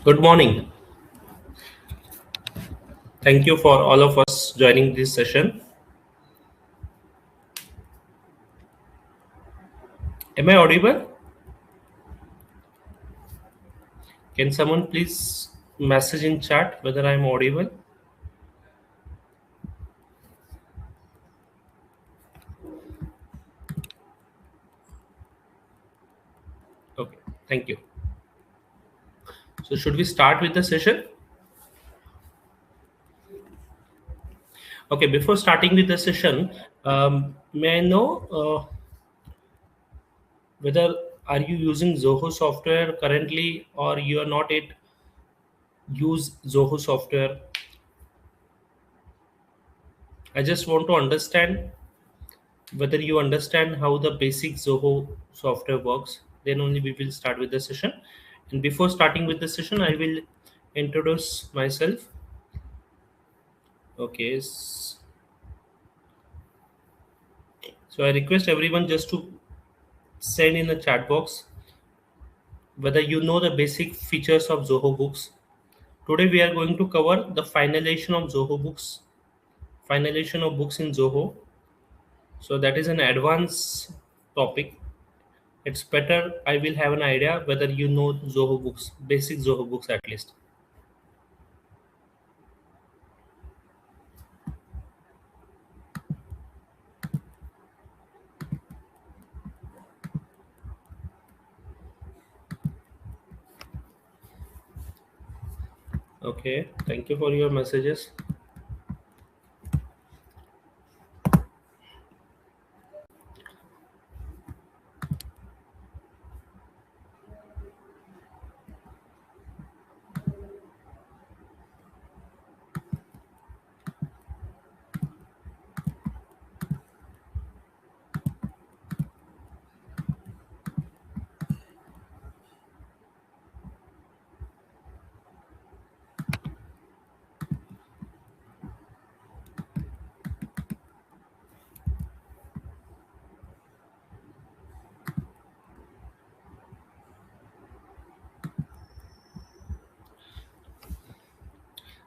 Good morning. Thank you for all of us joining this session. Am I audible? Can someone please message in chat whether I am audible? Okay, thank you. So should we start with the session? Okay, before starting with the session, may I know whether are you using Zoho software currently or you are not yet use Zoho software? I just want to understand whether you understand how the basic Zoho software works. Then only we will start with the session. And before starting with the session, I will introduce myself. Okay. So I request everyone just to send in the chat box whether you know the basic features of Zoho Books. Today we are going to cover the finalization of Zoho Books, finalization of books in Zoho. So that is an advanced topic. It's better I will have an idea whether you know Zoho Books, basic Zoho Books at least. Okay, thank you for your messages.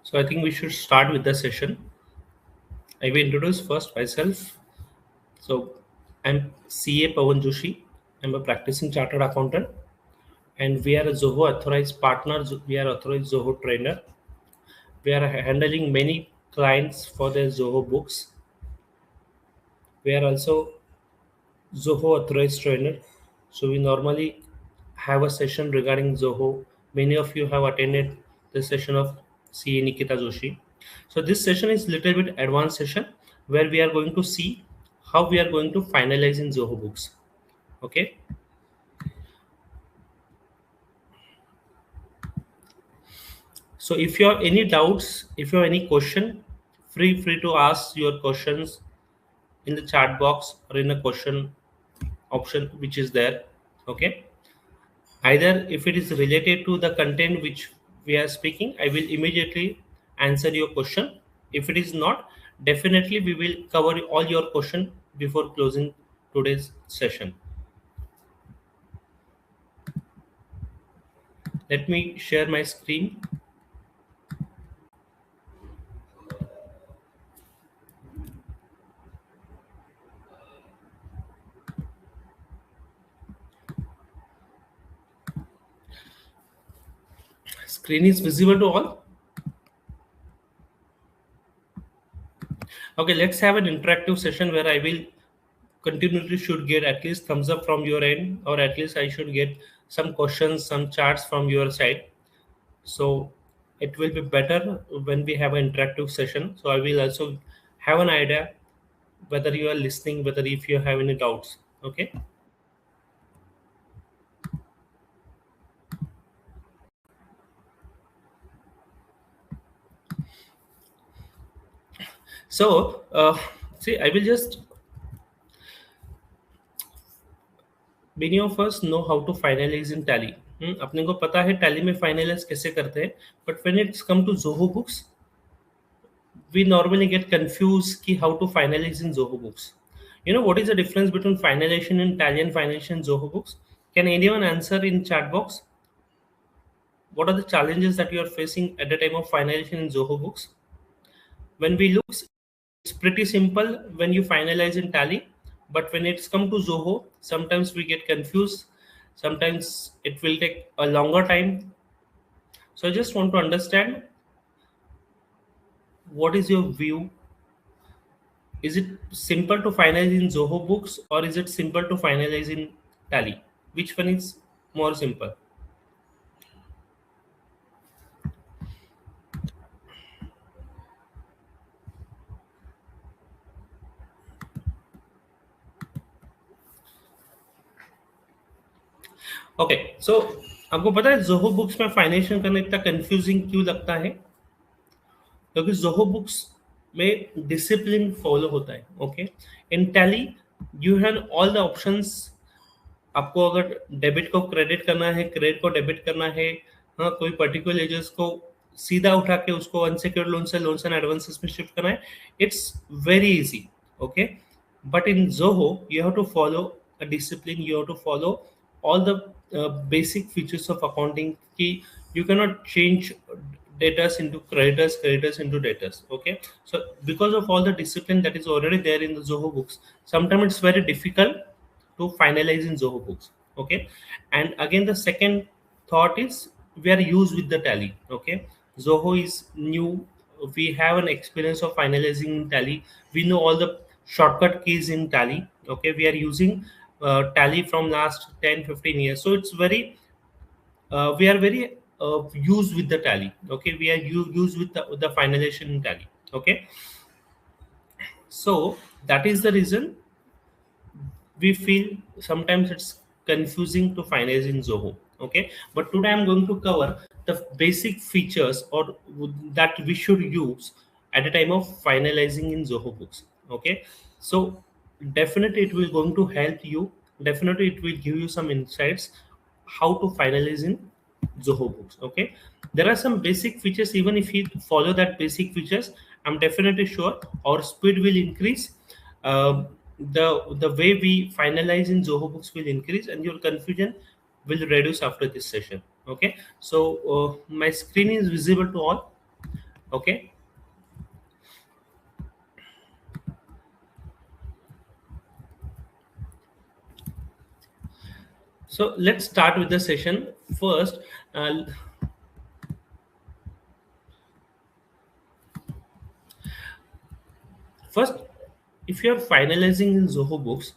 So I think we should start with the session. I will introduce first myself. So I'm CA Pavan Joshi. I'm a practicing chartered accountant, and we are a Zoho authorized partner. We are authorized Zoho trainer. We are handling many clients for their Zoho books. We are also Zoho authorized trainer. So we normally have a session regarding Zoho. Many of you have attended the session of CA Nikita Joshi. So this session is little bit advanced session where we are going to see how we are going to finalize in Zoho books. Okay. So if you have any doubts, if you have any question, free to ask your questions in the chat box or in a question option which is there. Okay. Either if it is related to the content which we are speaking, I will immediately answer your question. If it is not, definitely we will cover all your question before closing today's session. Let me share my screen. Screen is visible to all. Okay, let's have an interactive session where I will continuously should get at least thumbs up from your end, or at least I should get some questions, some charts from your side. So it will be better when we have an interactive session. So I will also have an idea whether you are listening, whether if you have any doubts. Okay. So see, I will just, many of us know how to finalize in tally. अपने को पता है tally में finalise कैसे करते हैं, but when it's come to Zoho Books we normally get confused ki how to finalize in Zoho books. You know what is the difference between finalization in Tally and finalization in Zoho books? Can anyone answer in chat box? what are the challenges that you are facing at the time of finalization in Zoho Books? When we look, it's pretty simple when you finalize in Tally, but when it's come to Zoho, sometimes we get confused. Sometimes it will take a longer time. So I just want to understand, what is your view? Is it simple to finalize in Zoho Books, or is it simple to finalize in Tally? Which one is more simple? Okay so आपको पता है Zoho books में financial करना इतना confusing क्यों लगता है? क्योंकि जोहो बुक्स में डिसिप्लिन फॉलो होता है. Okay, in tally you have all the options. आपको अगर डेबिट को क्रेडिट करना है, क्रेडिट को डेबिट करना है, हाँ, कोई पर्टिकुलर एजेस को सीधा उठा के उसको अनसिक्योर्ड लोन्स एंड एडवांसेस में शिफ्ट करना है, it's very easy. Okay, but in Zoho you have to follow a discipline. You have to follow all the basic features of accounting. Key, you cannot change debtors into creditors into debtors. Okay, so because of all the discipline that is already there in the Zoho Books, sometimes it's very difficult to finalize in Zoho Books. Okay, and again the second thought is we are used with the Tally. Okay, Zoho is new. We have an experience of finalizing in Tally. We know all the shortcut keys in Tally. Okay, we are using Tally from last 10-15 years, so it's very we are very used with the Tally. Okay, we are used with the finalization in Tally. Okay, so that is the reason we feel sometimes it's confusing to finalize in Zoho. Okay, but today I'm going to cover the basic features or that we should use at the time of finalizing in Zoho Books. Okay, so definitely it will going to help you. Definitely it will give you some insights how to finalize in Zoho Books. Okay, there are some basic features. Even if you follow that basic features, I'm definitely sure our speed will increase. The way we finalize in Zoho Books will increase, and your confusion will reduce after this session. Okay, so my screen is visible to all. Okay, so let's start with the session first. First, if you are finalizing in Zoho Books,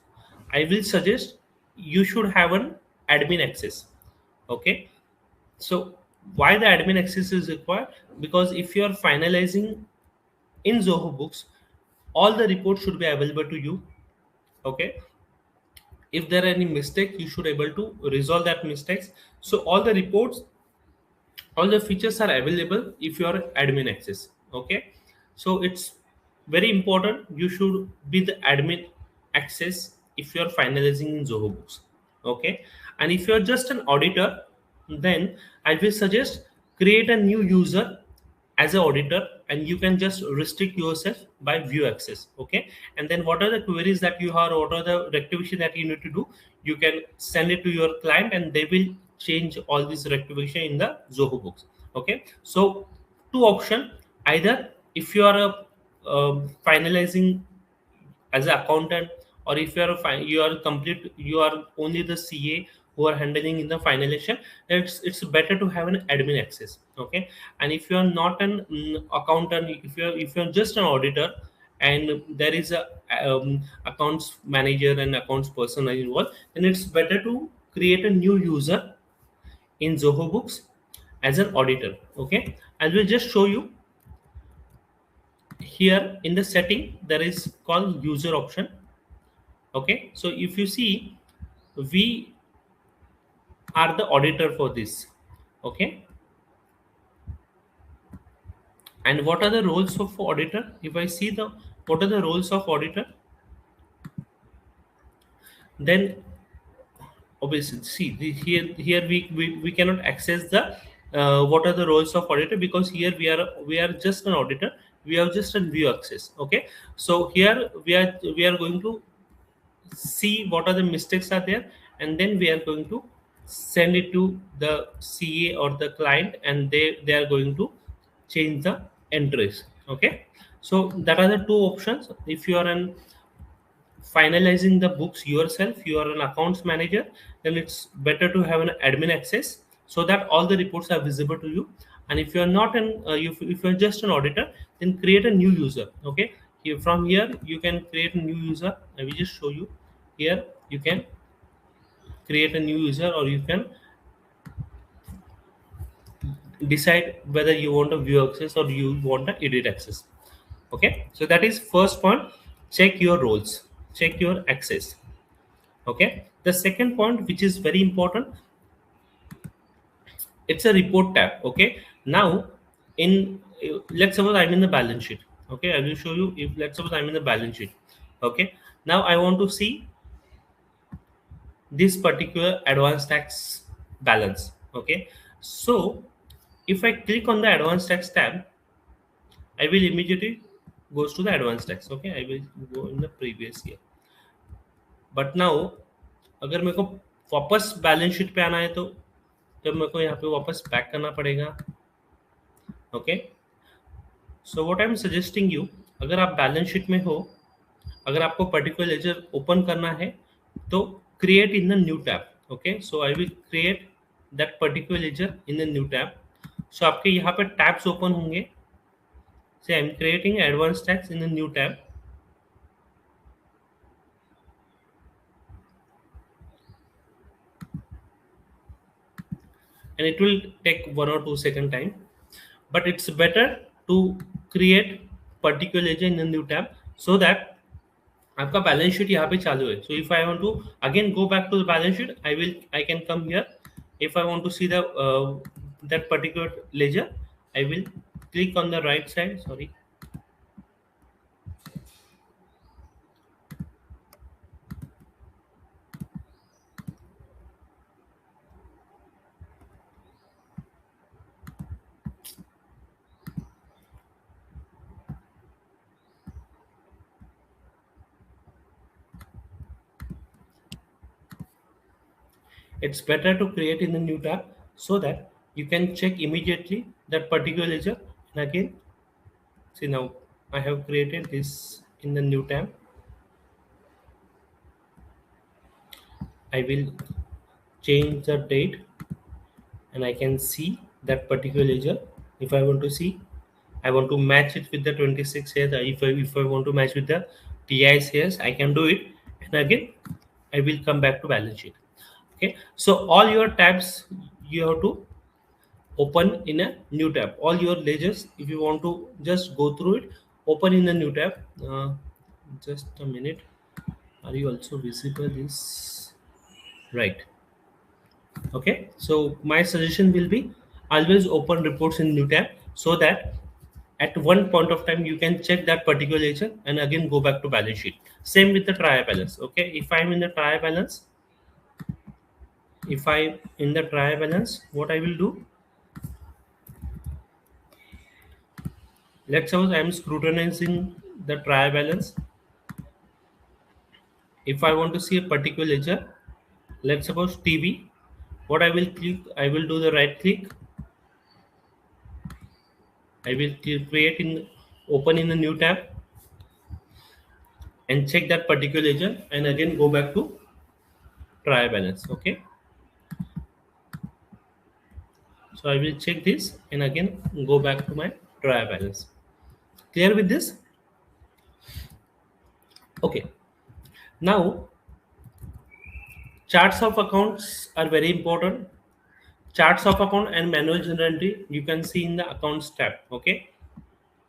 I will suggest you should have an admin access. Okay, so why the admin access is required? Because if you are finalizing in Zoho Books, all the reports should be available to you. Okay, if there are any mistake, you should able to resolve that mistakes. So all the features are available if you are admin access. Okay, so it's very important you should be the admin access if you are finalizing in Zoho Books. Okay, and if you are just an auditor, then I will suggest create a new user as an auditor, and you can just restrict yourself by view access. Okay, and then what are the queries that you have, what are the rectification that you need to do, you can send it to your client and they will change all this rectification in the Zoho Books. Okay, so two option: either if you are finalizing as an accountant, or if you are you are complete, you are only the CA who are handling in the finalization, it's better to have an admin access. Okay, and if you are not an accountant, if you're just an auditor and there is a accounts manager and accounts person are involved, then it's better to create a new user in Zoho Books as an auditor. Okay, I will just show you here in the setting. There is called user option. Okay, so if you see, we are the auditor for this. Okay, and what are the roles of auditor? If I see the what are the roles of auditor, then obviously see here we cannot access the what are the roles of auditor, because here we are just an auditor, we have just a view access. Okay, so here we are going to see what are the mistakes are there, and then we are going to send it to the CA or the client, and they are going to change the entries. Okay, so that are the two options. If you are an finalizing the books yourself, you are an accounts manager, then it's better to have an admin access so that all the reports are visible to you. And if you are not an if you're just an auditor, then create a new user. Okay, from here you can create a new user. I will just show you. Here you can create a new user, or you can decide whether you want a view access or you want a edit access. Okay, so that is first point. Check your roles, check your access. Okay, the second point, which is very important, it's a report tab. Okay, now in let's suppose I'm in the balance sheet. Okay, I will show you. If let's suppose I'm in the balance sheet. Okay, now I want to see this particular advanced tax balance. Okay, so if I click on the advanced tax tab, I will immediately goes to the advanced tax. Okay, I will go in the previous year. But now अगर मेरे को वापस balance sheet पे आना है, तो जब मेरे को यहाँ पे वापस बैक करना पड़ेगा. Okay, so what I am suggesting you, अगर आप बैलेंस शीट में हो, अगर आपको पर्टिकुलर लेजर ओपन करना है, तो create in the new tab. Okay, so I will create that particular ledger in the new tab. So आपके यहाँ पे टैब्स ओपन होंगे. Say I am creating advance tax in the new tab. And it will take 1 or 2 second time, but it's better to create particular ledger in a new tab so that आपका balance sheet यहाँ पे चालू है. So if I want to again go back to the balance sheet, I can come here. If I want to see the that particular ledger, I will click on the right side. Sorry, it's better to create in the new tab so that you can check immediately that particular ledger. And again, see, now I have created this in the new tab. I will change the date, and I can see that particular ledger. If I want to see, I want to match it with the 26 here. If I want to match with the TIs here, I can do it. And again, I will come back to balance sheet. Okay, so all your tabs you have to open in a new tab. All your ledgers, if you want to just go through it, open in a new tab. Just a minute. Are you also visible? This right? Okay, so my suggestion will be always open reports in new tab so that at one point of time you can check that particular ledger and again go back to balance sheet. Same with the trial balance. Okay, if I'm in the trial balance, if I in the trial balance, what I will do, let's suppose I'm scrutinizing the trial balance. If I want to see a particular ledger, let's suppose TV, what I will click, I will do the right click. I will create in open in the new tab and check that particular ledger and again go back to trial balance. Okay, so I will check this and again go back to my trial balance. Clear with this? Okay, now charts of accounts are very important. Charts of account and manual journal entry you can see in the accounts tab. Okay,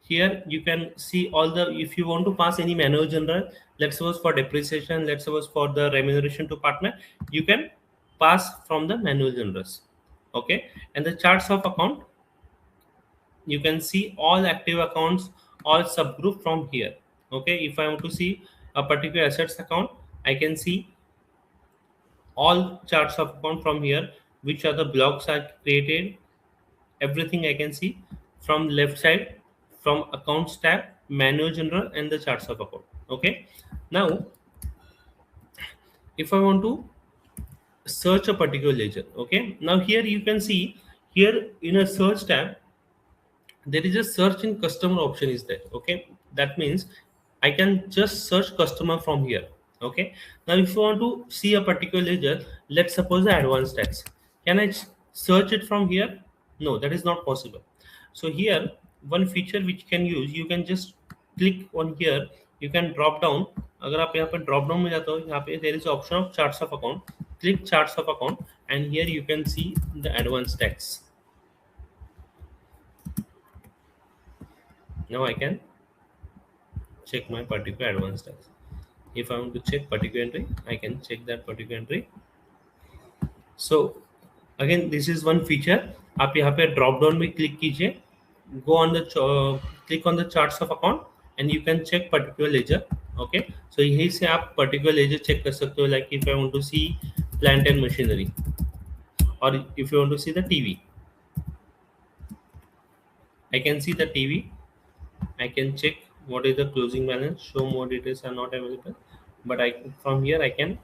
here you can see all the, if you want to pass any manual journal, let's suppose for depreciation, let's suppose for the remuneration to partner, you can pass from the manual journals. Okay, and the charts of account, you can see all active accounts, all subgroup from here. Okay, if I want to see a particular assets account, I can see all charts of account from here, which are the blocks are created, everything I can see from left side, from accounts tab, manual general, and the charts of account. Okay, now if I want to search a particular ledger. Okay, now here you can see, here in a search tab there is a search in customer option is there. Okay, that means I can just search customer from here. Okay, now if you want to see a particular ledger, let's suppose the advanced tax, can I search it from here? No, that is not possible. So here one feature which can use, you can just click on here, you can drop down. अगर आप यहाँ पे drop down में जाते हो, यहाँ पे there is option of charts of account, click charts of account and here you can see the advanced tax. Now I can check my particular advanced tax. If I want to check particular entry, I can check that particular entry. So again this is one feature. आप यहाँ पे drop down में click कीजिए, go on the click on the charts of account and you can check particular ledger. Okay, so यहीं से आप particular ledger check कर सकते हो, like if I want to see plant and machinery or if you want to see the TV, I can see the TV. I can check what is the closing balance, show more details are not available, but I from here I can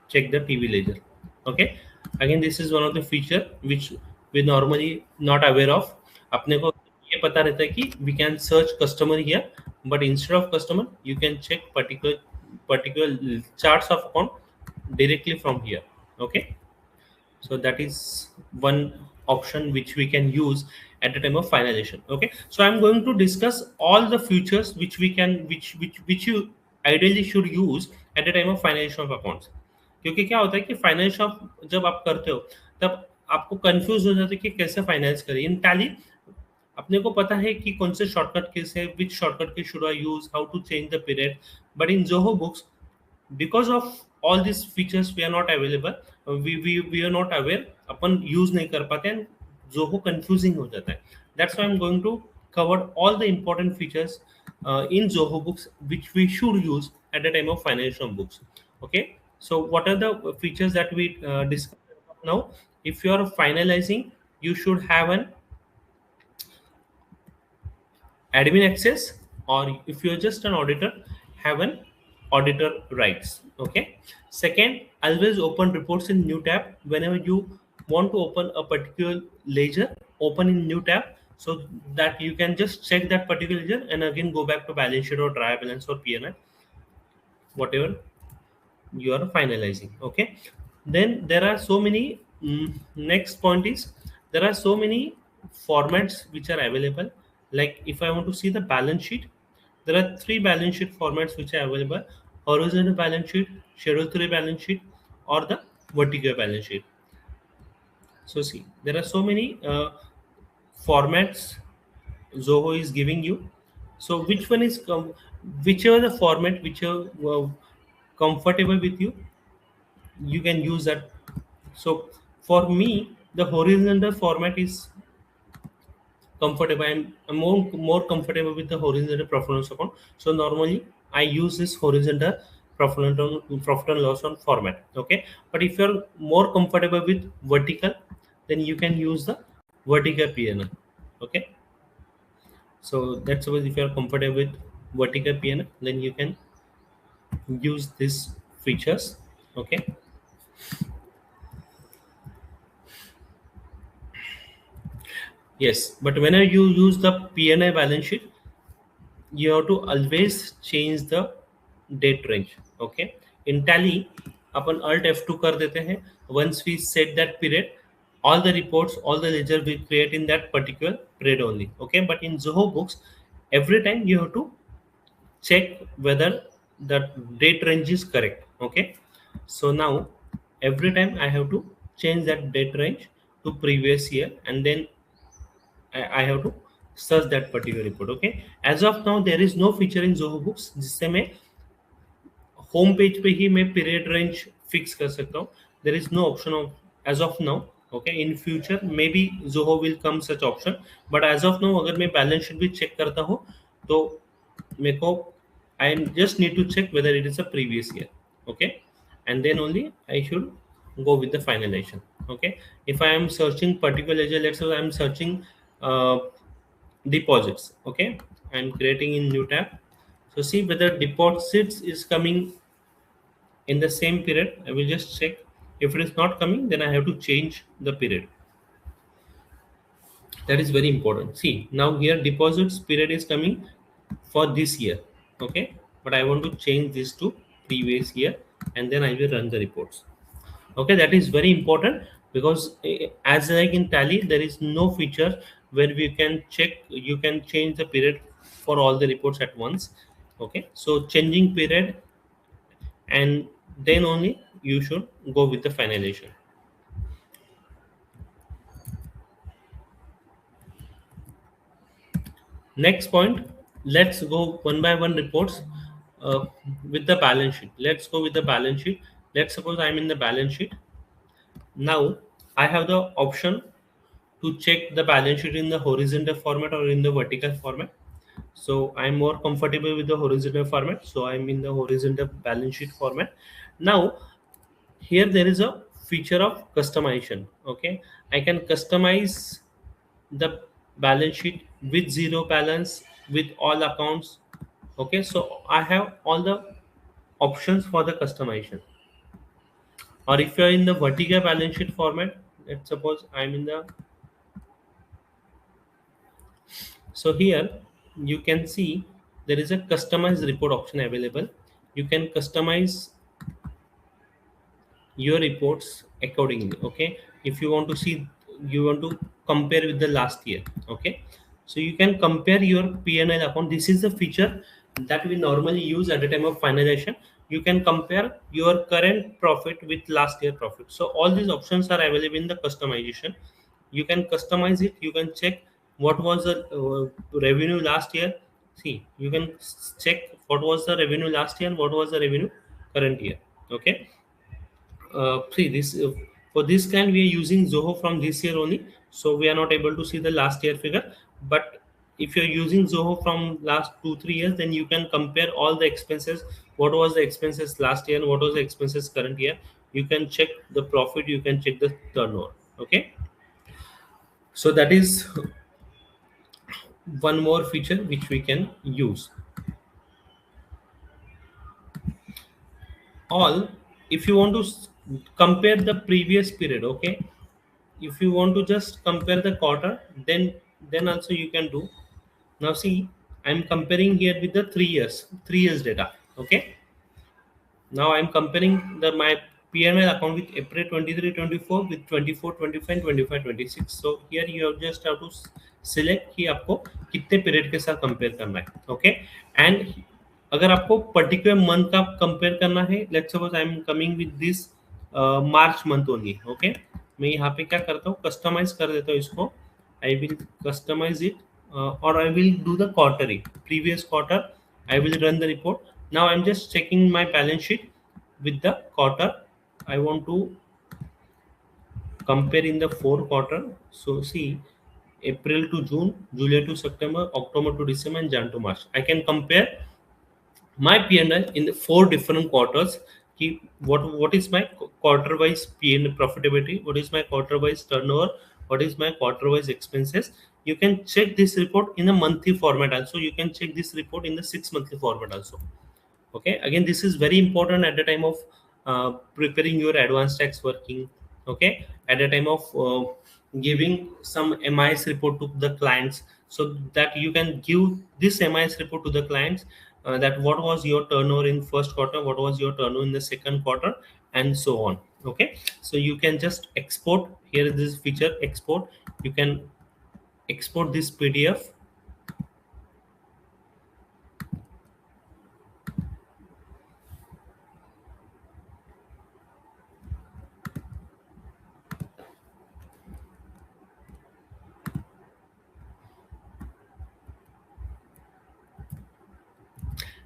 check the TV ledger. Okay, again this is one of the feature which we normally not aware of. अपने को ये पता रहता है कि we can search customer here, but instead of customer you can check particular charts of account directly from here. Okay, so that is one option which we can use at the time of finalization. Okay, so I'm going to discuss all the features which we can which you ideally should use at the time of finalization of accounts. क्योंकि क्या होता है कि finance जब आप करते हो तब आपको कंफ्यूज हो जाता है कि कैसे फाइनेंस करें इन टैली। अपने को पता है कि कौन से शॉर्टकट केस है, which shortcut key should I use, how to change the period, but in Zoho Books because of all these features we are not available, we are not aware, upon use नहीं कर पाते हैं, Zoho confusing हो जाता है. That's why I'm going to cover all the important features in Zoho Books which we should use at the time of financial books. Okay, so what are the features that we discussed now? If you are finalizing, you should have an admin access, or if you're just an auditor, have an auditor rights. Okay, second, always open reports in new tab. Whenever you want to open a particular ledger, open in new tab so that you can just check that particular ledger and again go back to balance sheet or trial balance or P&L, whatever you are finalizing. Okay, then there are so many next point is, there are so many formats which are available. Like if I want to see the balance sheet, there are three balance sheet formats which are available: horizontal balance sheet, schedule 3 balance sheet, or the vertical balance sheet. So see, there are so many formats Zoho is giving you. So which one is whichever the format whichever comfortable with you, you can use that. So for me, the horizontal format is comfortable. I'm more comfortable with the horizontal profit and loss account. So normally I use this horizontal profit and loss on format. Okay, but if you're more comfortable with vertical, then you can use the vertical P&L. Okay, so that's why if you're comfortable with vertical P&L, then you can use these features. Okay, yes, but whenever you use the P&L balance sheet, you have to always change the date range. Okay, in tally upon alt F2 कर देते हैं. Once we set that period, all the reports, all the ledger we create in that particular period only. Okay, but in Zoho Books, every time you have to check whether the date range is correct. Okay, so now every time I have to change that date range to previous year, and then I have to search that particular report. Okay, as of now there is no feature in Zoho Books जिससे मैं home page पे ही मैं period range fix कर सकता हूँ. There is no option as of of नाउ. Okay, in future maybe Zoho will come such option, but as of now अगर मैं बैलेंस शीट भी चेक करता हूँ तो मेरे को I just need to check whether it is a previous year. Okay, and then only I should go with the finalization. Okay, if I am searching particular ledger, let's say I am searching deposits. Okay, I am creating in new tab. So see whether deposits is coming in the same period. I will just check If it is not coming, then I have to change the period. That is very important. See, now here deposits period is coming for this year. Okay, but I want to change this to previous year, and then I will run the reports. Okay, that is very important, because as like in Tally, there is no feature where we can check, you can change the period for all the reports at once. Okay, so changing period, and then only you should go with the finalization. Next point, let's go one by one reports uh, with the balance sheet. Let's go with the balance sheet. Let's suppose I'm in the balance sheet. Now I have the option to check the balance sheet in the horizontal format or in the vertical format. So I'm more comfortable with the horizontal format. So I'm in the horizontal balance sheet format. Now here there is a feature of customization. Okay, I can customize the balance sheet with zero balance, with all accounts. Okay, so I have all the options for the customization. Or if you're in the vertical balance sheet format, let's suppose I'm in the, so here you can see there is a customized report option available. You can customize your reports accordingly. Okay, if you want to see, you want to compare with the last year. Okay, so you can compare your P&L account. This is the feature that we normally use at the time of finalization. You can compare your current profit with last year profit. So all these options are available in the customization. You can customize it. You can check what was the revenue last year. See, you can check what was the revenue last year and what was the revenue current year. Okay, see this for this kind we are using Zoho from this year only, so we are not able to see the last year figure. But if you're using Zoho from last 2 3 years, then you can compare all the expenses, what was the expenses last year and what was the expenses current year. You can check the profit, you can check the turnover. Okay, so that is one more feature which we can use. All, if you want to compare the previous period. Okay, if you want to just compare the quarter, then also you can do. Now see, I'm comparing here with the 3 years data. Okay, now I'm comparing the my P&L account with April 23 24 with 24 25 25 26. So here you have just have to select कि आपको कितने period के साथ compare करना है. Okay, and अगर आपको particular month का कंपेयर करना है, let's suppose I am coming with this March month only. Okay, मैं यहाँ पे क्या करता हूँ, कस्टमाइज कर देता हूँ इसको. I will customise it, or I will do the quarterly, previous quarter. I will run the report. Now I'm just checking my balance sheet with the quarter. I want to compare in the 4 quarter. So see, April to June, July to September, October to December, and Jan to March. I can compare my P&L in the 4 different quarters. What is my quarter wise P&L profitability, what is my quarter wise turnover, what is my quarter wise expenses. You can check this report in a monthly format also, you can check this report in the 6 monthly format also. Okay, again this is very important at the time of preparing your advanced tax working. Okay, at the time of giving some MIS report to the clients, so that you can give this MIS report to the clients, that what was your turnover in first quarter, what was your turnover in the second quarter, and so on. Okay, so you can just export. Here is this feature, export. You can export this PDF.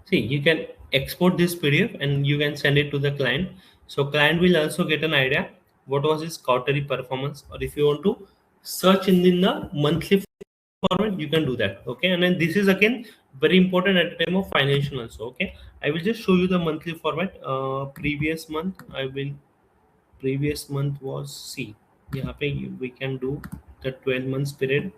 See, you can export this PDF and you can send it to the client. So client will also get an idea what was his quarterly performance. Or if you want to search in the monthly format, you can do that. Okay, and then this is again very important at the time of financial also. Okay, I will just show you the monthly format. Previous month, I will. Previous month was C. यहाँ पे we can do the 12 months period.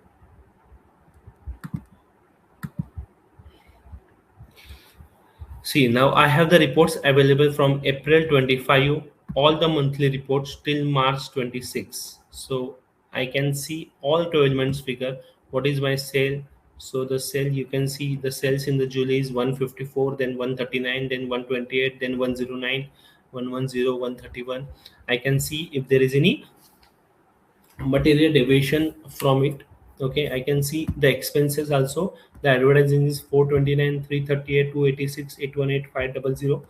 See, now I have the reports available from April 25 all the monthly reports till March 26. So I can see all 12 months figure. What is my sale? So the sale, you can see the sales in the July is 154, then 139, then 128, then 109, 110, 131. I can see if there is any material deviation from it. Okay, I can see the expenses also. The advertising is 429, 338, 286, 818, 500.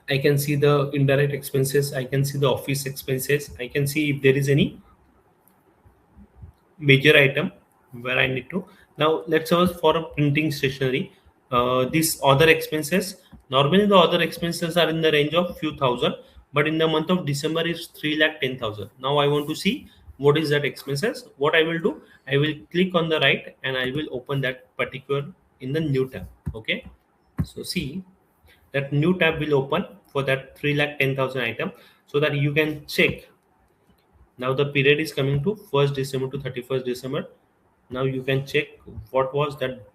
I can see the indirect expenses. I can see the office expenses. I can see if there is any major item where I need to. Now let's suppose for a printing stationery, these other expenses. Normally the other expenses are in the range of few thousand, but in the month of December is 3,10,000. Now I want to see what is that expenses. What I will do, I will click on the right and I will open that particular in the new tab. Okay, so see that new tab will open for that 3,10,000 item, so that you can check. Now the period is coming to 1st December to 31st December. Now you can check what was that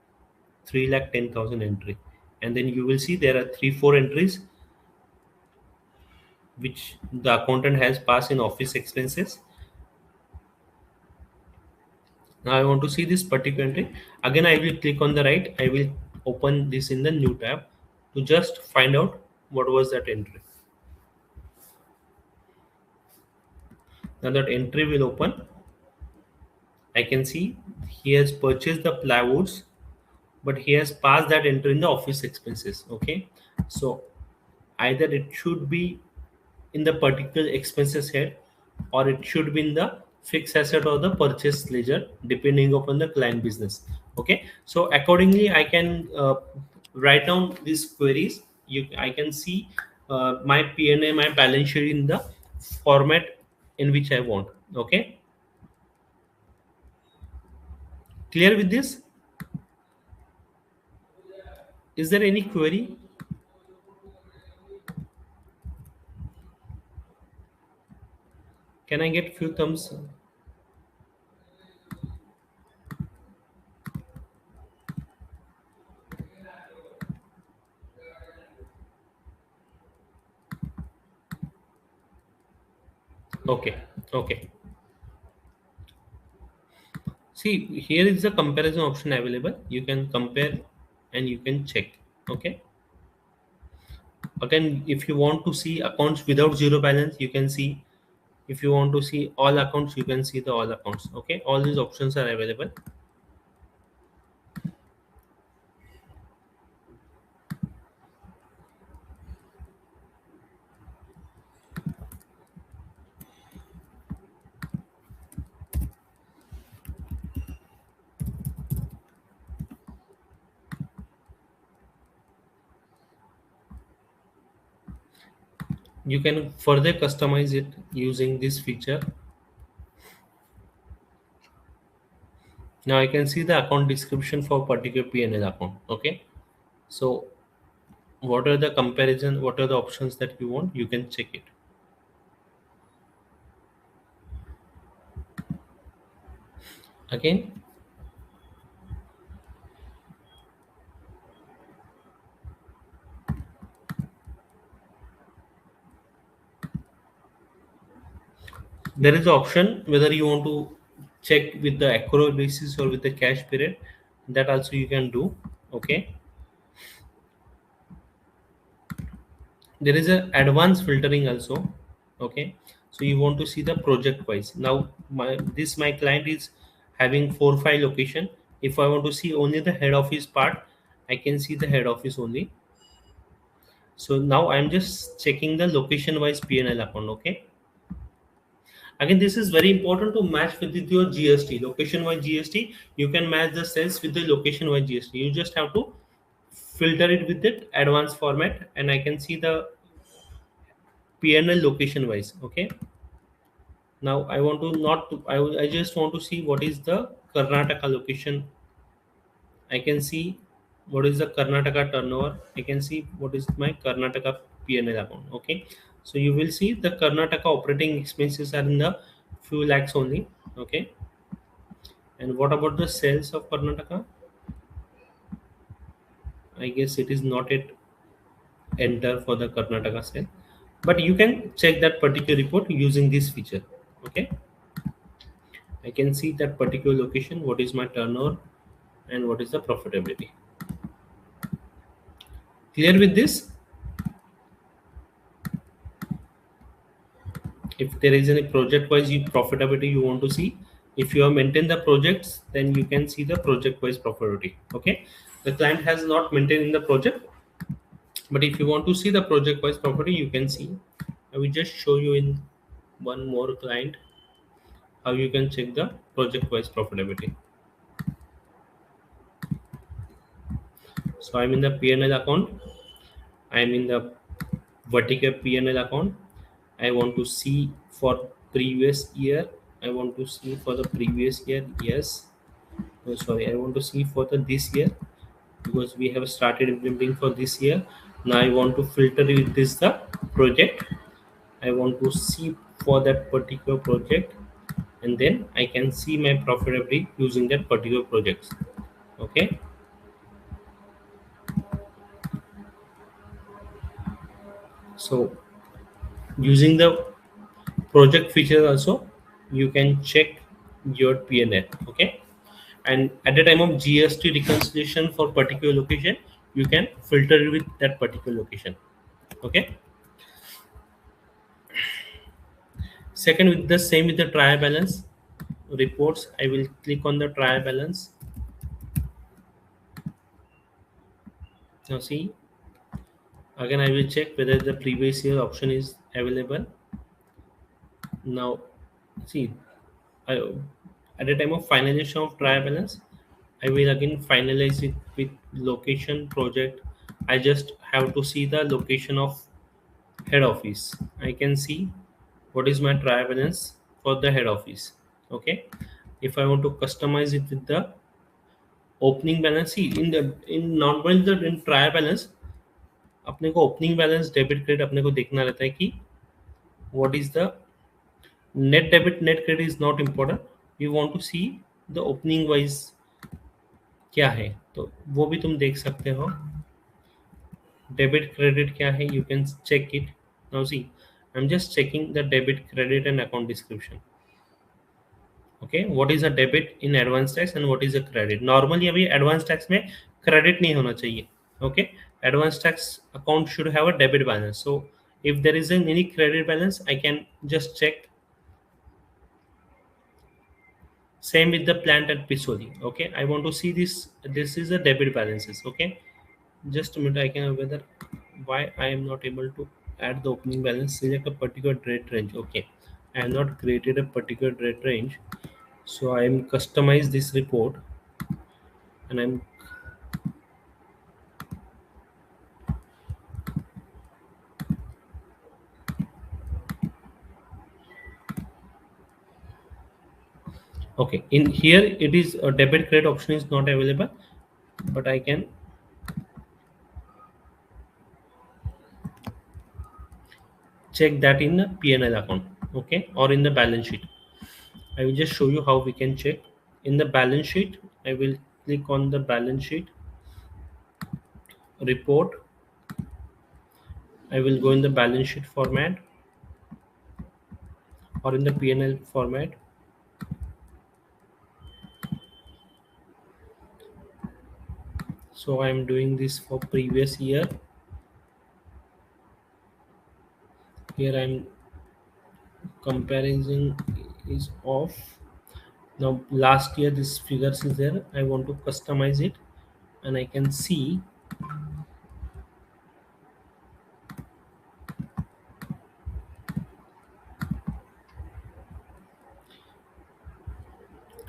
3,10,000 entry, and then you will see there are 3 4 entries which the accountant has passed in office expenses. Now I want to see this particular entry. Again I will click on the right. I will open this in the new tab to just find out what was that entry. Now that entry will open. I can see he has purchased the plywoods, but he has passed that entry in the office expenses. Okay, so either it should be in the particular expenses head, or it should be in the fixed asset or the purchase ledger, depending upon the client business. Okay, so accordingly I can write down these queries. I can see my P&A, my balance sheet in the format in which I want. Okay, clear with this? Is there any query? Can I get few thumbs? Okay, okay. See, here is the comparison option available. You can compare and you can check. Okay. Again, if you want to see accounts without zero balance, you can see. If you want to see all accounts, you can see the all accounts. Okay. All these options are available. You can further customize it using this feature. Now I can see the account description for particular P&L account. Okay. So what are the comparison? What are the options that you want? You can check it. Again, there is an option whether you want to check with the accrual basis or with the cash period. That also you can do. Okay, there is a advanced filtering also. Okay, so you want to see the project wise. Now my client is having 4 5 location. If I want to see only the head office part, I can see the head office only. So now I'm just checking the location wise P&L account. Okay, again this is very important to match with your GST location wise GST. You can match the cells with the location wise GST. You just have to filter it with that advanced format, and I can see the PNL location wise. Okay, now I want to not to, I just want to see what is the Karnataka location. I can see what is the Karnataka turnover. I can see what is my Karnataka PNL account. Okay, so you will see the Karnataka operating expenses are in the few lakhs only. Okay, and what about the sales of Karnataka? I guess it is not yet enter for the Karnataka sale. but you can check that particular report using this feature. Okay, I can see that particular location, what is my turnover and what is the profitability. Clear with this? If there is any project wise profitability you want to see, if you have maintained the projects, then you can see the project wise profitability. Okay, the client has not maintained in the project, but if you want to see the project wise property, you can see. I will just show you in one more client how you can check the project wise profitability. So I'm in the P&L account. I'm in the vertical P&L account. I want to see for previous year. I want to see for the previous year. Yes. Oh, sorry. I want to see for the this year because we have started implementing for this year. Now I want to filter with this the project. I want to see for that particular project, and then I can see my profitability using that particular projects. Okay. So using the project feature also, you can check your P&L. Okay, and at the time of GST reconciliation for particular location, you can filter it with that particular location. Okay. Second, with the same with the trial balance reports, I will click on the trial balance. Now see, again I will check whether the previous year option is available. Now see, I, at the time of finalization of trial balance, I will again finalize it with location project. I just have to see the location of head office. I can see what is my trial balance for the head office. Okay, if I want to customize it with the opening balance, see in normal the in trial balance, अपने को opening balance debit credit अपने को देखना रहता है कि what is the net debit net credit is not important, we want to see the opening wise क्या है, तो वो भी तुम देख सकते हो। डेबिट क्रेडिट क्या है, you can check it. Now see, I am just checking the debit credit and account description. Okay, what is a debit in advance tax and what is a credit. Normally अभी advance tax में credit नहीं होना चाहिए। Okay, advance tax account should have a debit balance, so if there is any credit balance, I can just check. Same with the plant at Pisoli. Okay, I want to see this is a debit balances. Okay, just a minute, I can whether why I am not able to add the opening balance. Select a particular rate range. Okay, I have not created a particular rate range, so I am customize this report, and I'm okay. In here it is a debit credit option is not available, but I can check that in the P&L account. Okay, or in the balance sheet. I will just show you how we can check. In the balance sheet, I will click on the balance sheet report. I will go in the balance sheet format or in the P&L format. So I am doing this for previous year. Here I am comparison is off. Now last year this figures is there. I want to customize it, and I can see.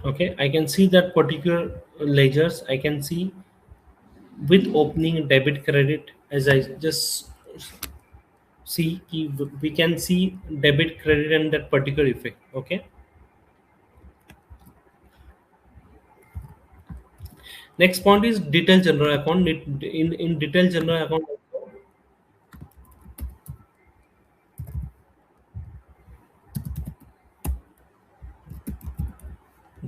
Okay, I can see that particular ledgers. I can see with opening debit credit, as I just see we can see debit credit and that particular effect. Okay, next point is detail general account. In detail general account,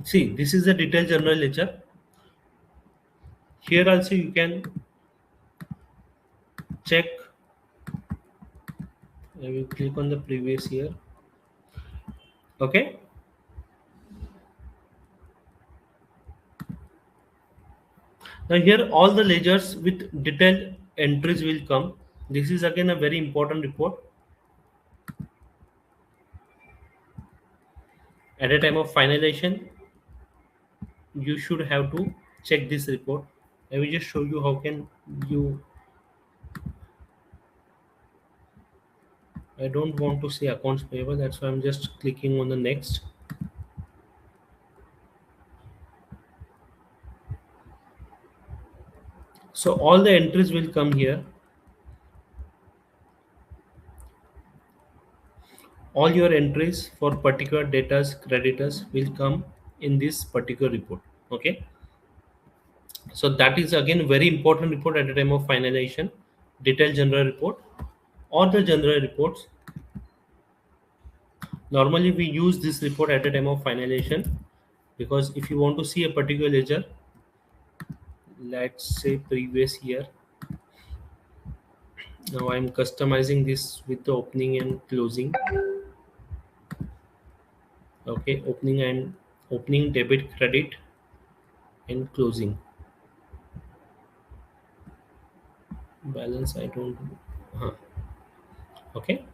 see this is the detail general ledger. Here also you can check I will click on the previous year. Okay. Now here all the ledgers with detailed entries will come. This is again a very important report. At a time of finalization, you should have to check this report. I will just show you how can you. I don't want to see accounts payable. That's why I'm just clicking on the next. So all the entries will come here. All your entries for particular data's creditors will come in this particular report. Okay. So that is again very important report at the time of finalization. Detailed general report or the general reports. Normally we use this report at the time of finalization because if you want to see a particular ledger, let's say previous year. Now I'm customizing this with the opening and closing. Okay, opening debit credit and closing balance. I don't. Huh. Okay,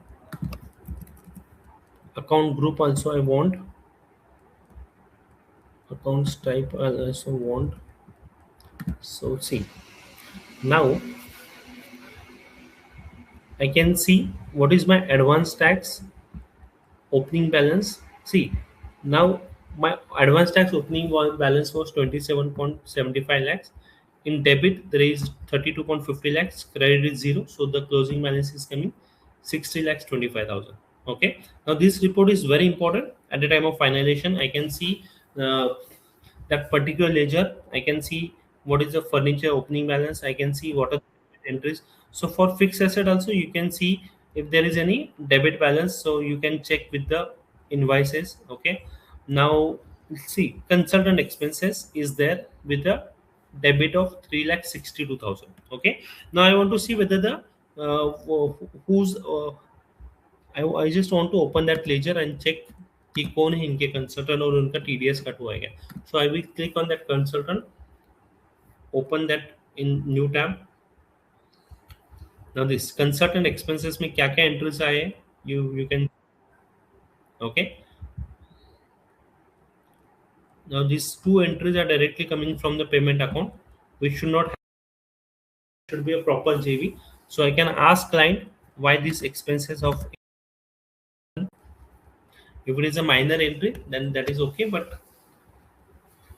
account group also I want. Accounts type I also want. So see now I can see what is my advance tax opening balance. See, now my advance tax opening balance was 27.75 lakhs. In debit, there is 32.50 lakhs. Credit is zero, so the closing balance is coming 60 lakhs 25,000. Okay. Now this report is very important at the time of finalization. I can see uh, that particular ledger. I can see what is the furniture opening balance. I can see what are the entries. So for fixed asset also you can see if there is any debit balance. So you can check with the invoices. Okay. Now see consultant expenses is there with a debit of 3,62,000. Okay. Now I want to see whether the who's I just want to open that ledger and check कि कौन है इनके consultant और उनका TDS cut हुआ है क्या. So I will click on that consultant, open that in new tab. Now this consultant expenses में क्या क्या entries आए हैं, you can. Okay. Now these two entries are directly coming from the payment account, which should not have, should be a proper JV. So I can ask client why these expenses of, if it is a minor entry then that is okay, but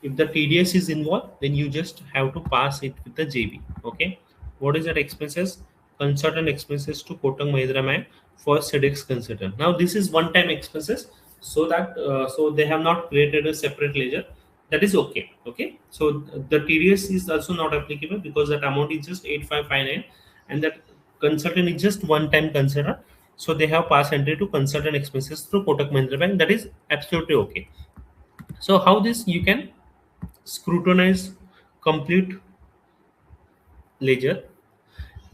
if the TDS is involved, then you just have to pass it with the JB. Okay. What is that expenses? Consultant expenses to Kotak Mahindra Man for SEDEX consultant. Now this is one-time expenses, so that so they have not created a separate ledger. That is okay. Okay. So the TDS is also not applicable because that amount is just 8559, and that consultant is just one-time consultant. So they have passed entry to consultant expenses through Kotak Mahindra Bank. That is absolutely okay. So how this you can scrutinize complete ledger.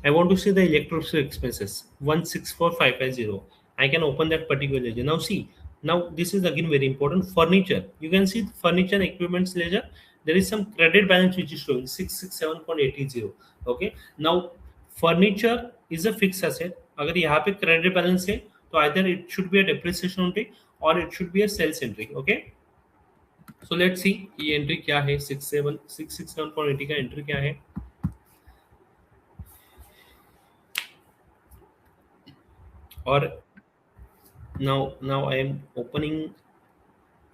I want to see the electricity expenses 164550. I can open that particular ledger. Now see, now this is again very important. Furniture. You can see the furniture and equipments ledger. There is some credit balance which is showing 667.80. Okay. Now furniture is a fixed asset. अगर यहाँ पे credit balance है तो either it should be a depreciation entry or it should be a sales entry. Okay. So let's see ये entry क्या है. 667.80 का entry क्या है. और नाउ आई एम ओपनिंग.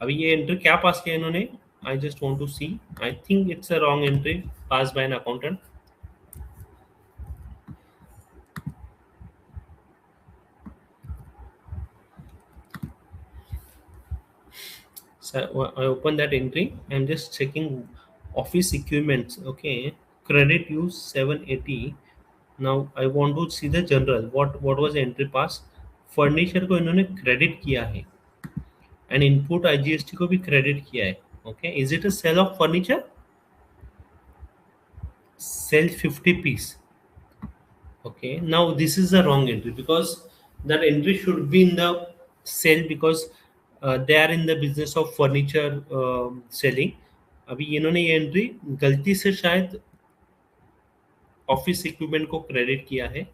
अभी ये एंट्री क्या पास किया इन्होंने. I just want to see. I think it's a wrong entry pass by an accountant. So I open that entry. I'm just checking office equipments. Okay, credit use 780. Now I want to see the general. What was the entry pass. Furniture को इन्होंने credit किया है and input IGST को भी credit किया है. Okay. Is it a sale of furniture. Sell 50 piece. Okay, now this is the wrong entry because that entry should be in the sale because they are in the business of furniture selling. अभी इन्होंने ये entry गलती से शायद office equipment को credit किया है.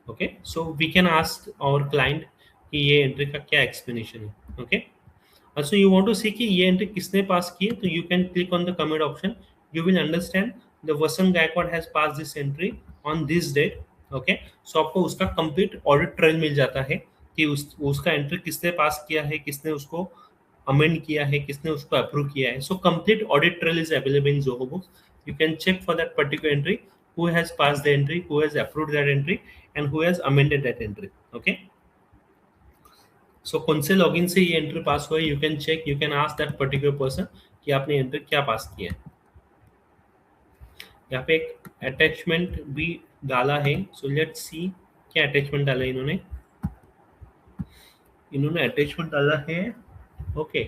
Okay, so we can ask our client कि ये एंट्री का क्या एक्सप्लेनेशन है. Okay, also you want to see कि ये एंट्री किसने पास की है, तो you can click on the commit option. You will understand the Vasant Gaikwad has passed this entry on this date. Okay, so आपको उसका कंप्लीट ऑडिट ट्रेल मिल जाता है कि उसका एंट्री किसने पास किया है, किसने उसको अमेंड किया है, किसने उसको अप्रूव किया है. So complete audit trail is available in Zoho Books. You can check for that particular entry, who has passed the entry, who has approved that entry, and who has amended that entry. Okay, so कौन से login से ये entry pass हुआ है, you can check, you can ask that particular person कि आपने entry क्या pass किया है. यहाँ पे एक अटैचमेंट भी डाला है. सो लेट्स सी क्या अटैचमेंट डाला है इन्होंने. इन्होंने अटैचमेंट डाला है. ओके,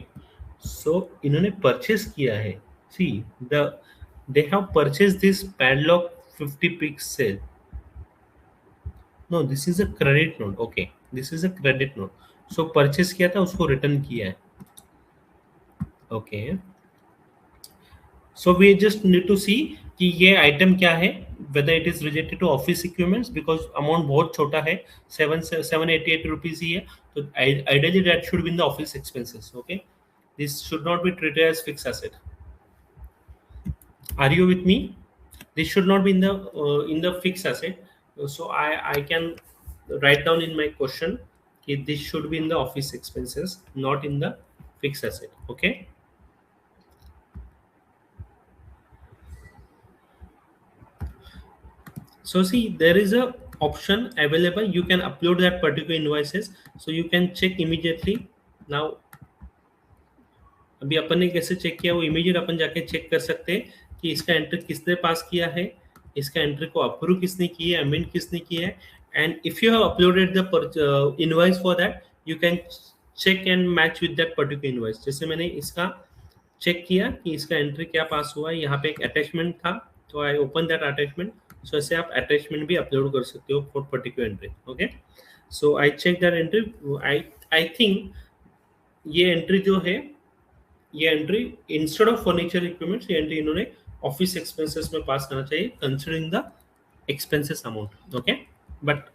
सो इन्होंने परचेस किया है. See the they have purchase this padlock 50 pixel. No, this is a credit note. Okay, this is a credit note. So purchase किया था, उसको रिटर्न किया है. Okay, so we just need to see कि ये item क्या है, whether it is related to office equipments because amount बहुत छोटा है, 788 rupees ही है, तो ideally that should be in the office expenses. Okay, this should not be treated as fixed asset. Are you with me? This should not be in the fixed asset. So I can write down in my question कि this should be in the office expenses, not in the fixed asset. Okay. So see, there is a option available. You can upload that particular invoices, so you can check immediately. Now, अभी अपन ने कैसे check किया वो immediate अपन जाके check कर सकते हैं कि इसका एंट्री किसने पास किया है, इसका एंट्री को अप्रूव किसने की है, अमेंड किसने की है. And if you have uploaded the invoice for that, you can check and match with that particular invoice. जैसे मैंने इसका चेक किया कि इसका एंट्री क्या पास हुआ है, यहाँ पे एक अटैचमेंट था, तो I open that attachment. So ऐसे आप अटैचमेंट भी अपलोड कर सकते हो for particular entry. Okay, so I check that entry. I I think ये एंट्री जो है, ये entry instead of furniture equipments, ये एंट्री इन्होंने ऑफिस एक्सपेंसेस में पास करना चाहिए considering the expenses amount. Okay, but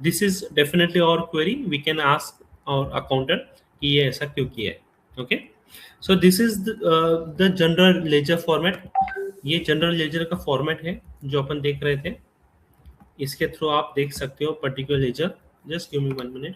this is definitely our query. We can ask our accountant कि ये ऐसा क्यों किया है. Okay, so this is the general ledger format. ये जनरल लेजर का फॉर्मेट है जो अपन देख रहे थे. इसके थ्रू आप देख सकते हो particular ledger. Just give me 1 minute.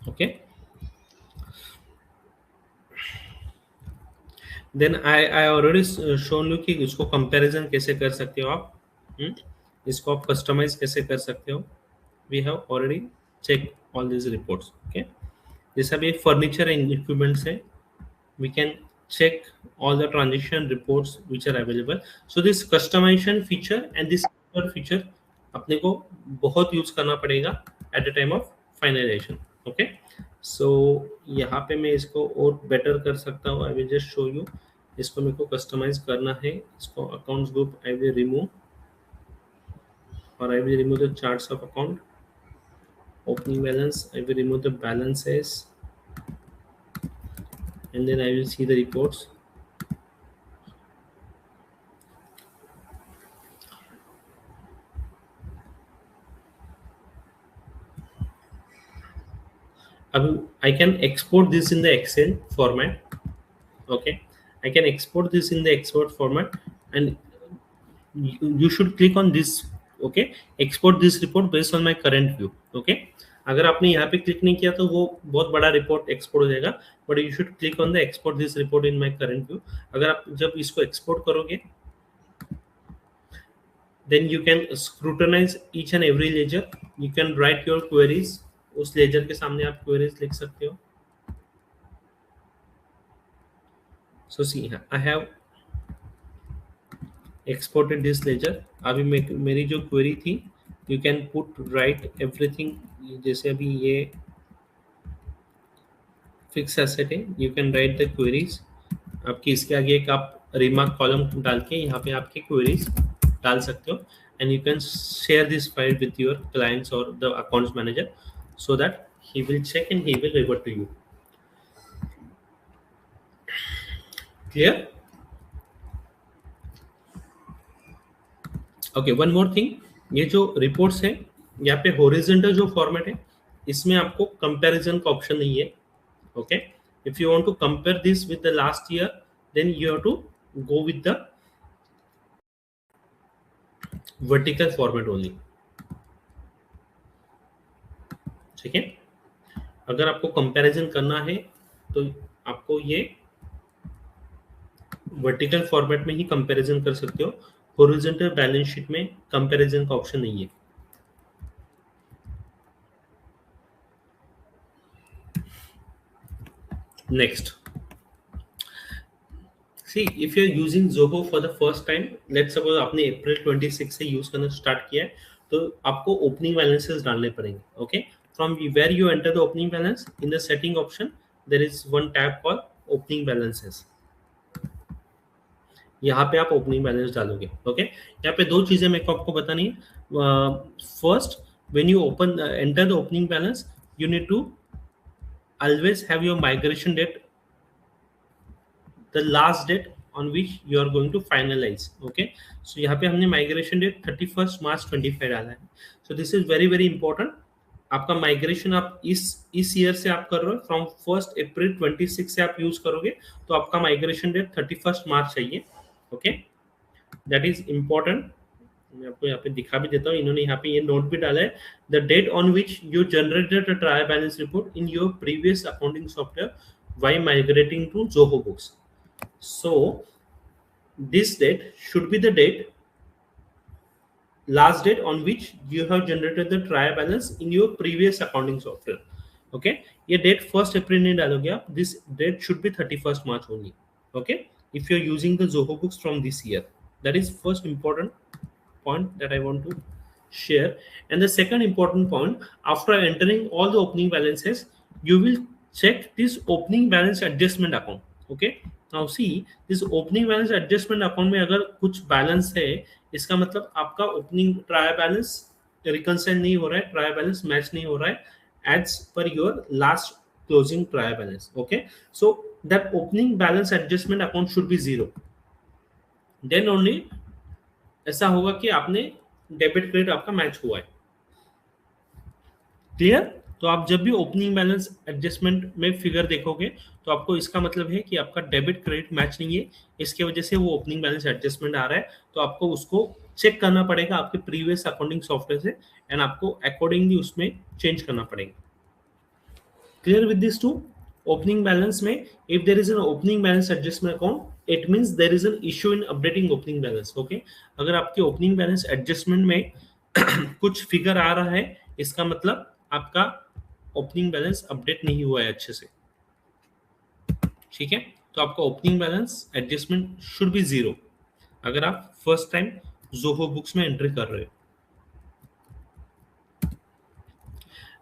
Okay, then I already shown you कि इसको कंपैरिजन कैसे कर सकते हो आप. इसको आप कस्टमाइज कैसे कर सकते हो. We have already check all this reports. Okay, जैसे अभी फर्नीचर एंड इक्विपमेंट्स है, we can check all the transaction reports which are available. So this customization feature and this feature अपने को बहुत यूज करना पड़ेगा at the time of finalization. Okay, so यहाँ पे मैं इसको और बेटर कर सकता हूँ. I will just show you. इसको मेरे को कस्टमाइज करना है. इसको accounts group I will remove, और I will remove the charts of account. Opening balance I will remove the balances, and then I will see the reports. I can export this in the Excel format. Okay, I can export this in the export format, and you should click on this. Okay, export this report based on my current view. Okay, अगर आपने यहाँ पे click नहीं किया तो वो बहुत बड़ा रिपोर्ट एक्सपोर्ट हो जाएगा, but you should click on the export this report in my current view. अगर आप जब इसको एक्सपोर्ट करोगे, then you can scrutinize each and every ledger. You can write your queries. उस लेजर के सामने आप queries लिख सकते हो. So see, I have exported this ledger. अभी मेरी जो query थी you can put right everything. जैसे अभी ये फिक्स एसेट है, you can write the queries. आपकी इसके आगे एक आप रिमार्क कॉलम डाल के यहाँ पे आपके क्वेरीज डाल सकते हो, and you can share this file with your clients और the accounts manager so that he will check and he will revert to you. Clear? Okay, one more thing. ये जो रिपोर्ट्स है, यहाँ पे हॉरिजॉन्टल जो फॉर्मेट है, इसमें आपको कंपैरिजन का ऑप्शन नहीं है. Okay, if you want to compare this with the last year, then you have to go with the vertical format only. ठीक है, अगर आपको कंपैरिजन करना है तो आपको ये वर्टिकल फॉर्मेट में ही कंपैरिजन कर सकते हो. हॉरिजॉन्टल बैलेंस शीट में कंपैरिजन का ऑप्शन नहीं है. Next, see if you're using Zoho for the first time, let's suppose आपने अप्रैल 26 से यूज करना स्टार्ट किया है, तो आपको ओपनिंग बैलेंसेस डालने पड़ेंगे. Okay, from where you enter the opening balance in the setting option, there is one tab called opening balances. यहाँ पे आप ओपनिंग बैलेंस डालोगे. ओके, यहाँ पे दो चीजें मेरे को आपको बतानी है. First, when you open enter the opening balance, you need to always have your migration date, the last date on which you are going to finalize. Okay, so यहाँ पे हमने migration date 31st March 25 डाला है. So this is very very important. आपका migration आप इस year से आप कर रहे हो, फ्रॉम 1 अप्रैल 26 से आप यूज करोगे, तो आपका माइग्रेशन डेट 31 मार्च चाहिए. Okay, that is important. मैं आपको यहाँ पे दिखा भी देता हूँ. इन्होंने यहाँ पे ये नोट भी डाला है, the date on which you generated a trial balance report in your previous accounting software while migrating to Zoho Books. So this date should be the last date on which you have generated the trial balance in your previous accounting software. Okay, ये date 1st April नहीं डालोगे आप. This date should be 31st March only. Okay, if you are using the Zoho Books from this year, that is first important point that I want to share. And the second important point, after entering all the opening balances, you will check this opening balance adjustment account. Okay, now see this opening balance adjustment account में अगर कुछ balance है, इसका मतलब आपका opening trial balance reconcile नहीं हो रहा है, ट्रायल बैलेंस मैच नहीं हो रहा है as per your last closing trial balance. Okay, so that opening balance adjustment account should be 0. Then only ऐसा होगा कि आपने डेबिट क्रेडिट आपका मैच हुआ है. क्लियर? तो आप जब भी ओपनिंग बैलेंस एडजस्टमेंट में फिगर देखोगे, तो आपको इसका मतलब है कि आपका डेबिट क्रेडिट मैच नहीं है, इसके वजह से वो ओपनिंग बैलेंस एडजस्टमेंट आ रहा है. तो आपको उसको चेक करना पड़ेगा आपके प्रीवियस अकाउंटिंग सॉफ्टवेयर से, एंड आपको अकॉर्डिंगली उसमें चेंज करना पड़ेगा. Clear with this too? Opening balance में if there is an opening balance adjustment account, it means there is an issue in updating opening balance. Okay, अगर आपके opening balance adjustment में कुछ figure आ रहा है, इसका मतलब आपका ओपनिंग बैलेंस अपडेट नहीं हुआ है अच्छे से. ठीक है, तो आपका opening balance adjustment should be 0 अगर आप फर्स्ट टाइम Zoho Books में एंट्री कर रहे हो.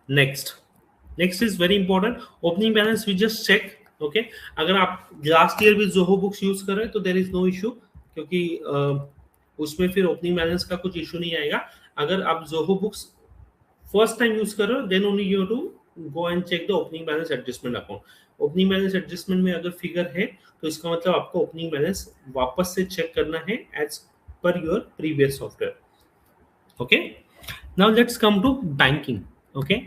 Next is very important, opening balance we just check. Okay, अगर आप लास्ट ईयर भी Zoho Books यूज कर रहे हैं तो देयर इज नो इशू, क्योंकि उसमें फिर ओपनिंग बैलेंस का कुछ इशू नहीं आएगा. अगर आप Zoho Books first time use कर रहे हो, then only you to go and check the opening balance adjustment account. Opening balance adjustment में अगर फिगर है, तो इसका मतलब आपको ओपनिंग बैलेंस वापस से चेक करना है as per your previous software. Okay, now let's come to banking. Okay,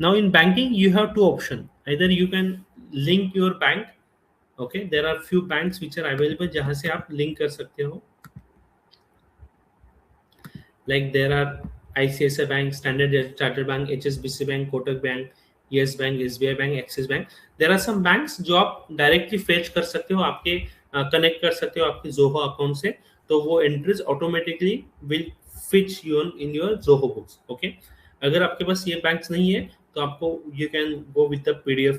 now in banking you have two option, either you can link your bank. Okay, there are few banks which are available जहां से आप link कर सकते हो, like there are ICICI Bank, Standard Chartered Bank, HSBC Bank, Kotak Bank, Yes Bank, SBI Bank, Axis Bank. There are some banks जो आप directly fetch कर सकते हो, आपके कनेक्ट कर सकते हो आपके Zoho अकाउंट से, तो वो entries automatically will fetch you in your Zoho Books. Okay, अगर आपके पास ये बैंक्स नहीं है, तो आपको you can go with the PDF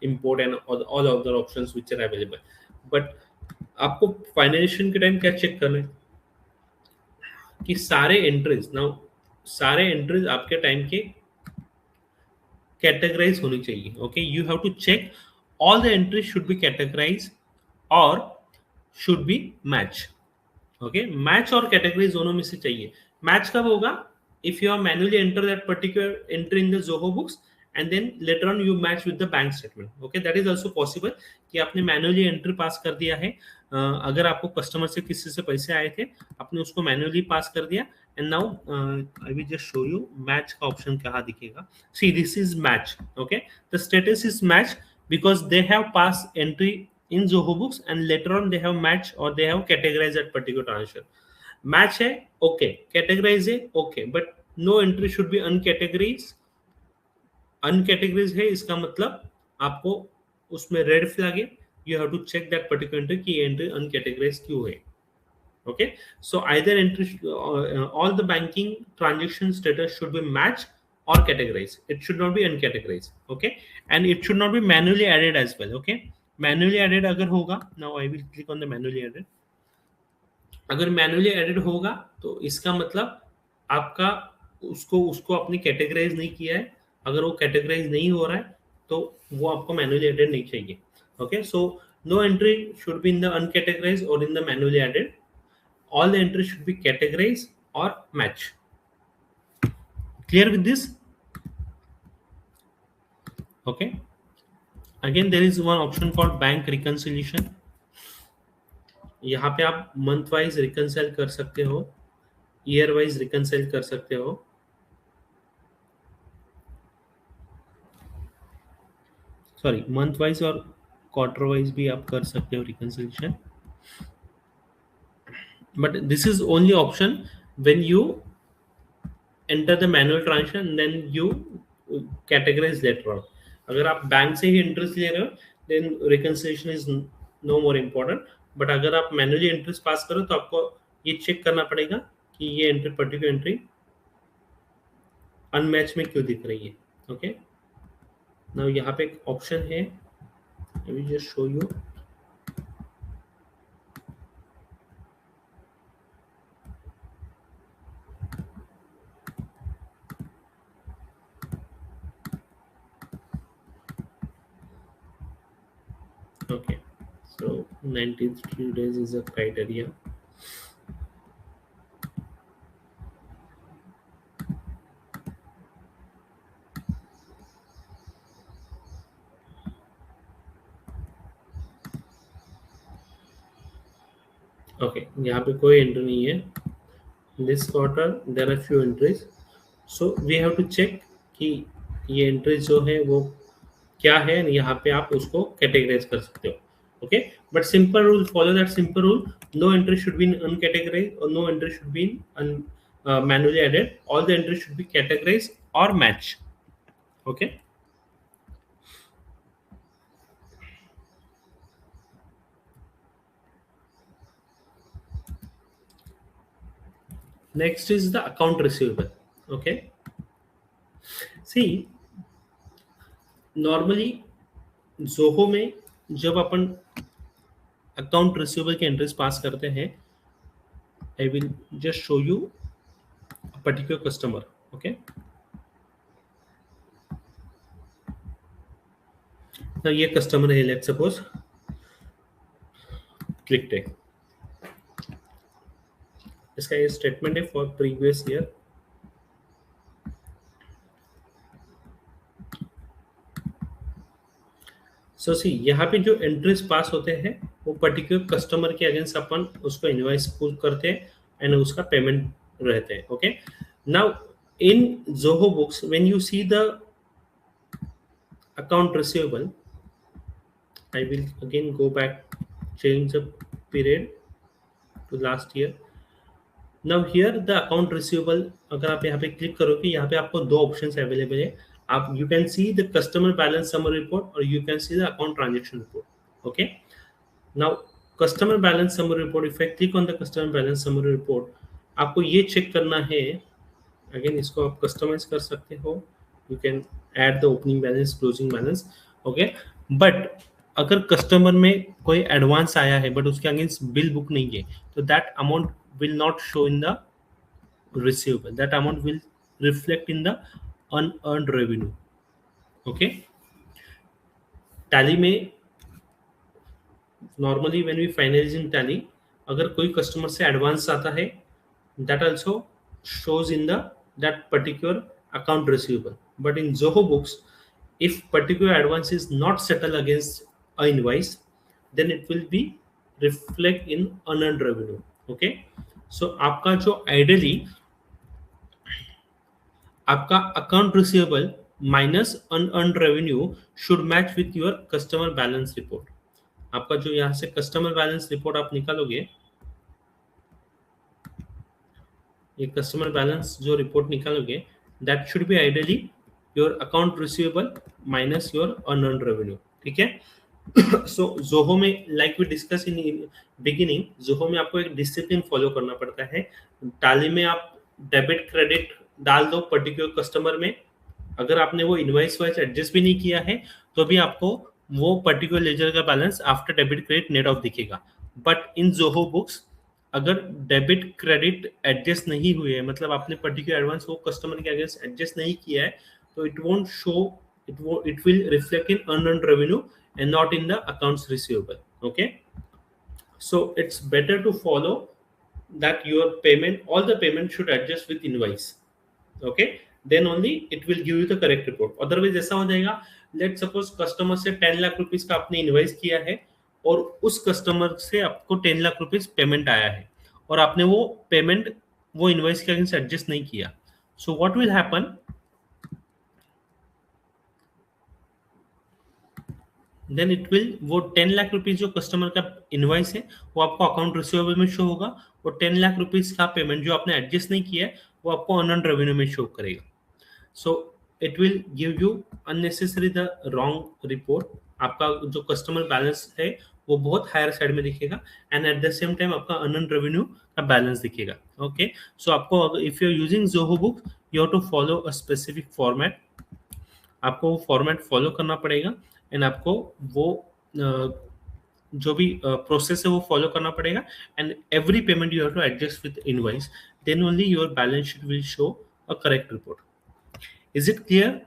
import and all other options which are available. But आपको फाइनलाइजेशन के टाइम क्या चेक करना है कि सारे एंट्रीज, नाउ सारे एंट्रीज आपके टाइम के कैटेगराइज होनी चाहिए. Okay, you have to check all the entries should be categorise और should be match. Okay, match और कैटेगरीज दोनों में से चाहिए. मैच कब होगा? If you are manually enter that particular entry in the Zoho Books and then later on you match with the bank statement. Okay, that is also possible कि आपने manually entry पास कर दिया है. अगर आपको कस्टमर से किसी से पैसे आए थे, आपने उसको मैन्युअली पास कर दिया. And now I will just show you match का ऑप्शन कहाँ दिखेगा. See, this is match. Okay, the status is match because they have passed entry in Zoho Books and later on they have matched or they have categorized that particular transaction. Match है, okay. Categorize है, okay. But no entry should be uncategorized. Uncategorized है, इसका मतलब आपको उसमें red flag है. You have to check that particular entry कि ये entry uncategorized क्यों है. Okay, so either entry all the banking transaction status should be matched or categorized. It should not be uncategorized. Okay, and it should not be manually added as well. Okay, manually added अगर होगा, now I will click on the manually added. अगर manually added होगा तो इसका मतलब आपका उसको उसको आपने कैटेगराइज नहीं किया है. अगर वो कैटेगराइज नहीं हो रहा है तो वो आपको मैनुअली एडेड नहीं चाहिए. Okay, so no entry should be in the uncategorize और in the manually added. All the entries should be categorized or match. Clear with this? Okay, again there is one option called bank reconciliation. यहाँ पे आप month wise reconcile कर सकते हो, year wise reconcile कर सकते हो. सॉरी, मंथ वाइज और क्वार्टर वाइज भी आप कर सकते हो reconciliation. but this is only option when you enter the manual transaction then you categorize later on. अगर आप बैंक से ही इंटरेस्ट ले रहे हो then reconciliation is no more important. but अगर आप मैनुअली इंटरेस्ट पास करो तो आपको ये चेक करना पड़ेगा कि ये एंट्री पर्टिकुलर एंट्री अनमैच में क्यों दिख रही है. ओके, नाउ यहाँ पे एक ऑप्शन है, आई will just show you. Okay, so 93 days is a criteria. Okay, यहाँ पे कोई एंट्री नहीं है. This quarter there are few entries, so we have to check कि ये एंट्री जो है वो क्या है. यहाँ पे आप उसको कैटेगराइज कर सकते हो. Okay, but simple rule, follow that simple rule. No entry should be uncategorize और no entry should be manually added. All the entry should be categorise और match. Okay, next is the account receivable. Okay, see, normally Zoho में जब अपन account receivable के entries pass करते हैं, I will just show you a particular customer. Okay, तो ये customer है, लेट्स सपोज क्लिक टेक. इसका ये स्टेटमेंट है फॉर प्रीवियस ईयर. सो सी, यहाँ पे जो एंट्रीज पास होते हैं वो पर्टिकुलर कस्टमर के अगेंस्ट अपन उसको इनवॉइस पुल करते हैं एंड उसका पेमेंट रहते हैं. Okay, now in Zoho books when you see the account receivable, I will again go back, change the period to last year. Now here the account receivable, अगर आप यहाँ पे क्लिक करोगे, यहाँ पे आपको दो ऑप्शंस अवेलेबल है. आप you can see the customer balance summary report और you can see the account transaction report. Okay, now customer balance summary report, if I click on the customer balance summary report, आपको ये check करना है. Again इसको आप customize कर सकते हो. You can add the opening balance, closing balance. Okay, but अगर कस्टमर में कोई एडवांस आया है बट उसके अगेंस्ट बिल बुक नहीं है तो that amount will not show in the receivable. That amount will reflect in the unearned revenue. Okay, Tally में normally when we finalize in Tally, अगर कोई कस्टमर से एडवांस आता है, that also shows in the that particular account receivable. But in Zoho Books, if particular advance is not settled against a invoice, then it will be reflect in unearned revenue. Okay, so आपका जो ideally आपका account receivable minus unearned revenue should match with your customer balance report. आपका जो यहाँ से customer balance report आप निकालोगे, ये कस्टमर बैलेंस जो रिपोर्ट निकालोगे, that should be ideally your account receivable minus your unearned revenue. ठीक है. सो जोहो में like we discuss in beginning, Zoho में आपको एक डिसिप्लिन फॉलो करना पड़ता है. टाली में आप डेबिट क्रेडिट डाल दो पर्टिकुलर कस्टमर में, अगर आपने वो इनवाइस वाइज एडजस्ट भी नहीं किया है तो भी आपको वो पर्टिकुलर लेजर का balance after debit credit net of दिखेगा. बट इन जोहो बुक्स अगर डेबिट क्रेडिट एडजस्ट नहीं हुए है, मतलब आपने पर्टिकुलर एडवांस वो कस्टमर के अगेंस्ट एडजस्ट नहीं किया है, तो it won't show, it will reflect in unearned revenue and not in the accounts receivable. Okay, so it's better to follow that your payment, all the payment should adjust with invoice. Okay, then only it will give you the correct report. Otherwise ऐसा हो जाएगा, let suppose customer से 10 lakh rupees का आपने invoice किया है और उस कस्टमर से आपको 10 लाख रुपीस पेमेंट आया है और आपने वो पेमेंट वो इनवाइस के अगेंस्ट एडजस्ट नहीं किया. So what will happen, then it will, वो 10 लाख रुपीज जो कस्टमर का इनवाइस है वो आपको अकाउंट रिसीवेबल में शो होगा, और 10 लाख रुपीज का पेमेंट जो आपने एडजस्ट नहीं किया है वो आपको अनअर्न्ड रेवेन्यू में शो करेगा. So it will give you unnecessary the wrong report. आपका जो कस्टमर बैलेंस है वो बहुत हायर साइड में दिखेगा and at the same time आपका अनअर्न्ड रेवेन्यू का बैलेंस दिखेगा. ओके, सो आपको if you are using Zoho book, you have to follow a specific format. आपको वो फॉर्मेट फॉलो करना पड़ेगा एंड आपको वो जो भी प्रोसेस है वो फॉलो करना पड़ेगा, and every payment you have to adjust with invoice, then only your balance sheet will show a correct report. Is it clear?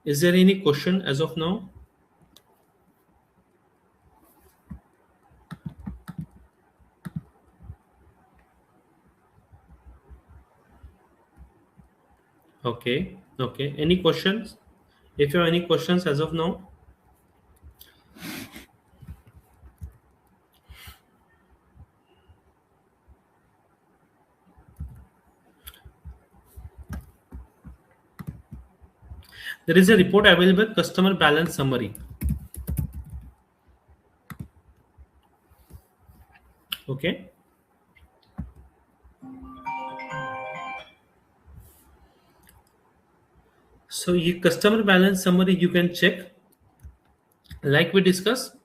Is there any question as of now? Okay, okay, any questions? If you have any questions as of now? There is a report available, customer balance summary. Okay, so ये customer balance summary you can check. Like we discussed,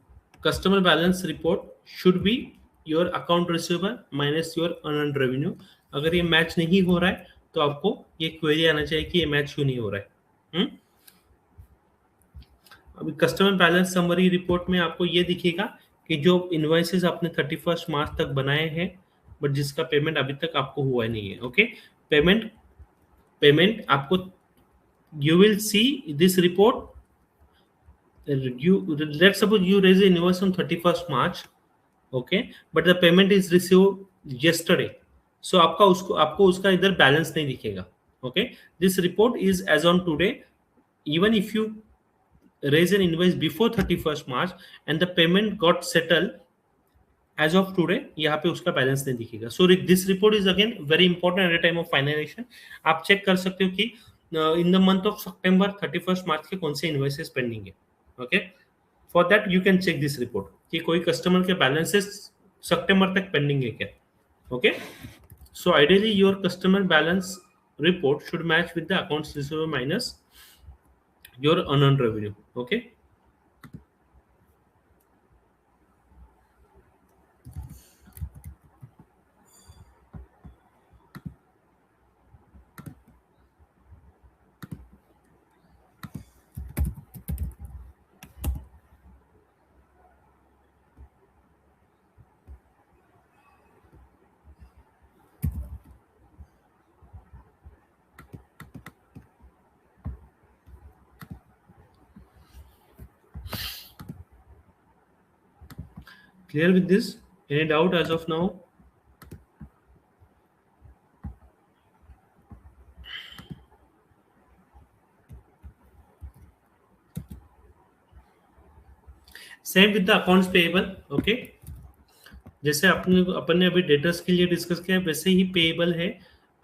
customer balance report should be your account receivable minus your unearned revenue. अगर ये match नहीं हो रहा है तो आपको ये क्वेरी आना चाहिए कि ये मैच क्यों नहीं हो रहा है. अभी कस्टमर बैलेंस समरी रिपोर्ट में आपको ये दिखेगा कि जो इनवॉइसेस आपने 31 मार्च तक बनाए हैं बट जिसका पेमेंट अभी तक आपको हुआ नहीं है. ओके, पेमेंट पेमेंट आपको, you will see this report. You, let's suppose you raise an invoice on 31st March, okay, but the payment is received yesterday, so आपको उसका इधर बैलेंस नहीं दिखेगा. Okay, this report is as on today. Even if you raise an invoice before 31st March and the payment got settled as of today, यहाँ पे उसका balance नहीं दिखेगा. So this report is again very important at the time of finalization. आप check कर सकते हो कि इन द मंथ ऑफ सितंबर 31 मार्च के कौन से इनवॉइसेस पेंडिंग है. Okay, for that you can check this report कि कोई कस्टमर के बैलेंसेस सितंबर तक पेंडिंग है क्या. Okay, so ideally your customer balance report should match with the accounts receivable minus your unearned revenue. Okay, Clear with this? Any doubt as of now? Same with the accounts payable. Okay, जैसे अपन ने अभी debtors के लिए discuss किया वैसे ही payable है.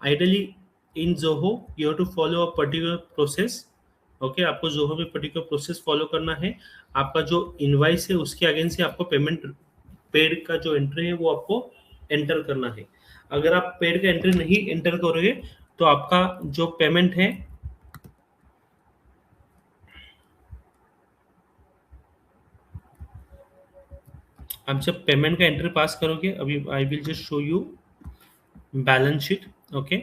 Ideally in Zoho you have to follow a particular process. Okay, आपको जोहो में पर्टिकुलर प्रोसेस फॉलो करना है. आपका जो इनवाइस है उसके अगेंस्ट से आपको पेमेंट पेड का जो एंट्री है वो आपको एंटर करना है. अगर आप पेड का एंट्री नहीं एंटर करोगे तो आपका जो पेमेंट है, आप जब पेमेंट का एंट्री पास करोगे, अभी I will just show you balance sheet. Okay,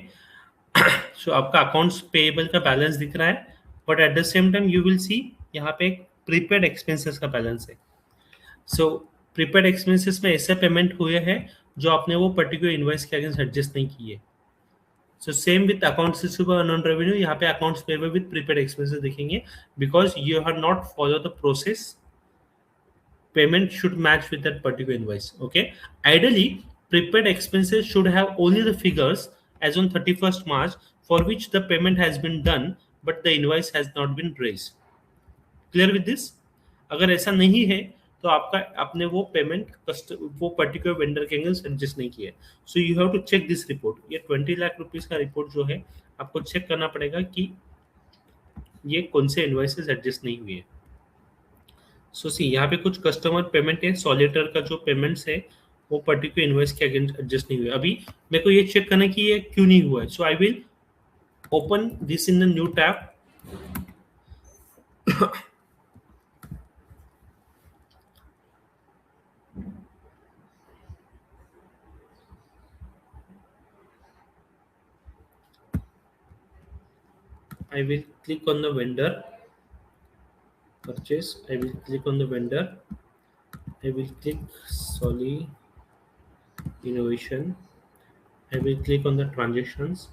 so आपका अकाउंट्स पेएबल का बैलेंस दिख रहा है, but at the same time you will see यहाँ पे एक प्रीपेड एक्सपेंसेस का बैलेंस है. सो प्रीपेड एक्सपेंसेस में ऐसे पेमेंट हुए हैं जो आपने वो पर्टिकुलर इनवॉइस के अगेंस्ट एडजस्ट नहीं किए. So same with accounts receivable और नॉन रेवेन्यू, यहाँ पे accounts payable with prepaid expenses दिखेंगे because you have not follow the process. Payment should match with that particular invoice. Okay, ideally prepaid expenses should have only the figures as on 31st March for which the payment has been done but the invoice has not been raised. Clear with this? अगर ऐसा नहीं है तो आपका आपने वो payment वो particular vendor के एंगल्स एडजस्ट नहीं किया. So you have to check this report. ये 20 लाख रुपीस का रिपोर्ट जो है आपको चेक करना पड़ेगा कि ये कौन से इनवॉइसेस एडजस्ट नहीं हुए. सो सी यहाँ पे कुछ कस्टमर पेमेंट है, सॉलिटर का जो पेमेंट्स है वो पर्टिकुलर इनवॉइस के अगेंस्ट एडजस्ट नहीं हुए. अभी मेरे को ये चेक करना है कि ये क्यों नहीं हुआ है. So I will open this in the new tab. I will click on the vendor purchase. I will click on the vendor. I will click Soli Innovation. I will click on the transactions.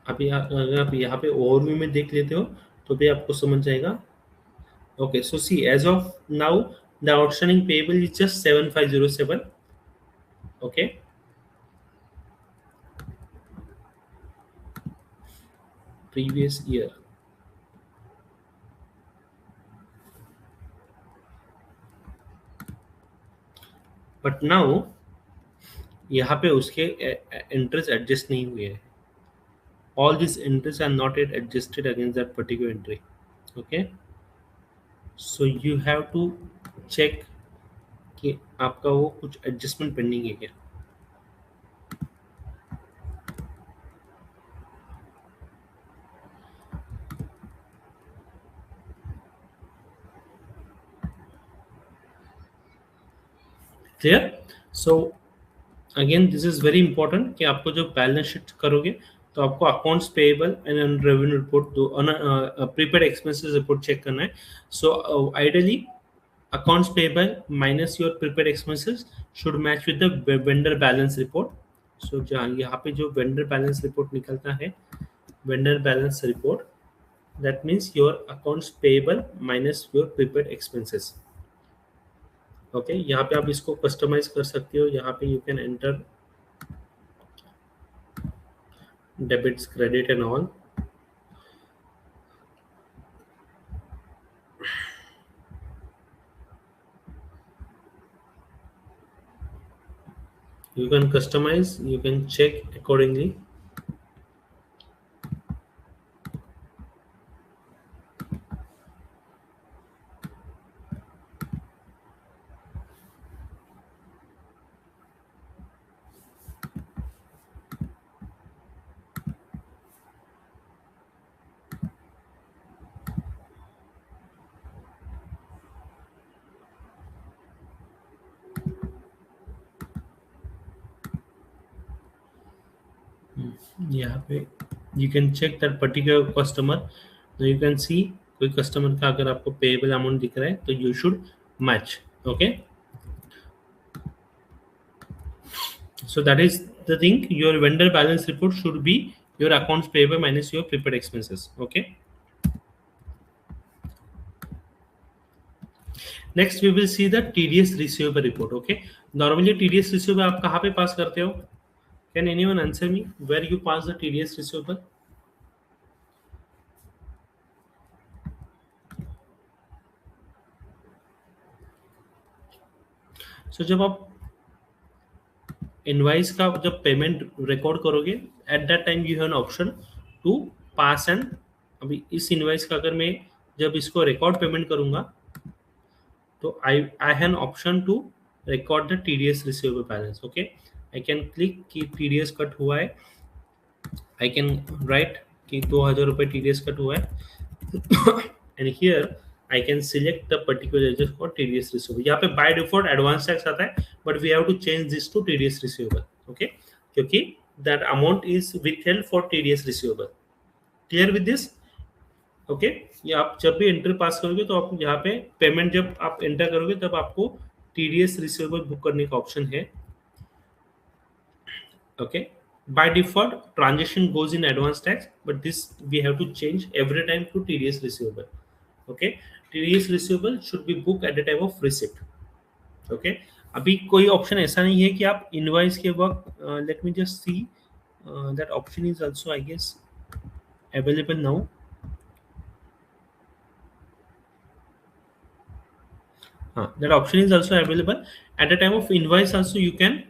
अभी अगर आप यहाँ पे overview में देख लेते हो तो भी आपको समझ जाएगा. Okay, so see, as of now, the outstanding payable is just 7507. Okay, previous year. But now यहाँ पे उसके एंट्रीज एडजस्ट नहीं हुए हैं. All these entries are not yet adjusted against that particular entry. Okay, so you have to check कि आपका वो कुछ एडजस्टमेंट पेंडिंग है क्या. Clear. So again this is very important कि आपको जब बैलेंस शीट करोगे तो आपको accounts payable and revenue report दो प्रीपेड एक्सपेंसेस रिपोर्ट चेक करना है. So ideally accounts payable minus your prepaid expenses should match with the vendor balance report. So जहाँ यहाँ पे जो vendor balance report निकलता है, vendor balance report, that means your accounts payable minus your prepaid expenses. Okay, यहाँ पे आप इसको customize कर सकते हो. यहाँ पे you can enter debits, credit and all. You can customize, you can check accordingly. यहाँ पे you can check that particular customer. Now you can see कोई कस्टमर का अगर आपको पेएबल अमाउंट दिख रहा है तो you should match. Okay, so that is the thing. Your vendor balance report should be your accounts payable minus your prepaid expenses. Okay, next we will see the TDS receivable report. Okay, normally TDS receivable आप कहाँ पे pass करते हो? Can anyone answer me where you pass the TDS receivable? So जब आप invoice का जब payment record करोगे, at that time you have an option to pass and. अभी इस इनवाइस का अगर मैं जब इसको रिकॉर्ड पेमेंट करूंगा तो I have an option to record the TDS receivable balance. Okay, I can click कि टीडीएस कट हुआ है. आई कैन राइट कि 2,000 रुपये टीडीएस कट हुआ है. And here I can select the particular just for TDS receivable. यहाँ पे by default advance tax आता है, but we have to change this to TDS receivable. Okay, क्योंकि that amount is withheld for TDS receivable. Clear with this? Okay, ये आप जब भी entry pass करोगे तो आप यहाँ पे पेमेंट जब आप एंटर करोगे तब आपको TDS receivable बुक करने का ऑप्शन है. Okay, by default transaction goes in advance tax, but this we have to change every time to TDS receivable. Okay, TDS receivable should be booked at the time of receipt. Okay, अभी कोई option ऐसा नहीं है कि आप invoice के वक्त let me just see that option is also I guess available now. हाँ, that option is also available at the time of invoice. Also you can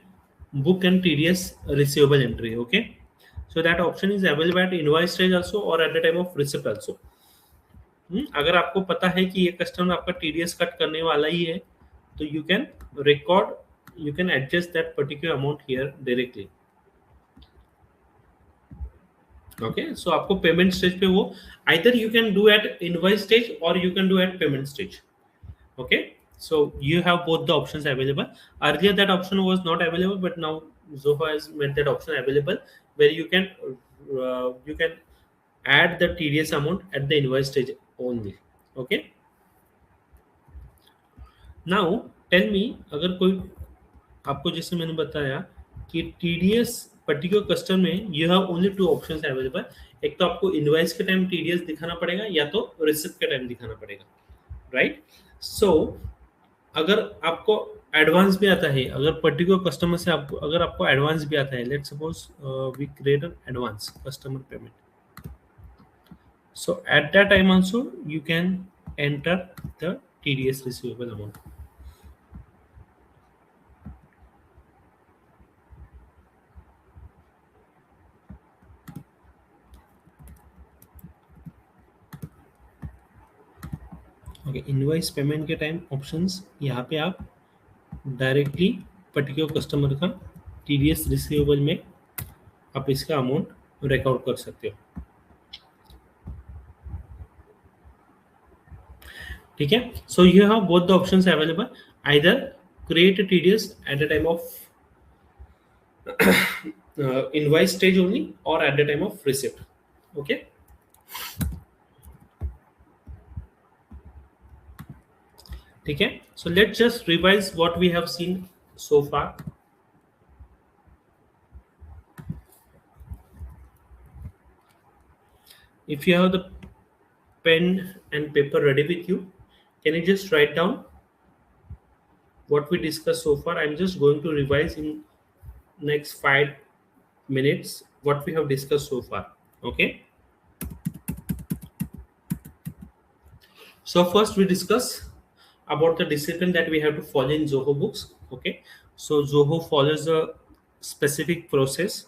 book an TDS receivable entry. Okay, so that option is available at invoice stage also or at the time of receipt also. अगर आपको पता है कि ये customer आपका TDS cut करने वाला ही है तो you can record, you can adjust that particular amount here directly. Okay, so आपको पेमेंट स्टेज पे वो either you can do at invoice stage और you can do at payment stage. Okay, so you have both the options available. Earlier that option was not available, but now Zoho has made that option available where you can add the TDS amount at the invoice stage only. Okay, now tell me, अगर कोई आपको जैसे मैंने बताया कि TDS particular customer में you have only two options available. एक तो आपको इनवॉइस के टाइम TDS दिखाना पड़ेगा या तो रिसिप्ट के टाइम दिखाना पड़ेगा, राइट? सो अगर आपको एडवांस भी आता है, अगर पर्टिकुलर कस्टमर से आपको अगर आपको एडवांस भी आता है, let's suppose we create an advance customer payment. So at that time also you can enter the TDS receivable amount. Okay, invoice payment के टाइम ऑप्शंस यहाँ पे आप डायरेक्टली पर्टिकुलर कस्टमर का TDS रिसीवेबल में आप इसका अमाउंट रिकॉर्ड कर सकते हो. ठीक है, सो you have both the options available, either create a TDS at the time of invoice stage only or at the time of receipt. Okay, ठीक है, so let's just revise what we have seen so far. If you have the pen and paper ready with you, can you just write down what we discussed so far? I'm just going to revise in next 5 minutes what we have discussed so far. Okay, so first we discuss about the discipline that we have to follow in Zoho Books. Okay, so Zoho follows a specific process,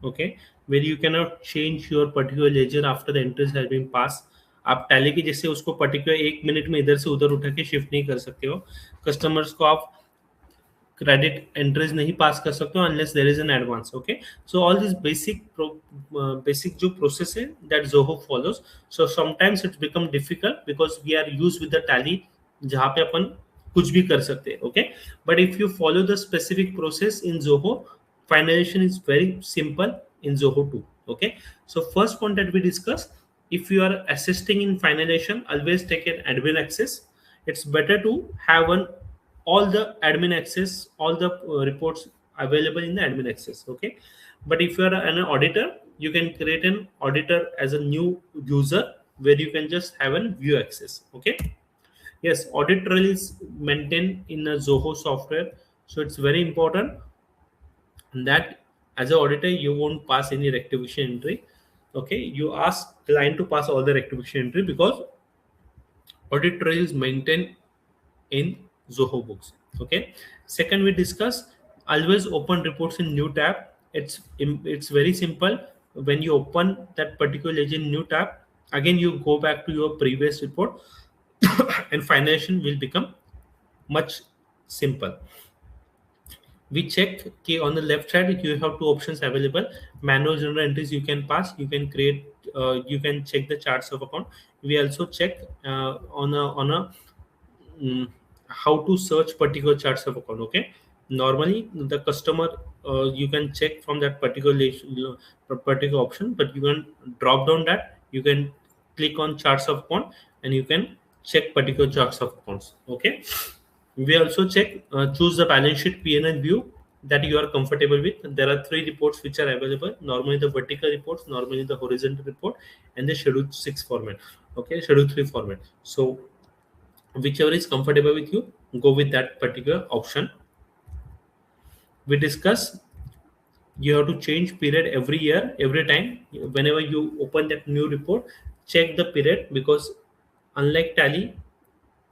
okay, where you cannot change your particular ledger after the entries have been passed. आप tally की जैसे उसको particular 1 minute में इधर से उधर उठा के शिफ्ट नहीं कर सकते हो. कस्टमर्स को आप क्रेडिट एंट्रीज नहीं पास कर सकते हो unless there is an advance. Okay, so all this basic जो प्रोसेस है that Zoho follows. So sometimes it's become difficult because we are use with the Tally जहाँ पे अपन कुछ भी कर सकते हैं. Okay, but if you follow the specific process in Zoho, finalization is very simple in Zoho too. Okay, so first point that we discuss, if you are assisting in finalization, always take an admin access. It's better to have all the admin access, all the reports available in the admin access. Okay, but if you are an auditor, you can create an auditor as a new user where you can just have a view access. Okay, Yes, audit trail is maintained in a Zoho software, so it's very important that as an auditor you won't pass any rectification entry. Okay, you ask client to pass all the rectification entry because audit trail is maintained in Zoho Books. Okay. Second, we discuss always open reports in new tab. It's very simple. When you open that particular legend new tab, again you go back to your previous report, and finalization will become much simple. We check okay, on the left side you have two options available. Manual general entries you can pass, you can create, you can check the charts of account. We also check on a how to search particular charts of account. Okay, normally the customer, you can check from that particular option, but you can drop down that, you can click on charts of account, and you can check particular charts of accounts. Okay, we also check, choose the balance sheet P&L view that you are comfortable with. There are three reports which are available, normally the vertical reports, normally the horizontal report, and the schedule 6 format. Okay, schedule 3 format. So whichever is comfortable with you, go with that particular option. We discuss you have to change period every year, every time. Whenever you open that new report, check the period, because unlike tally,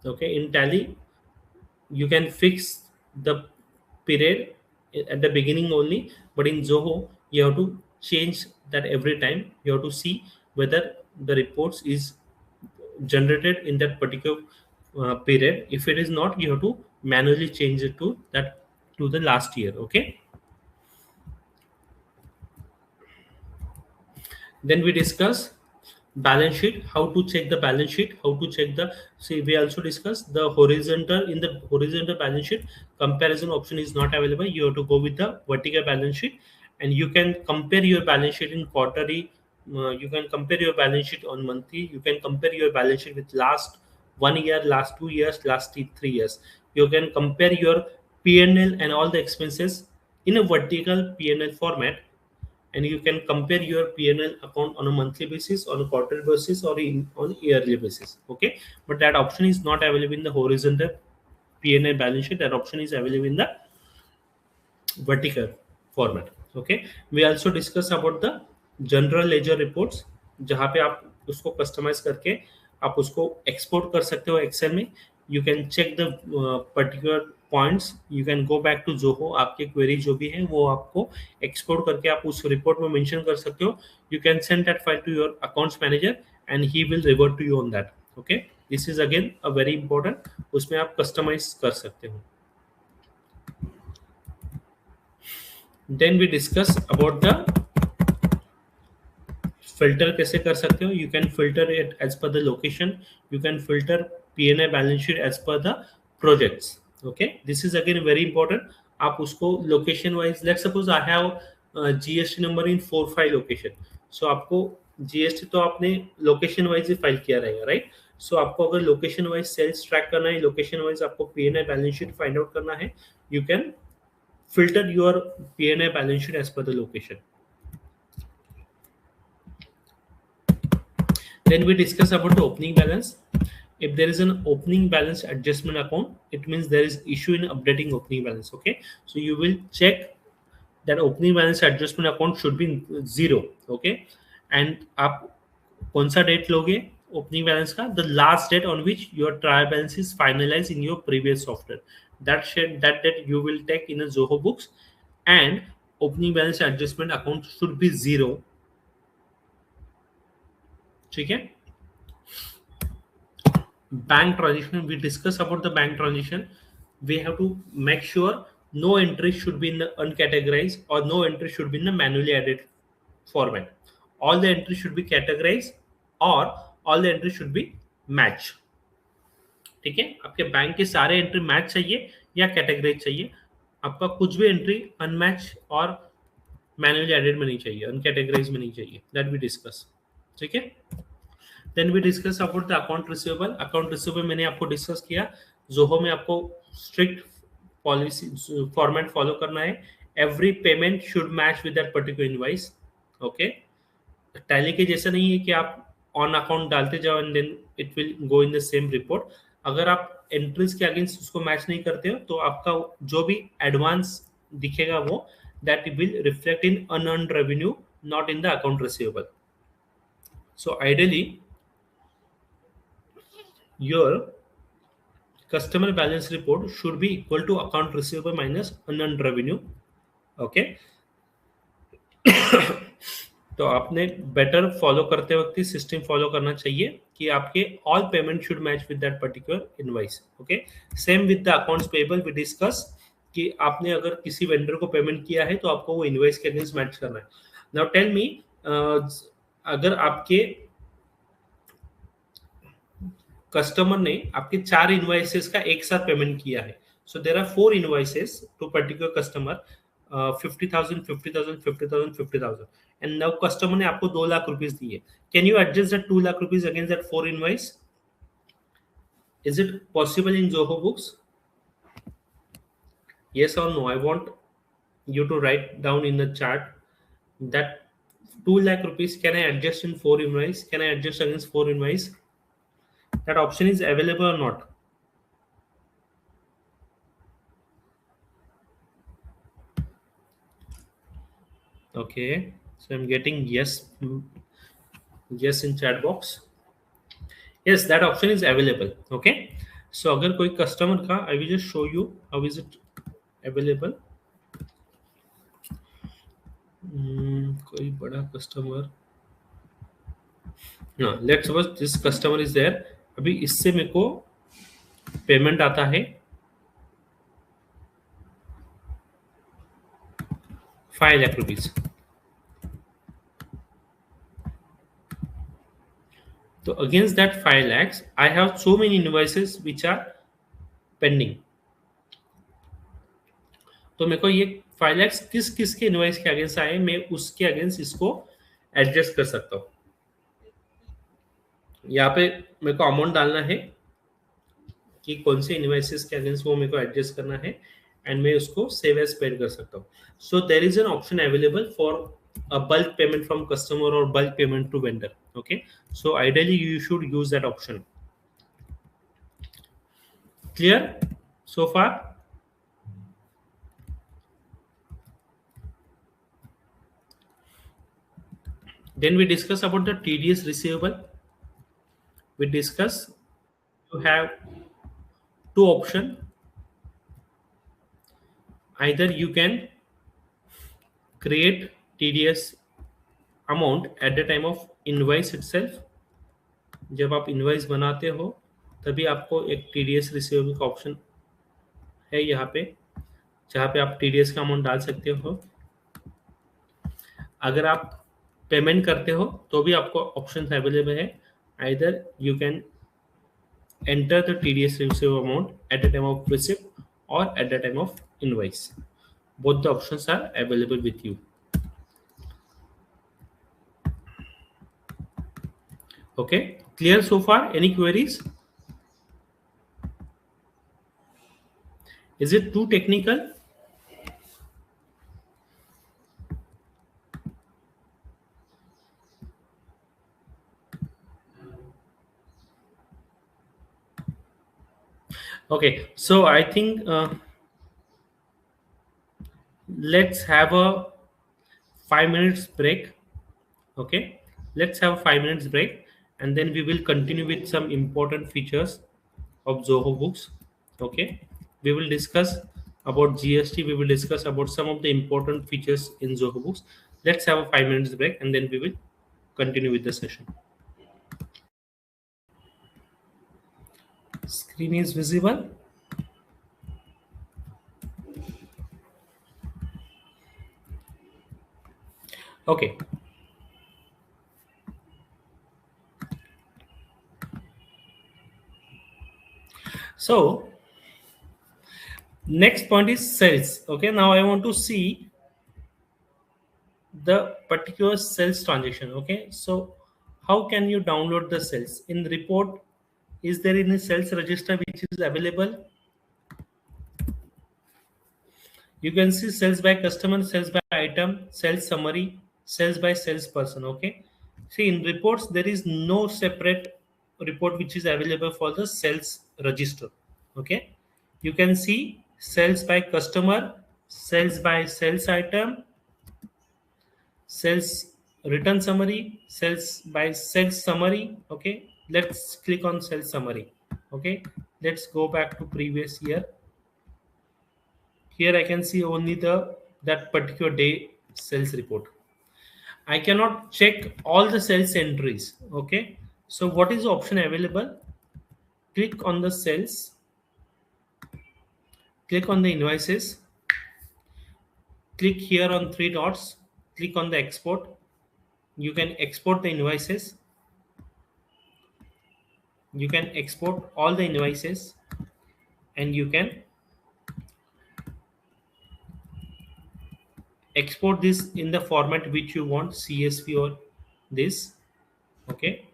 okay, in tally you can fix the period at the beginning only, but in Zoho you have to change that every time. You have to see whether the reports is generated in that particular period. If it is not, you have to manually change it to that, to the last year. Okay, then we discuss balance sheet, how to check the balance sheet, how to check the, see, we also discuss the horizontal. In the horizontal balance sheet, comparison option is not available. You have to go with the vertical balance sheet, and you can compare your balance sheet in quarterly, you can compare your balance sheet on monthly, you can compare your balance sheet with last 1 year, last 2 years, last 3 years. You can compare your P&L and all the expenses in a vertical P&L format, and you can compare your P&L account on a monthly basis, on a quarterly basis, or on yearly basis. Okay, but that option is not available in the horizontal P&L balance sheet. That option is available in the vertical format. Okay, we also discuss about the general ledger reports, जहाँ पे आप उसको customise करके आप उसको export कर सकते हो एक्सेल में. You can check the particular points, you can go back to Zoho, आपके क्वेरी जो भी है वो आपको एक्सपोर्ट करके आप उस रिपोर्ट में मेंशन कर सकते हो. You can send that file to your accounts manager and he will revert to you on that. Okay, this is again a very important, उसमें आप कस्टमाइज कर सकते हो. Then we discuss about the filter कैसे कर सकते हो. You can filter it as per the location, you can filter P&L balance sheet as per the projects. Okay, this is again very important. आप उसको location wise, let suppose I have GST number in 4-5 location. So आपको GST तो आपने location wise ही file किया रहेगा, right. सो आपको अगर location wise sales track करना है, लोकेशन वाइज आपको P&L balance sheet find out करना है, you can filter your P&L balance sheet as per the location. Then we discuss about the opening balance. If there is an opening balance adjustment account, it means there is issue in updating opening balance. Okay, so you will check that opening balance adjustment account should be zero. Okay, and आप कौन सा date लोगे opening balance का? The last date on which your trial balance is finalize in your previous software. That date you will take in a Zoho Books, and opening balance adjustment account should be zero. ठीक है. Bank transition, we discuss about the bank transition. We have to make sure no entry should be in the uncategorized, or no entry should be in the manually added format. All the entries should be categorized, or all the entries should be match. ठीक है, आपके bank के सारे entry match चाहिए या categorise चाहिए. आपका कुछ भी एंट्री अनमैच और मैन्युअली एडेड में नहीं चाहिए, अनकैटेगराइज में नहीं चाहिए. That we discuss. ठीक है. Then we discuss about the account receivable. Account receivable मैंने आपको डिस्कस किया. जोहो में आपको स्ट्रिक्ट पॉलिसी फॉर्मेट फॉलो करना है. Every payment should match with that particular invoice. Okay, tally के जैसा नहीं है कि आप ऑन अकाउंट डालते जाओ and then it will go in the same report. अगर आप एंट्रीज के अगेंस्ट उसको मैच नहीं करते हो तो आपका जो भी एडवांस दिखेगा वो that will reflect in unearned revenue, not in the account receivable. So ideally, your customer balance report should be equal to account receivable minus unearned revenue. Okay. तो आपने बेटर फॉलो करते वक्त ही सिस्टम फॉलो करना चाहिए कि आपके all payment should match with that particular invoice. Okay. Same with the accounts payable we discuss कि आपने अगर किसी वेंडर को पेमेंट किया है तो आपको वो इनवाइस के अगेंस्ट मैच करना है. नाउ टेल मी, अगर आपके कस्टमर ने आपके 4 इनवाइसेस का एक साथ पेमेंट किया है, so there are 4 invoices to particular customer, 50,000 50,000 50,000 50,000, and now customer ने आपको 2 लाख रुपीस दिए. Can you adjust that 2 lakh rupees against that 4 invoice? Is it possible in Zoho books? Yes or no? I want you to write down in the chat that 2 lakh rupees can I adjust in 4 invoice? Can I adjust against 4 invoice? That option is available or not? Okay, so I'm getting yes, yes in chat box. Yes, that option is available. Okay, so अगर कोई customer का, I will just show you how is it available. कोई बड़ा customer, ना, let's suppose this customer is there. अभी इससे मेरे को पेमेंट आता है 5 lakh rupees. So against that 5 lakhs, I have so many invoices which are pending. तो मेरे को ये 5 lakhs किस किस के इनवाइस के अगेंस्ट आए, मैं उसके अगेंस्ट इसको एडजस्ट कर सकता हूँ. यहाँ पे मेरे को अमाउंट डालना है कि कौन से इनवाइसेस के अगेंस्ट वो मेरे को एडजस्ट करना है, एंड मैं उसको सेव एज पेड कर सकता हूँ. So there is an option available for a bulk payment from customer or bulk payment to vendor. Okay, so ideally you should use that option. Clear so far? Then we discuss about the TDS receivable. We discuss you have two options. Either you can create TDS amount at the time of invoice itself. जब आप invoice बनाते हो तभी आपको एक TDS receivable का option है यहाँ पे, जहाँ पे आप TDS का अमाउंट डाल सकते हो. अगर आप पेमेंट करते हो तो भी आपको ऑप्शन अवेलेबल है. Either you can enter the TDS receivable amount at the time of receipt or at the time of invoice. Both the options are available with you. Okay, clear so far? Any queries? Is it too technical? Okay, so I think let's have a 5 minutes break. Okay, let's have a 5 minutes break, and then we will continue with some important features of Zoho Books. Okay, we will discuss about GST. We will discuss about some of the important features in Zoho Books. Let's have a 5 minutes break, and then we will continue with the session. Screen is visible. Okay. So next point is sales. Okay, now I want to see the particular sales transaction. Okay, so how can you download the sales in the report? Is there any sales register which is available? You can see sales by customer, sales by item, sales summary, sales by salesperson. Okay, see in reports there is no separate report which is available for the sales register. Okay, you can see sales by customer, sales by sales item, sales return summary, sales by sales summary. Okay, let's click on sales summary. Okay, let's go back to previous year. Here I can see only the that particular day sales report. I cannot check all the sales entries. Okay, so what is the option available? Click on the sales, click on the invoices, click here on three dots, click on the export. You can export the invoices, you can export all the invoices, and you can export this in the format which you want, CSV or this. Okay,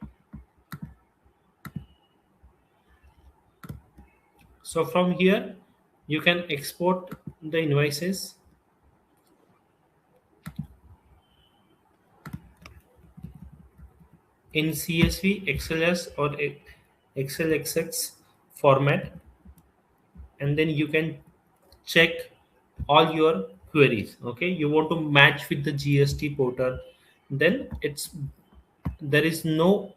so from here you can export the invoices in CSV, XLS or XLXX format, and then you can check all your queries. Okay, you want to match with the GST portal, then it's there is no,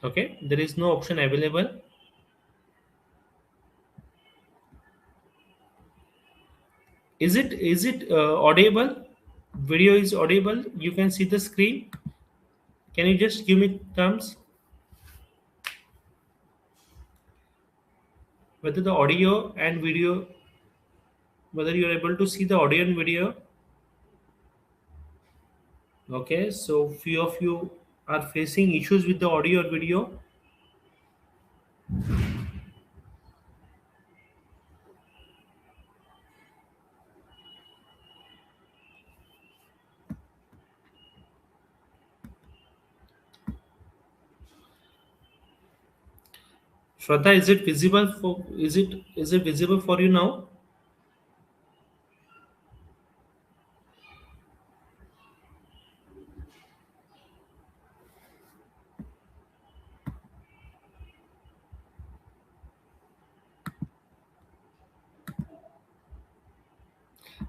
okay, there is no option available. Is it audible? Video is audible, you can see the screen. Can you just give me thumbs whether the audio and video, whether you are able to see the audio and video? Okay, so few of you are facing issues with the audio or video. Shraddha, is it visible for, is it visible for you now?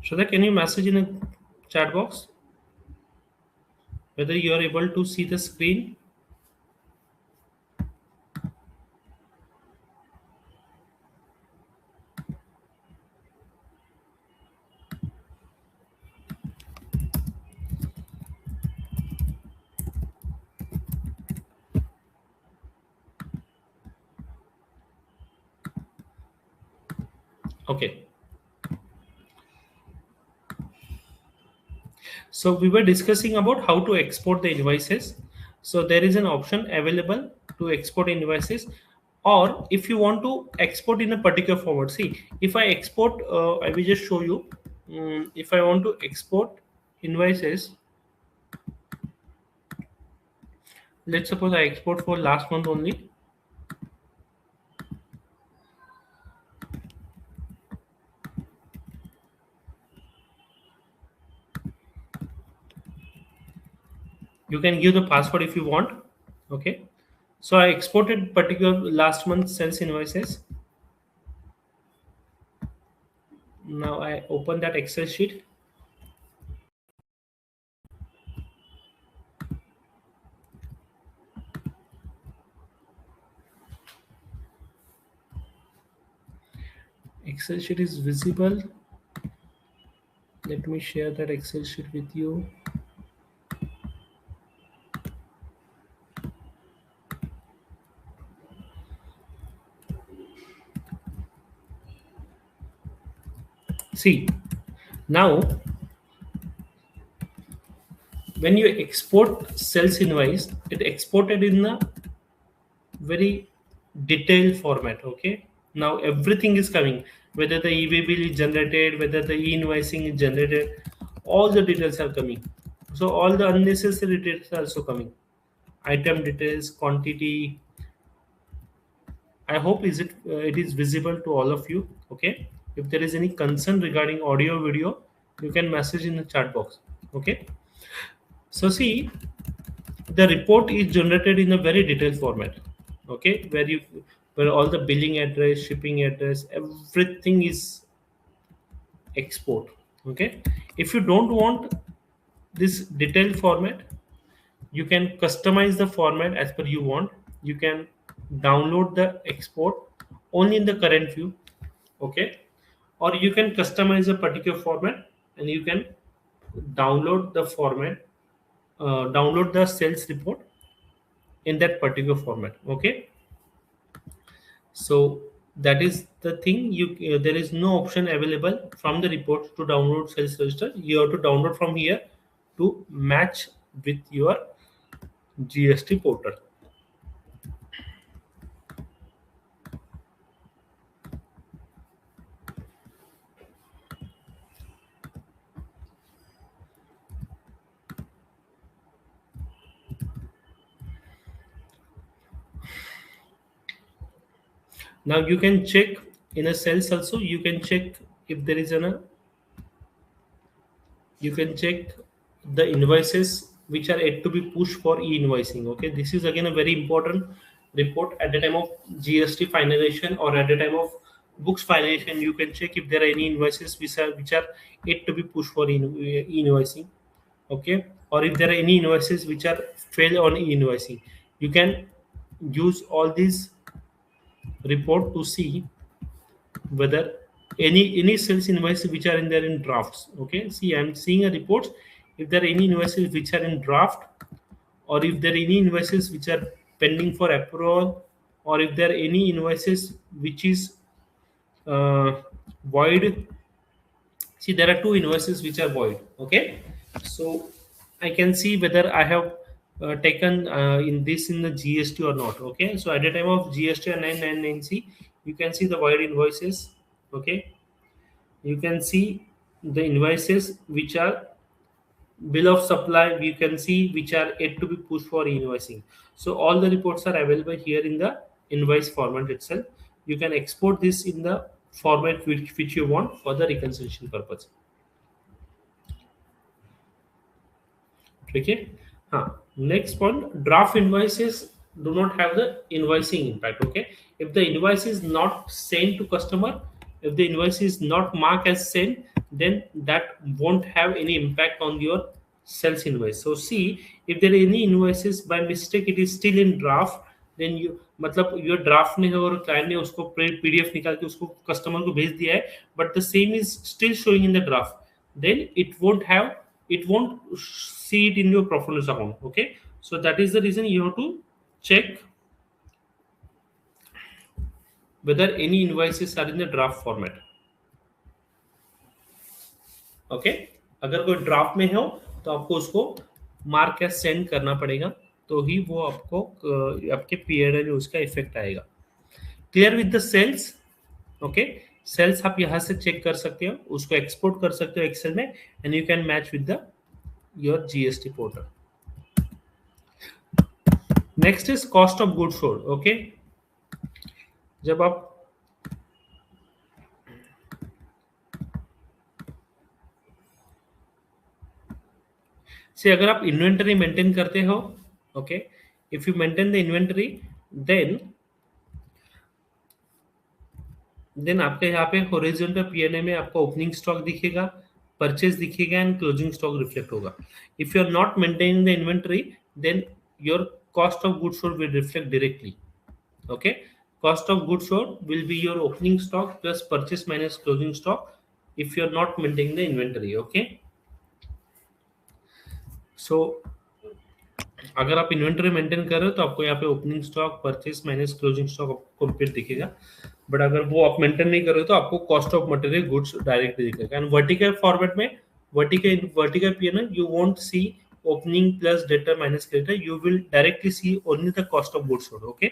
Shraddha, can you message in a chat box whether you are able to see the screen? Okay, so we were discussing about how to export the invoices. So there is an option available to export invoices, or if you want to export in a particular format. See, if I export, I will just show you. If I want to export invoices, let's suppose I export for last month only. You can give the password if you want. Okay, so I exported particular last month sales invoices. Now I open that Excel sheet. Excel sheet is visible. Let me share that Excel sheet with you. See, now when you export sales invoice, it exported in a very detailed format. Okay, now everything is coming, whether the EV bill is generated, whether the e-invoicing is generated, all the details are coming. So all the unnecessary details are also coming. Item details, quantity. I hope it is visible to all of you. Okay, if there is any concern regarding audio video, you can message in the chat box. Okay, So see, the report is generated in a very detailed format. Okay, where all the billing address, shipping address, everything is export. Okay, if you don't want this detailed format, you can customize the format as per you want. You can download the export only in the current view. Okay, or you can customize a particular format and you can download the format, download the sales report in that particular format. Okay, so that is the thing. There is no option available from the report to download sales register. You have to download from here to match with your GST portal. Now you can check in a sales also. You can check if there is an you can check the invoices which are yet to be pushed for e-invoicing. Okay, this is again a very important report at the time of GST finalization or at the time of books finalization. You can check if there are any invoices which are yet to be pushed for e-invoicing. Okay, or if there are any invoices which are fail on e-invoicing, you can use all these report to see whether any sales invoices which are in there in drafts. Okay, see, I'm seeing a report if there are any invoices which are in draft, or if there are any invoices which are pending for approval, or if there are any invoices which is uh, void. See, there are two invoices which are void. Okay, so I can see whether I have taken in this in the GST or not. Okay, so at the time of GST or 999C, you can see the void invoices. Okay, you can see the invoices which are bill of supply. You can see which are yet to be pushed for invoicing. So all the reports are available here in the invoice format itself. You can export this in the format which you want for the reconciliation purpose. Okay. Next point, draft invoices do not have the invoicing impact. Okay. If the invoice is not sent to customer, if the invoice is not marked as sent, then that won't have any impact on your sales invoice. So see, if there are any invoices by mistake it is still in draft, then you मतलब your draft में है और client ने उसको PDF निकाल के उसको customer को भेज दिया है, but the same is still showing in the draft, then it won't see it in your profit and loss account. Okay, so that is the reason you have to check whether any invoices are in the draft format. Okay, अगर कोई draft में हो तो आपको उसको mark या send करना पड़ेगा, तो ही वो आपको आपके पीएनएल में उसका इफेक्ट आएगा. Clear with the sales. Okay, sales आप यहाँ से चेक कर सकते हो, उसको एक्सपोर्ट कर सकते हो एक्सेल में, and you can match with the your GST portal. Next is cost of good sold. Okay, जब आप से अगर आप इन्वेंटरी मेंटेन करते हो, okay, if you maintain the inventory, then आपके यहाँ पे हॉरिजॉन्टल पीएनए में आपको ओपनिंग स्टॉक दिखेगा, परचेज दिखेगा एंड क्लोजिंग स्टॉक रिफ्लेक्ट होगा. If you are not maintaining the inventory, then your cost of goods sold will reflect directly. Okay, cost of goods sold will be your opening stock plus purchase minus closing stock if you're not maintaining the inventory. Okay, so अगर आप inventory maintain कर रहे हो तो आपको यहाँ पे opening stock, purchase minus closing stock आपको कंप्लीट दिखेगा. बट अगर वो आप मेंटेन नहीं कर रहे हो तो आपको cost of material goods directly दिखेगा. एंड वर्टिकल फॉर्मेट में, vertical P&L, you won't see opening plus debtor minus creditor, you will directly see only the cost of goods sold. Okay,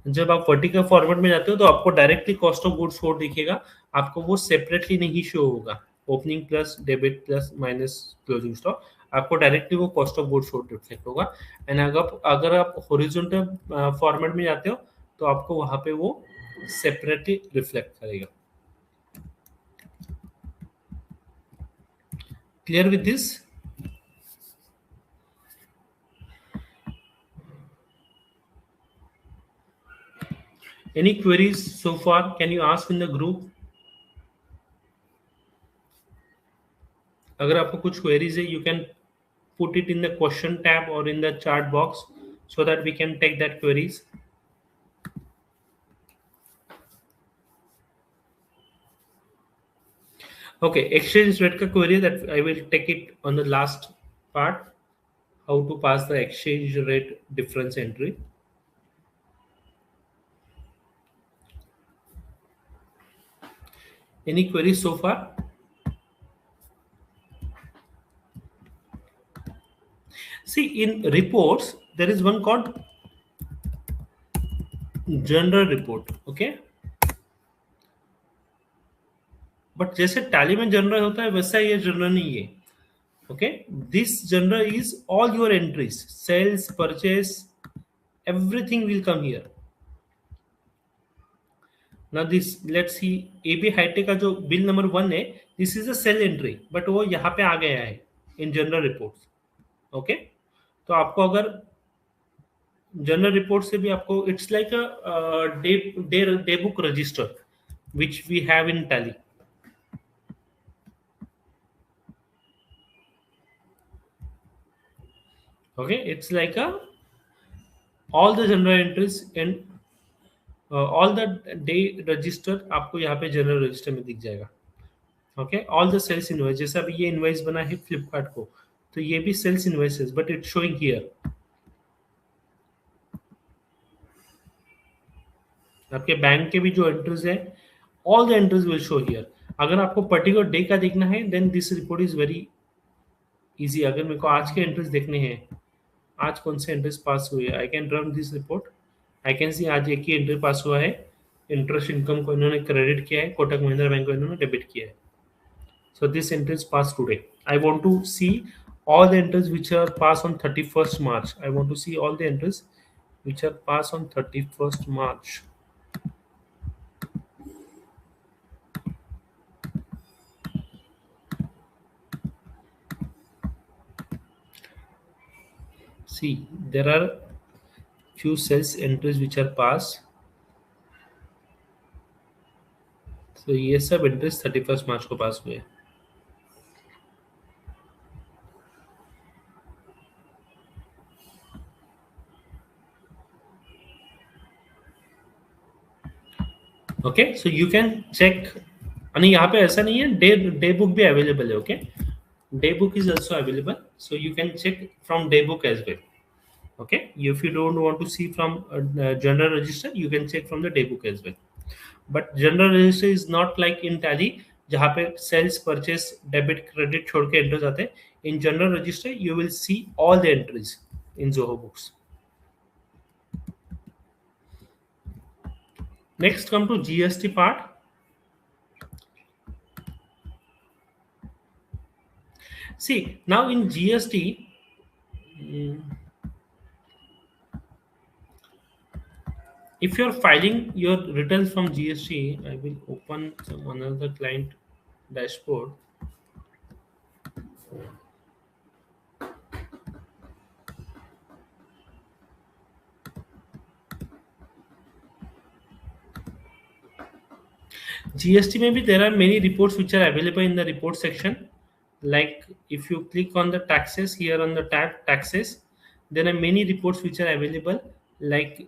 जब आप वर्टिकल फॉर्मेट में जाते हो तो आपको directly cost of goods sold दिखेगा, आपको वो सेपरेटली नहीं शो होगा. Opening plus debit plus minus closing stock, आपको डायरेक्टली वो cost of goods sold reflect होगा. एंड अगर आप हॉरिजॉन्टल फॉर्मेट में जाते हो तो आपको वहां पे वो सेपरेटली रिफ्लेक्ट करेगा. Clear with this. Any queries so far? Can you ask in the group? अगर आपको कुछ queries है, you can put it in the question tab or in the chat box so that we can take that queries. Okay, exchange rate का query that I will take it on the last part. How to pass the exchange rate difference entry. Any queries so far? See, in reports, there is one called general report. Okay, but जैसे tally में general होता है वैसा ये general नहीं है. Okay, this general is all your entries, sales, purchase, everything will come here. Now this, let's see, AB Hightech का जो बिल नंबर 1 है, this is a sell entry, but वो यहाँ पे आ गया है in general reports. Okay, तो आपको अगर जनरल रिपोर्ट से भी आपको, it's like a day book register which we have in Tally. Okay, it's like a all the general entries and all the day register आपको यहाँ पे जनरल रजिस्टर में दिख जाएगा. Okay, all the sales invoice, जैसे अभी ये इनवॉइस बना है फ्लिपकार्ट को, तो ये भी sales invoices, but it's showing here. आपके बैंक के भी जो एंट्रीज है, all the entries will show here. अगर आपको पर्टिकुलर डे का देखना है then this report is very easy. अगर मेरे को आज के एंट्रीज देखने हैं, आज कौन से एंट्रीज पास हुए, I can run this report. I can see आज एक ही एंट्री पास हुआ है. इंटरेस्ट इनकम को इन्होंने क्रेडिट किया है, कोटक महिंद्रा बैंक को इन्होंने डेबिट किया है. So this entries pass today. I want to see all the entries which are passed on 31st March. I want to see all the entries which are passed on 31st March. See, there are few sales entries which are passed. So ये सब entries 31st मार्च को pass हुए. Okay, so you can check. नहीं, यहाँ पे ऐसा नहीं है, डे बुक भी अवेलेबल है. Okay, day book is also available, so you can check from day book as well. Okay, if you don't want to see from general register, you can check from the day book as well. But general register is not like in tally जहाँ पे sales, purchase, debit, credit छोड़ के entries आते हैं. In general register you will see all the entries in Zoho Books. Next, come to GST part. See, now in GST, if you're filing your returns from GST, I will open some another client dashboard. GST maybe there are many reports which are available in the report section. Like if you click on the taxes here on the tab taxes, there are many reports which are available, like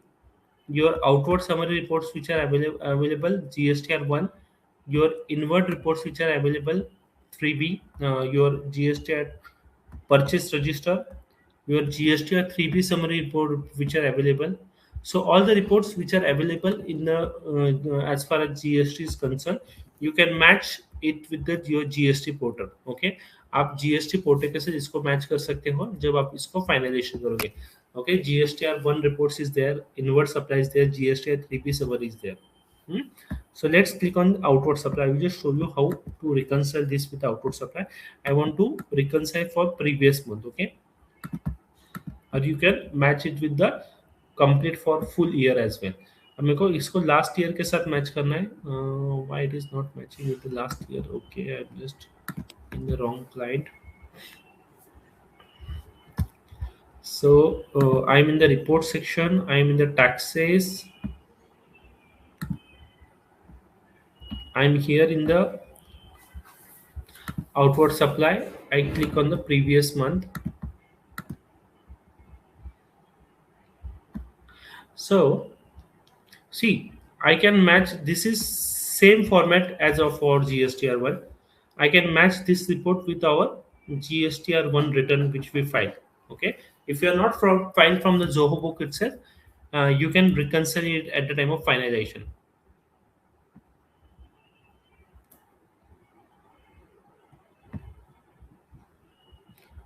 your outward summary reports which are available GSTR1, your inward reports which are available 3B, your GSTR purchase register, your GST or 3B summary report which are available. So all the reports which are available in the as far as GST is concerned, you can match it with the your GST portal. Okay, आप GST portal के साथ इसको match कर सकते हो जब आप इसको फाइनलाइजेशन करोगे. Okay, GSTR1 reports is there, inward supply is there, GSTR3B summary is there. So let's click on outward supply. I will just show you how to reconcile this with outward supply. I want to reconcile for previous month. Okay, or you can match it with the complete for full year as well. अब मेरे को इसको last year के साथ match करना है. Why it is not matching with the last year? Okay, I'm just in the wrong client. So I'm in the report section. I'm in the taxes. I'm here in the outward supply. I click on the previous month. So see, I can match. This is same format as of for GSTR1. I can match this report with our GSTR1 return which we filed. Okay. If you are not from filed from the Zoho book itself, you can reconcile it at the time of finalization.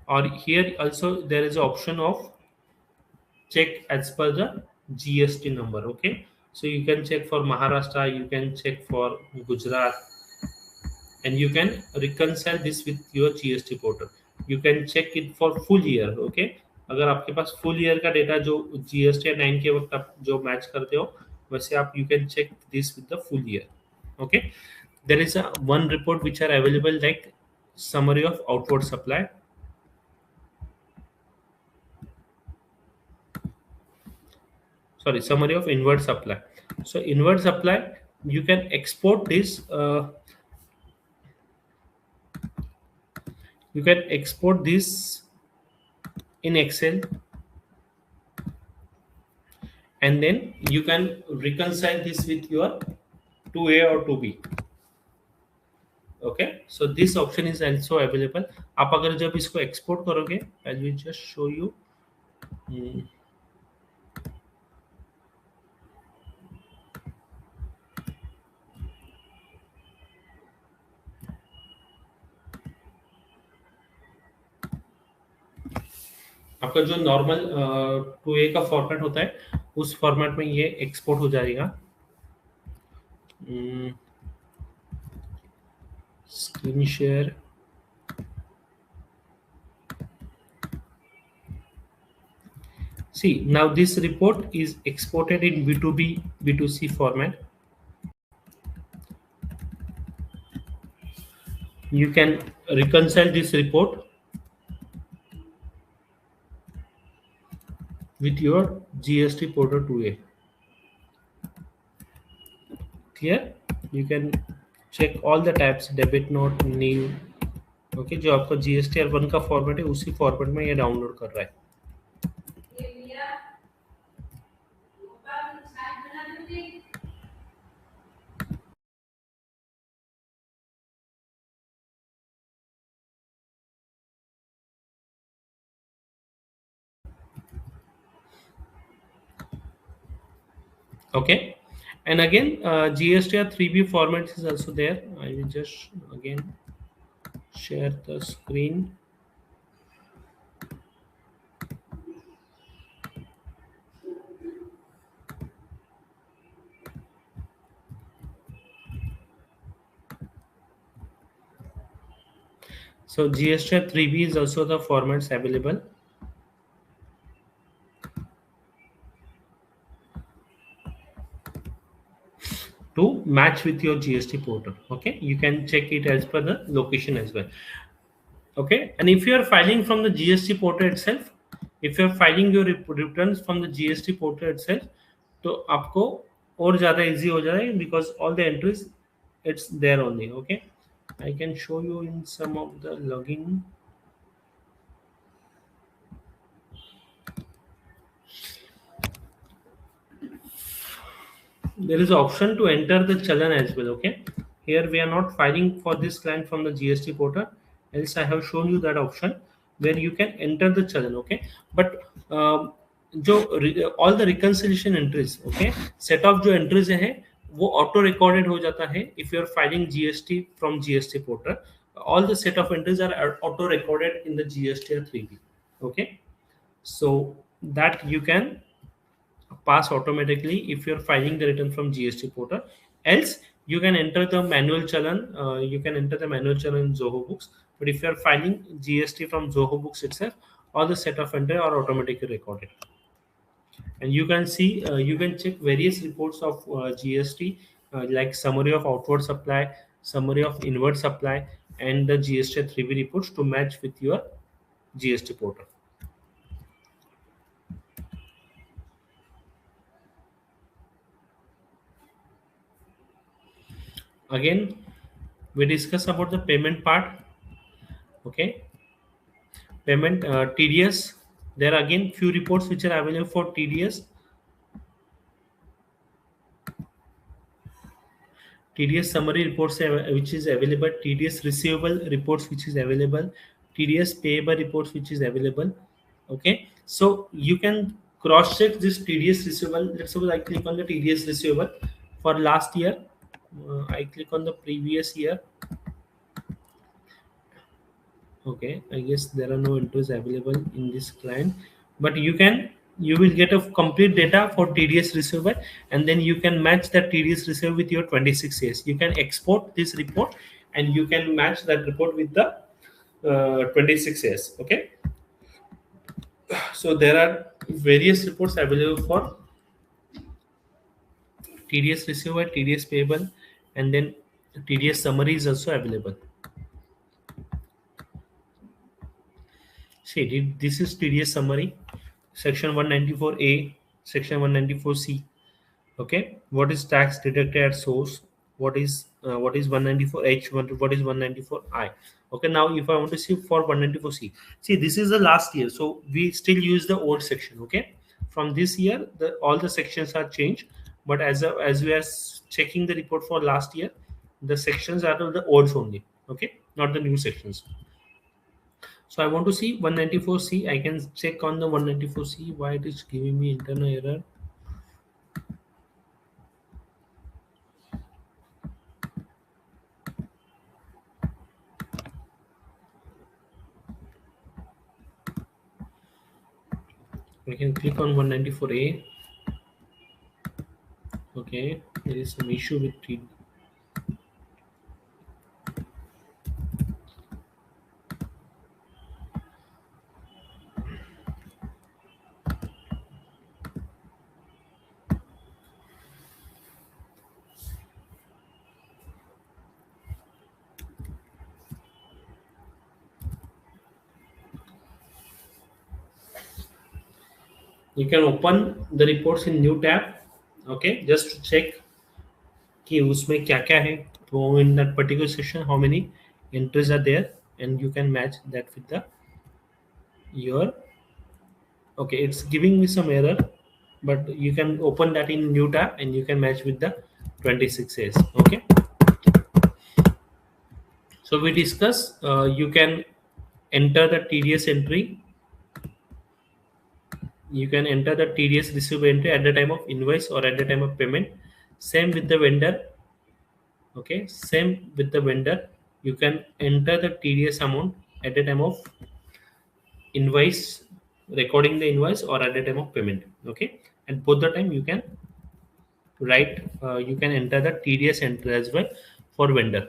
Or here also there is an option of check as per the GST number. Okay. So you can check for Maharashtra, you can check for Gujarat, and you can reconcile this with your GST portal. You can check it for full year. Okay, अगर आपके पास full year का data जो GST 9 के वक्त आप जो match करते हो वैसे आप you can check this with the full year. Okay, there is a one report which are available like summary of outward supply. Sorry, summary of inward supply. So inward supply, you can export this, you can export this in Excel, and then you can reconcile this with your 2A or 2B. Okay, so this option is also available. आप अगर जब इसको export करोगे, I will just show you. Hmm, आपका जो normal 2A का format होता है उस फॉर्मेट में ये एक्सपोर्ट हो जाएगा. Screen share. See, now this report is exported in B2B, B2C format. You can reconcile this report with your GST portal 2A. Clear? You can check all the tabs, debit note, new. Okay, जो आपका GSTR1 का format है उसी format में ये download कर रहा है. Okay, and again GSTR 3B format is also there. I will just again share the screen. So GSTR 3B is also the formats available. To match with your GST portal. Okay, you can check it as per the location as well. Okay, and if you are filing from the GST portal itself, if you are filing your returns from the GST portal itself, तो आपको और ज़्यादा easy हो जाएगा because all the entries it's there only. Okay, I can show you in some of the login. There is an option to enter the challan as well. Okay, here we are not filing for this client from the GST portal, else I have shown you that option where you can enter the challan. Okay, but जो all the reconciliation entries, okay, set of जो entries हैं वो auto recorded हो जाता है if you are filing GST from GST portal. All the set of entries are auto recorded in the GST 3B. Okay, so that you can pass automatically if you're filing the return from GST portal. Else, you can enter the manual challan. You can enter the manual challan in Zoho Books. But if you're filing GST from Zoho Books itself, all the set of entry are automatically recorded. And you can see, you can check various reports of GST, like summary of outward supply, summary of inward supply, and the GST 3B reports to match with your GST portal. Again, we discuss about the payment part. Okay, payment TDS. There are again few reports which are available for TDS. TDS summary reports which is available, TDS receivable reports which is available, TDS payable reports which is available. Okay, so you can cross check this TDS receivable. Let's suppose I click on the TDS receivable for last year. I click on the previous year. Okay, I guess there are no entries available in this client, but you will get a complete data for TDS receivable, and then you can match that TDS receivable with your 26 years. You can export this report and you can match that report with the 26 years. Okay, so there are various reports available for TDS receivable, TDS payable, and then TDS summary is also available. See, this is TDS summary, section 194A, section 194C. Okay, what is tax deducted at source? What is 194H? What is 194I? Okay, now if I want to see for 194C, see this is the last year, so we still use the old section. Okay, from this year, all the sections are changed, but as we are checking the report for last year, the sections are the olds only. Okay, not the new sections. So I want to see 194C. I can check on the 194C why it is giving me internal error. We can click on 194A. Okay, there is some issue with it. You can open the reports in new tab. Okay, just to check कि उसमें क्या क्या है. So in that particular section, how many entries are there, and you can match that with the your. Okay, it's giving me some error, but you can open that in new tab and you can match with the 26 years. Okay, so we discuss you can enter the TDS entry. You can enter the TDS receivable entry at the time of invoice or at the time of payment. Same with the vendor. Okay, same with the vendor. You can enter the TDS amount at the time of invoice, recording the invoice, or at the time of payment. Okay, and both the time you can write. You can enter the TDS entry as well for vendor.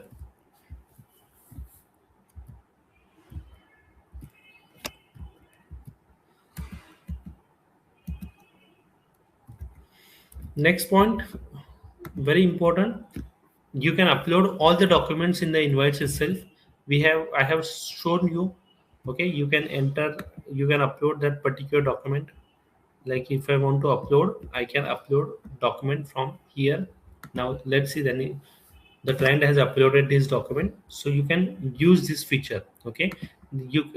Next point, very important. You can upload all the documents in the invoice itself. I have shown you. Okay, you can enter. You can upload that particular document. Like if I want to upload, I can upload document from here. Now let's see. Then the client has uploaded this document, so you can use this feature. Okay,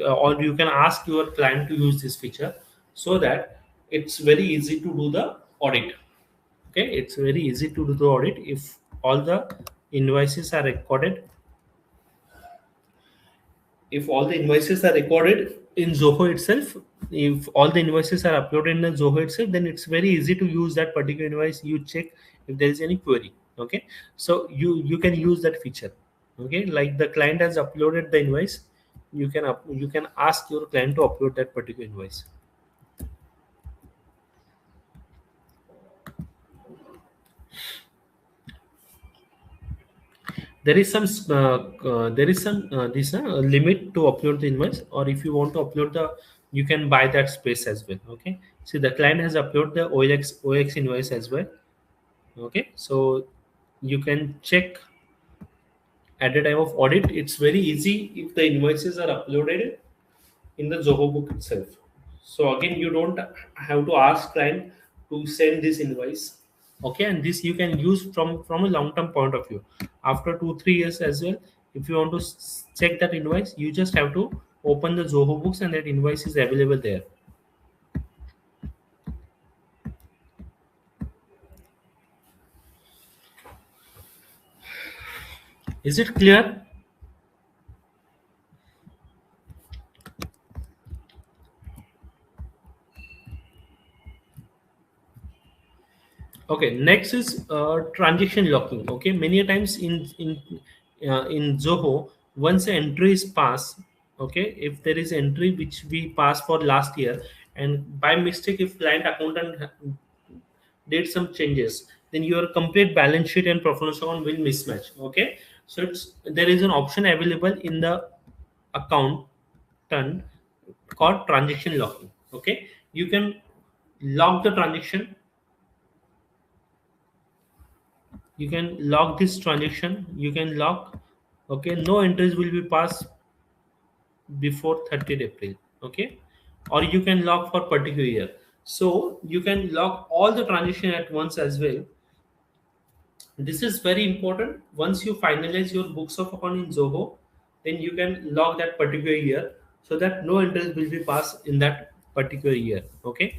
or you can ask your client to use this feature, so that it's very easy to do the audit. Okay, it's very easy to do the audit if all the invoices are recorded. If all the invoices are recorded in Zoho itself, if all the invoices are uploaded in the Zoho itself, then it's very easy to use that particular invoice. You check if there is any query. Okay, so you can use that feature. Okay, like the client has uploaded the invoice, you can ask your client to upload that particular invoice. There is some this limit to upload the invoice, or if you want to upload the, you can buy that space as well. Okay, see the client has uploaded the OX invoice as well. Okay, so you can check at the time of audit. It's very easy if the invoices are uploaded in the Zoho book itself. So again, you don't have to ask client to send this invoice. Okay, and this you can use from a long term point of view. After 2 3 years as well, if you want to check that invoice, you just have to open the Zoho Books and that invoice is available there. Is it clear? Okay, next is transaction locking. Okay, many a times in Zoho, once the entry is passed, okay, if there is entry which we passed for last year, and by mistake if client accountant did some changes, then your complete balance sheet and performance account will mismatch. Okay, so there is an option available in the account done called transaction locking. Okay, you can lock the transaction, you can lock this transaction, you can lock. Okay, no entries will be passed before 30th April. Okay, or you can lock for particular year. So you can lock all the transaction at once as well. This is very important. Once you finalize your books of account in Zoho, then you can log that particular year, so that no interest will be passed in that particular year. Okay,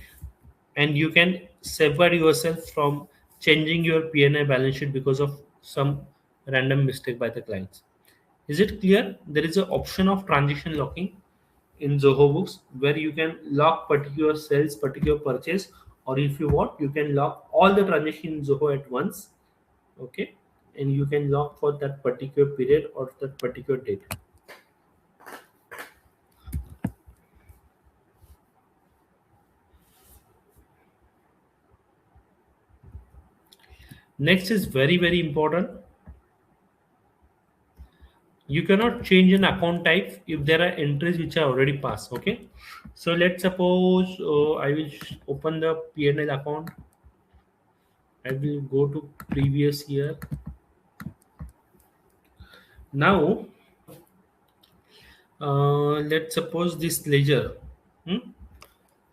and you can safeguard yourself from changing your P&L balance sheet because of some random mistake by the clients. Is it clear? There is an option of transaction locking in Zoho Books where you can lock particular sales, particular purchase, or if you want, you can lock all the transactions in Zoho at once. Okay, and you can lock for that particular period or that particular date. Next is very important. You cannot change an account type if there are entries which are already passed. Okay, so let's suppose I will open the P&L account. I will go to previous year. Now let's suppose this ledger. hmm?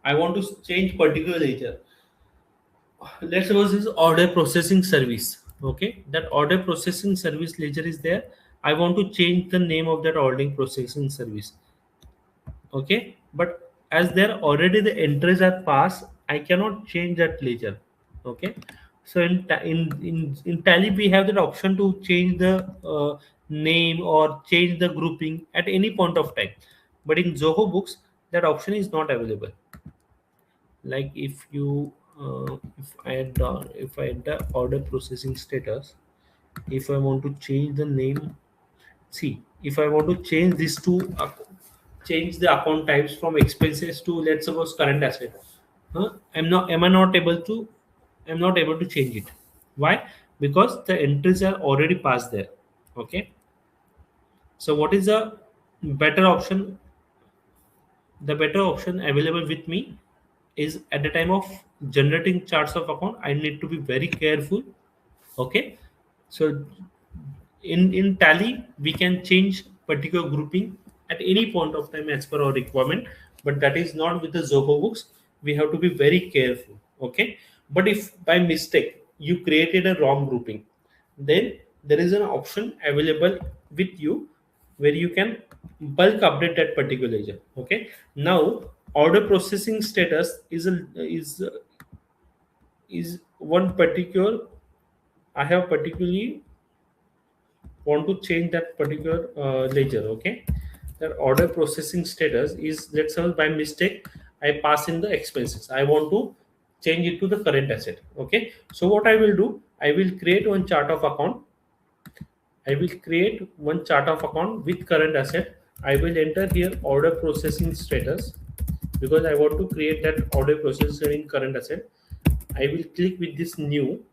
I want to change particular ledger. Let's suppose this order processing service. Okay, that order processing service ledger is there. I want to change the name of that order processing service. Okay, but as there already the entries are passed, I cannot change that ledger. Okay, so in Tally we have that option to change the name or change the grouping at any point of time, but in Zoho Books that option is not available. Like if you if I enter order processing status, if I want to change the name, see, if I want to change these two change the account types from expenses to, let's suppose, current asset, am I not able to, I'm not able to change it. Why? Because the entries are already passed there. Okay, so what is the better option? The better option available with me is, at the time of generating charts of account, I need to be very careful. Okay, so in Tally we can change particular grouping at any point of time as per our requirement, but that is not with the Zoho Books. We have to be very careful. Okay, but if by mistake you created a wrong grouping, then there is an option available with you where you can bulk update that particular ledger. Okay, now order processing status is one particular, I have particularly want to change that particular ledger. Okay, that order processing status is, let's say by mistake I pass in the expenses, I want to change it to the current asset. Okay, so what I will do, I will create one chart of account. I will create one chart of account with current asset. I will enter here order processing status because I want to create that order processing current asset. I will click with this new.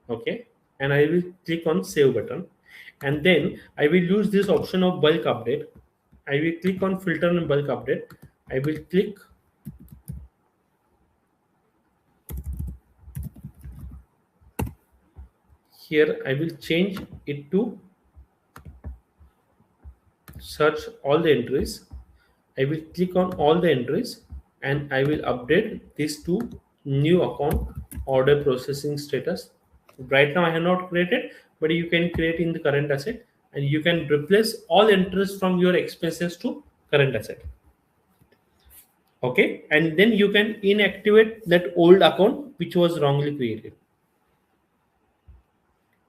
Okay, and I will click on save button, and then I will use this option of bulk update. I will click on filter and bulk update. I will click here. I will change it to search all the entries. I will click on all the entries and I will update this to new account order processing status. Right now I have not created, but you can create in the current asset, and you can replace all entries from your expenses to current asset. Okay, and then you can inactivate that old account which was wrongly created.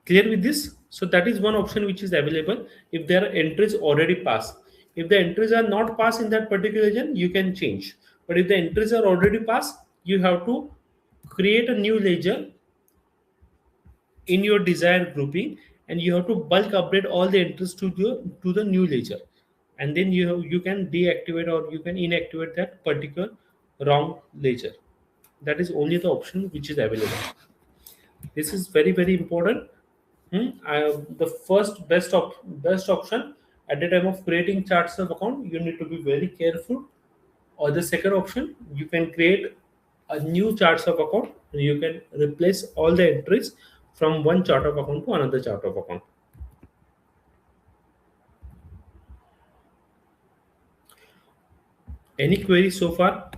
Clear with this? So that is one option which is available if there are entries already passed. If the entries are not passed in that particular region, you can change. But if the entries are already passed, you have to create a new ledger in your desired grouping, and you have to bulk update all the entries to the new ledger, and then you can deactivate or you can inactivate that particular wrong ledger. That is only the option which is available. This is very very important. The first best option at the time of creating charts of account, you need to be very careful. Or the second option, you can create a new charts of account, and you can replace all the entries from one chart of account to another chart of account. Any queries so far?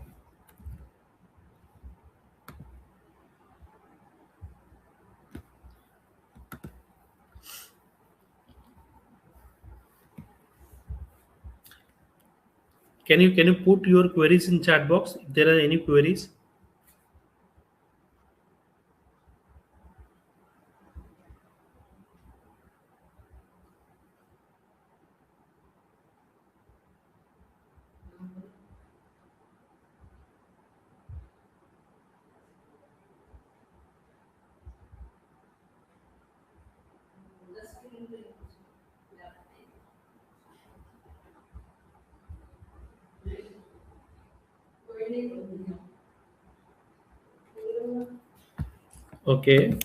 Can you put your queries in chat box if there are any queries? Okay,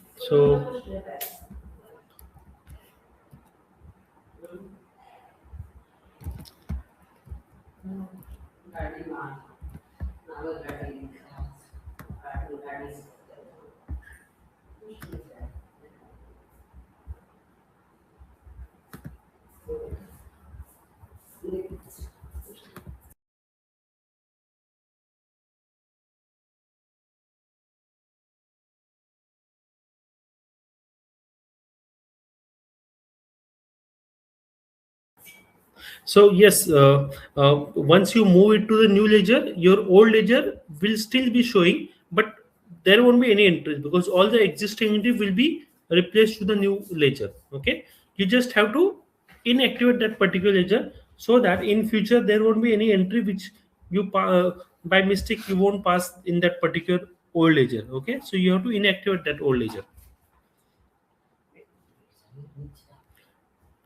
so yes, once you move it to the new ledger, your old ledger will still be showing, but there won't be any entries because all the existing entry will be replaced to the new ledger. Okay, you just have to inactivate that particular ledger so that in future there won't be any entry which by mistake you won't pass in that particular old ledger. Okay, so you have to inactivate that old ledger.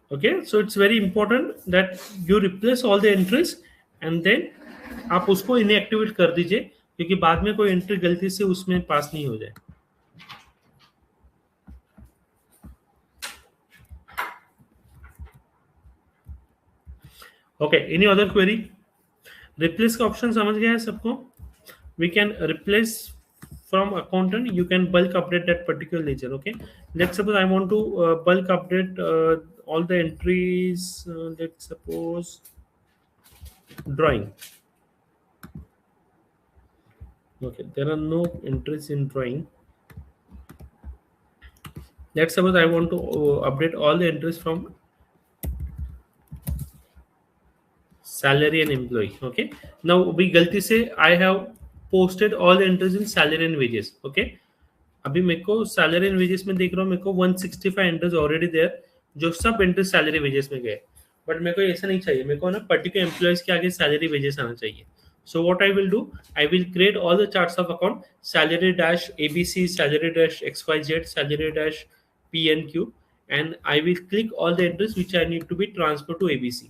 Okay, so it's very important that you replace all the entries, and then आप उसको inactivate कर दीजिए, क्योंकि बाद में कोई entry गलती से उसमें पास नहीं हो जाए. Okay, any other query? Replace का ऑप्शन समझ गया है सबको? We can replace from accountant, you can bulk update that particular ledger. Okay, let's suppose I want to bulk update all the entries. Let's suppose drawing. Okay, there are no entries in drawing. Let's suppose I want to update all the entries from salary and employee. Okay, now we galti se I have posted all the entries in salary and wages. Okay, अभी मेरे को salary and wages में देख रहा हूँ, मेरे को 165 entries already there जो सब एंट्रीज सैलरी वेजेस में गए. बट मेरे को ऐसा नहीं चाहिए, मेरे को ना पर्टिकुलर एम्प्लॉयज के आगे सैलरी वेजेस आना चाहिए. So what I will do, I will create all the charts of account salary dash ABC, salary dash XYZ, salary dash PNQ, and I will click all the entries which I need to be transferred to ABC.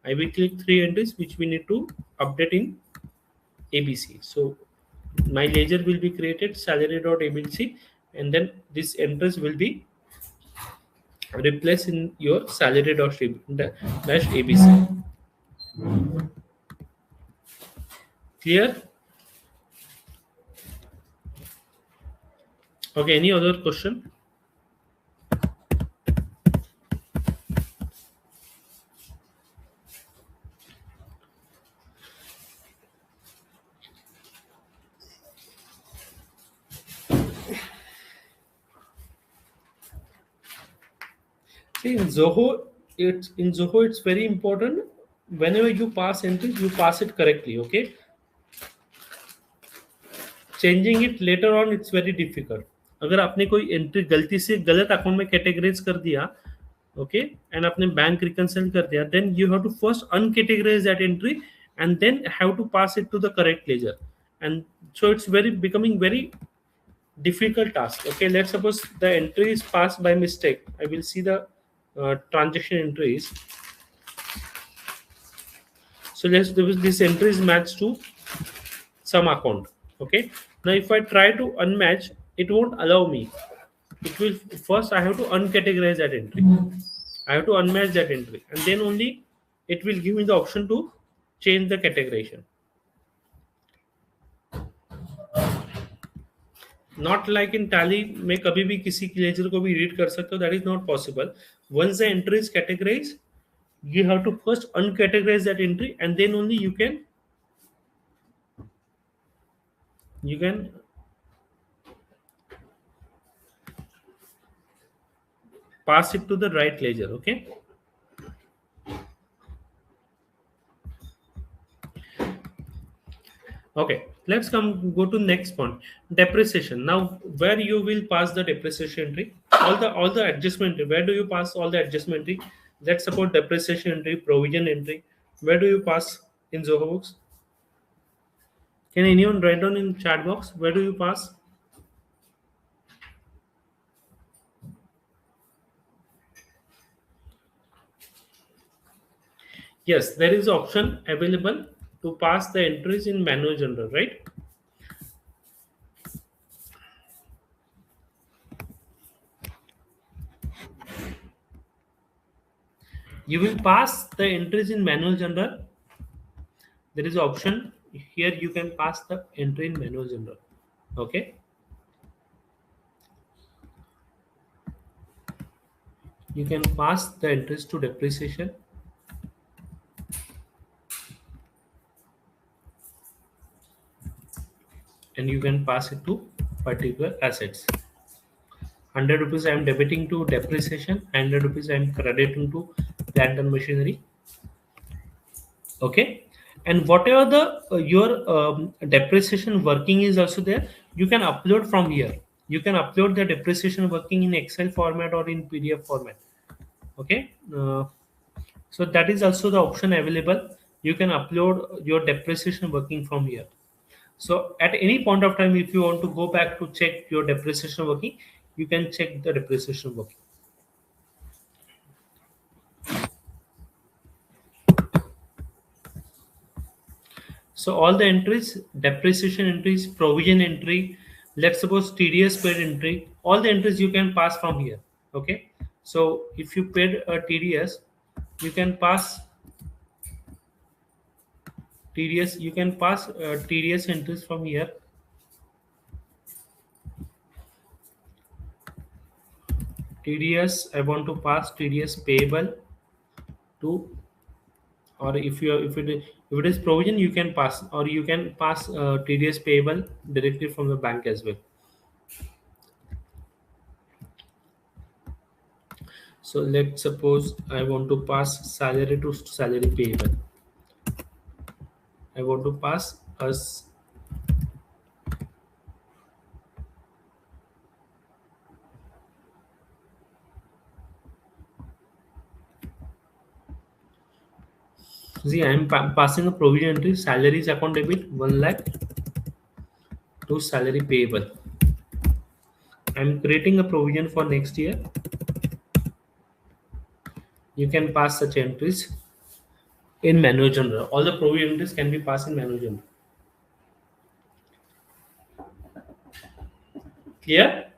I will click 3 entries which we need to update in ABC. So my ledger will be created salary.abc, and then this entries will be replaced in your salary.abc. Clear? Okay, any other question? See, in Zoho, it's very important. Whenever you pass entries, you pass it correctly. Okay, changing it later on it's very difficult. अगर आपने कोई entry गलती से गलत account में categorize कर दिया, okay, and आपने बैंक रिकंसिल कर दिया, then you have to first uncategorize that entry and then have to pass it to the correct ledger. And so it's very becoming very difficult task. Okay, let's suppose the entry is passed by mistake. I will see the transaction entries. So let's do this entry is matched to some account. Okay, now if I try to unmatch, it won't allow me. It will first, I have to uncategorize that entry. I have to unmatch that entry, and then only it will give me the option to change the categorization. Not like in tally में कभी भी किसी laser को भी read कर सकते हो. That is not possible. Once the entry is categorized, you have to first uncategorize that entry, and then only you can pass it to the right ledger. Okay, okay, let's go to next point, depreciation. Now where you will pass the depreciation entry, all the adjustment entry. Where do you pass all the adjustment entry? Let's support depreciation entry, provision entry. Where do you pass in Zoho Books? Can anyone write down in chat box, where do you pass? Yes, there is option available to pass the entries in manual journal, right? You will pass the entries in manual journal. There is option here, you can pass the entry in manual journal. Okay, you can pass the entries to depreciation, and you can pass it to particular assets. 100 rupees I am debiting to depreciation, 100 rupees I am crediting to plant and machinery. Okay, and whatever the your depreciation working is also there, you can upload from here. You can upload the depreciation working in Excel format or in PDF format. Okay, so that is also the option available. You can upload your depreciation working from here. So at any point of time, if you want to go back to check your depreciation working, you can check the depreciation working. So all the entries, depreciation entries, provision entry, let's suppose TDS paid entry, all the entries you can pass from here. Okay, so if you paid a TDS, you can pass TDS. You can pass TDS entries from here. TDS, I want to pass TDS payable to, or if it is provision, you can pass, or you can pass TDS payable directly from the bank as well. So let's suppose I want to pass salary to salary payable. I want to pass us. See, I am passing a provision entry, salaries account debit 1 lakh to salary payable. I am creating a provision for next year. You can pass such entries in manual journal. All the provision entries can be passed in manual journal. Clear?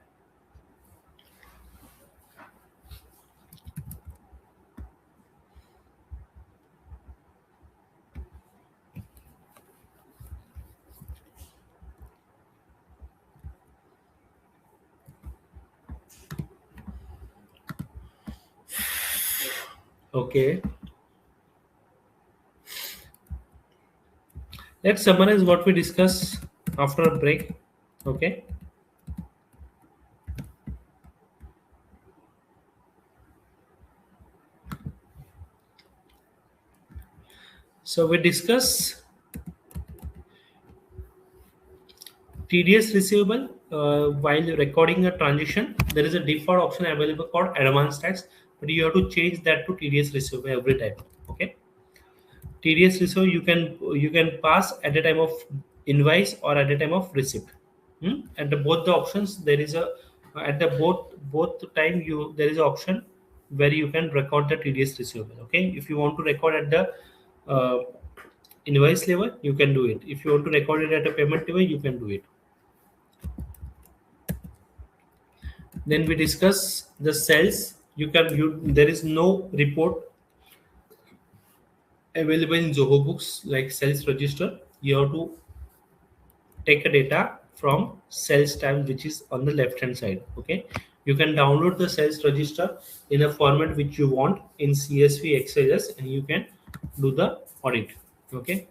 Okay. Let's summarize what we discussed after a break. Okay. So we discuss TDS receivable while recording a transaction. There is a default option available called advance tax, but you have to change that to TDS receivable every time. Okay, TDS receivable you can pass at the time of invoice or at the time of receipt. At both the options there is a at the both time you there is an option where you can record the TDS receivable. Okay, if you want to record at the uh, invoice level, you can do it. If you want to record it at a payment level, you can do it. Then we discuss the cells. There is no report available in Zoho Books like sales register. You have to take a data from sales tab, which is on the left hand side. Okay, you can download the sales register in a format which you want in CSV XLS, and you can do the audit. Okay.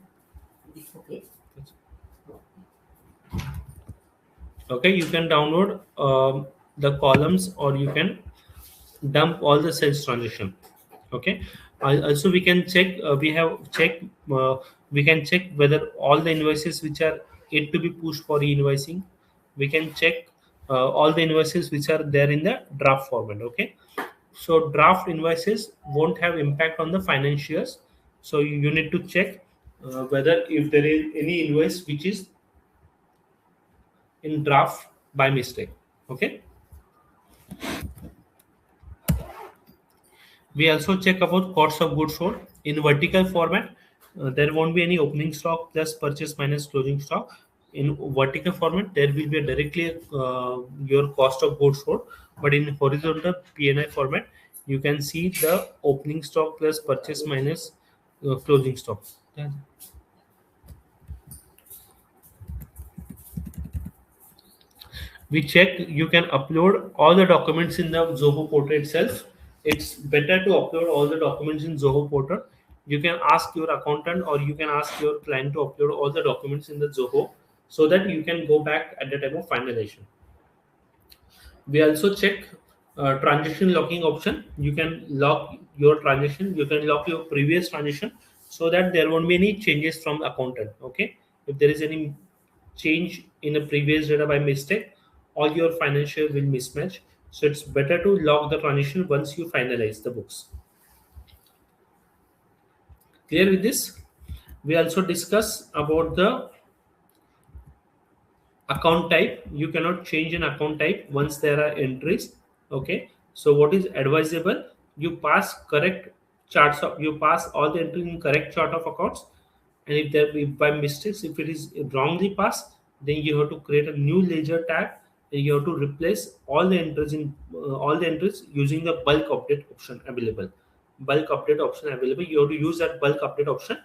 Okay. Okay, you can download the columns, or you can dump all the sales transaction. Okay, also we can check we can check whether all the invoices which are yet to be pushed for e-invoicing. We can check all the invoices which are there in the draft format. Okay, so draft invoices won't have impact on the financials, so you need to check whether if there is any invoice which is in draft by mistake. Okay, we also check about cost of goods sold in vertical format. There won't be any opening stock plus purchase minus closing stock. In vertical format, there will be directly your cost of goods sold, but in horizontal P&I format, you can see the opening stock plus purchase minus closing stock. We check you can upload all the documents in the Zoho portal itself. It's better to upload all the documents in Zoho portal. You can ask your accountant or you can ask your client to upload all the documents in the Zoho, so that you can go back at the time of finalization. We also check transaction locking option. You can lock your transaction, you can lock your previous transaction, so that there won't be any changes from the accountant. Okay, if there is any change in a previous data by mistake, all your financial will mismatch. So it's better to lock the transaction once you finalize the books. Clear with this? We also discuss about the account type. You cannot change an account type once there are entries. Okay, so what is advisable, you pass correct charts of you pass all the entries in correct chart of accounts, and if by mistakes if it is wrongly passed, then you have to create a new ledger tab, and you have to replace all the entries using the bulk update option available. You have to use that bulk update option,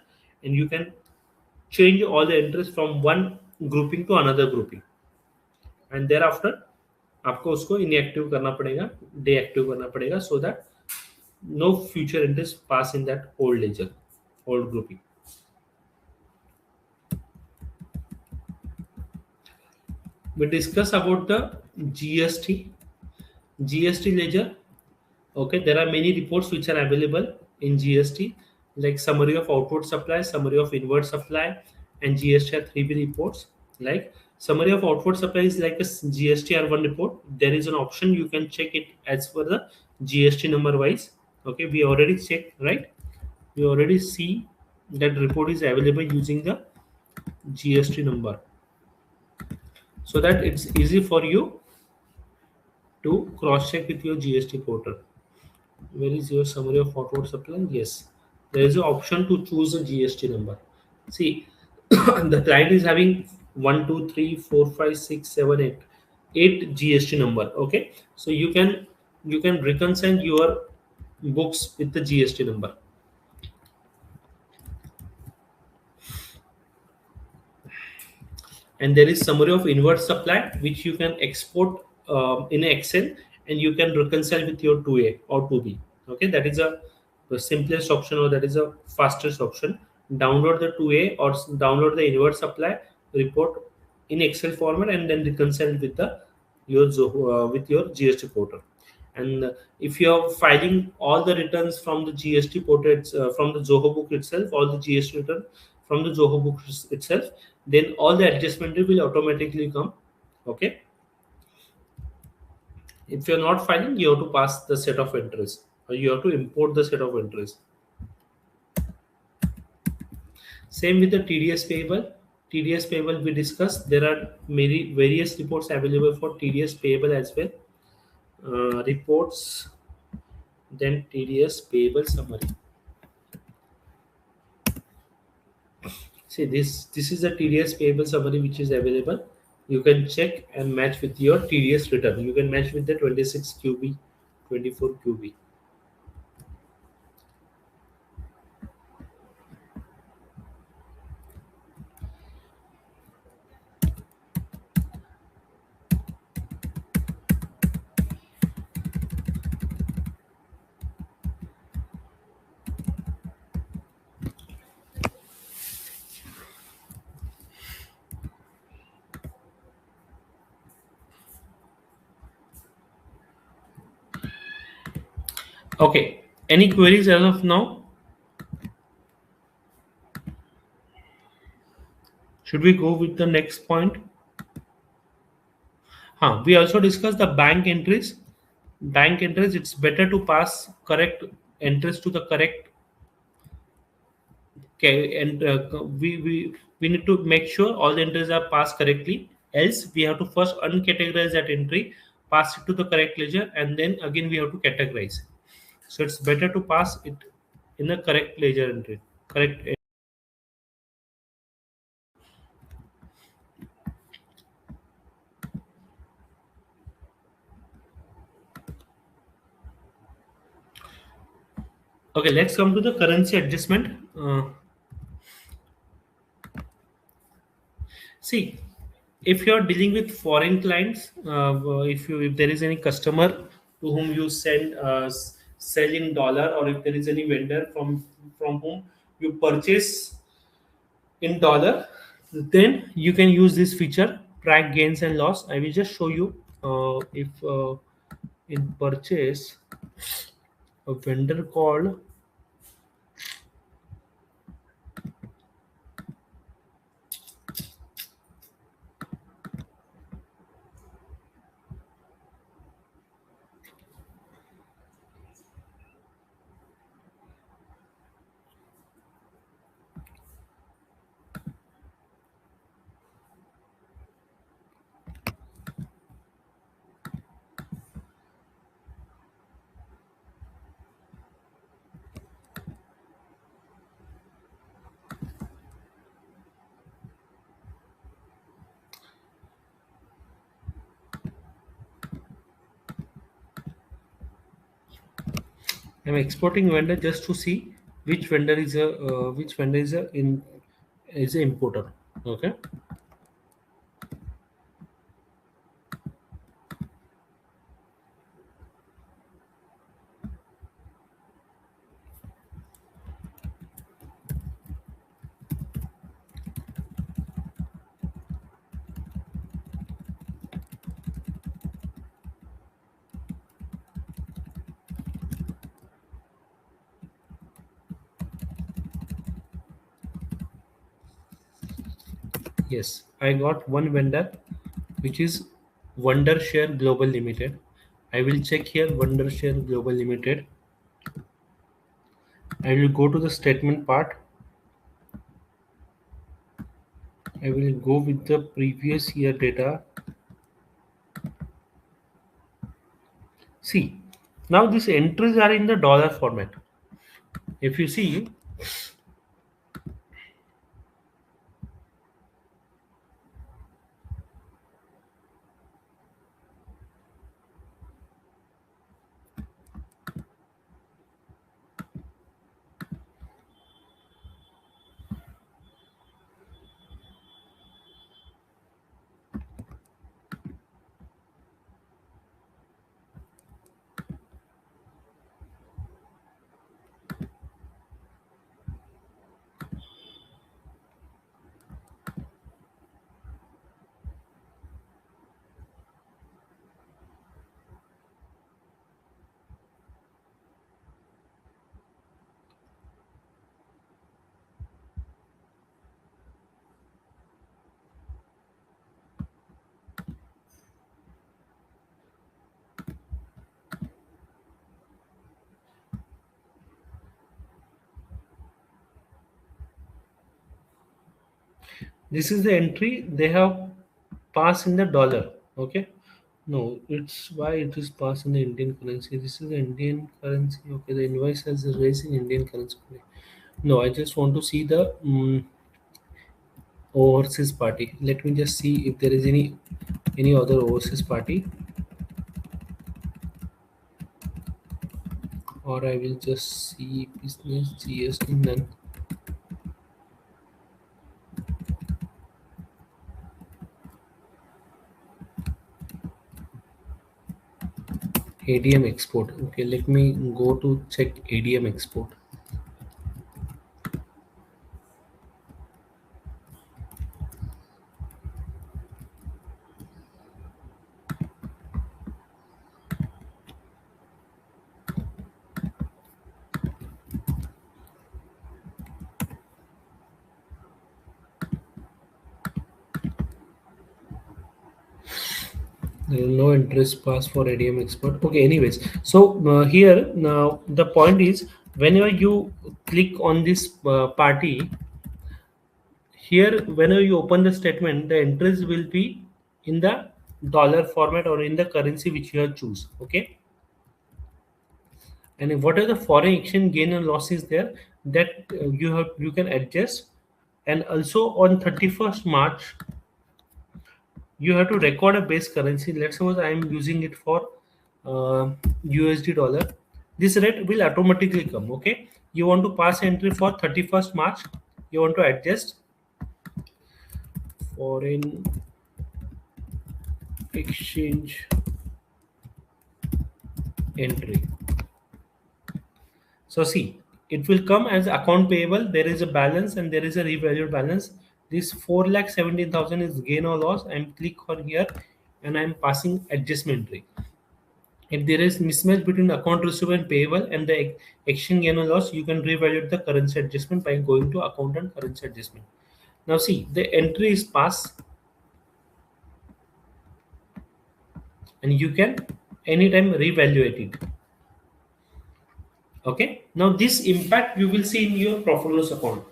and you can change all the entries from one grouping to another grouping. And there after आपको उसको inactive करना पड़ेगा, deactive करना पड़ेगा, so that no future entries pass in that old ledger, old grouping. We discuss about the GST ledger. Okay, there are many reports which are available in GST, like summary of outward supply, summary of inward supply, and GST are 3B reports. Like summary of outward supply is like a GSTR1 report. There is an option you can check it as per the GST number wise. Okay, we already checked, right? We already see that report is available using the GST number, so that it's easy for you to cross check with your GST portal. Where is your summary of outward supply? Yes, there is an option to choose a GST number. See, the client is having 1, 2, 3, 4, 5, 6, 7, 8 GST number. Okay, so you can reconcile your books with the GST number. And there is summary of inward supply, which you can export in Excel, and you can reconcile with your 2A or 2B. Okay, that is the simplest option, or that is a fastest option. Download the 2A or download the inward supply report in Excel format, and then reconcile with the your with your GST portal. And if you're filing all the returns from the GST portal, from the Zoho book itself, all the GST return from the Zoho book itself, then all the adjustment will automatically come. Okay. If you're not filing, you have to pass the set of entries, or you have to import the set of entries. Same with the TDS payable. TDS payable we discussed. There are many various reports available for TDS payable as well. Reports, then TDS payable summary. See, this is the TDS payable summary which is available. You can check and match with your TDS return. You can match with the 26 QB, 24 QB. Okay. Any queries as of now? Should we go with the next point? We also discussed the bank entries. Bank entries, it's better to pass correct entries to the correct. Okay, and we need to make sure all the entries are passed correctly. Else, we have to first uncategorize that entry, pass it to the correct ledger, and then again we have to categorize. So it's better to pass it in the correct ledger entry. Correct. Okay, let's come to the currency adjustment. See, if you are dealing with foreign clients, if there is any customer to whom you send sell in dollar, or if there is any vendor from whom you purchase in dollar, then you can use this feature, track gains and loss. I will just show you. If in purchase, a vendor called, I'm exporting vendor just to see which vendor is a importer. Okay. Yes, I got one vendor, which is Wondershare Global Limited. I will check here Wondershare Global Limited. I will go to the statement part. I will go with the previous year data. See, now these entries are in the dollar format. If you see, This is the entry they have passed in the dollar. Okay. No, it's why it is passed in the Indian currency. This is the Indian currency. Okay, the invoice has raised in Indian currency. No, I just want to see the overseas party. Let me just see if there is any other overseas party, or I will just see business GST none. ADM export. Okay, let me go to check ADM export. There is no interest pass for ADM export. Okay, anyways, so here now the point is whenever you click on this party here, whenever you open the statement, the entries will be in the dollar format or in the currency which you have choose. Okay, and whatever the foreign exchange gain and loss is there, that you can adjust. And also on 31st March you have to record a base currency. Let's suppose I am using it for USD dollar. This rate will automatically come. Okay, you want to pass entry for 31st March, you want to adjust foreign exchange entry. So see, it will come as account payable. There is a balance and there is a revalued balance. This 4,17,000 is gain or loss. I'm click on here and I'm passing adjustment rate. If there is mismatch between account receivable and payable and the exchange gain or loss, you can revalue the currency adjustment by going to account and currency adjustment. Now see, the entry is passed and you can anytime reevaluate it. Okay. Now this impact you will see in your profit loss account.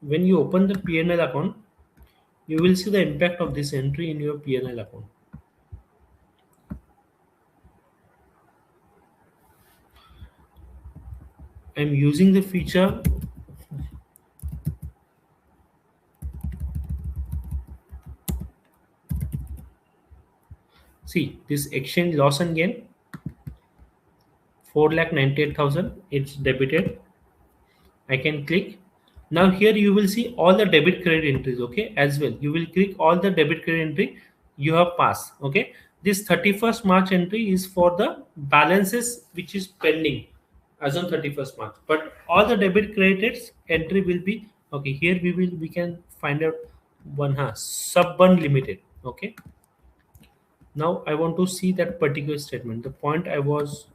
When you open the P&L account, you will see the impact of this entry in your P&L account. I'm using the feature see this exchange loss and gain 4,98,000 it's debited. I can click. Now here you will see all the debit credit entries. Okay, as well you will click all the debit credit entry you have passed. Okay, this 31st March entry is for the balances which is pending as on 31st March, but all the debit credits entry will be okay. Here we can find out one has sub one limited. Okay, now I want to see that particular statement. The point I was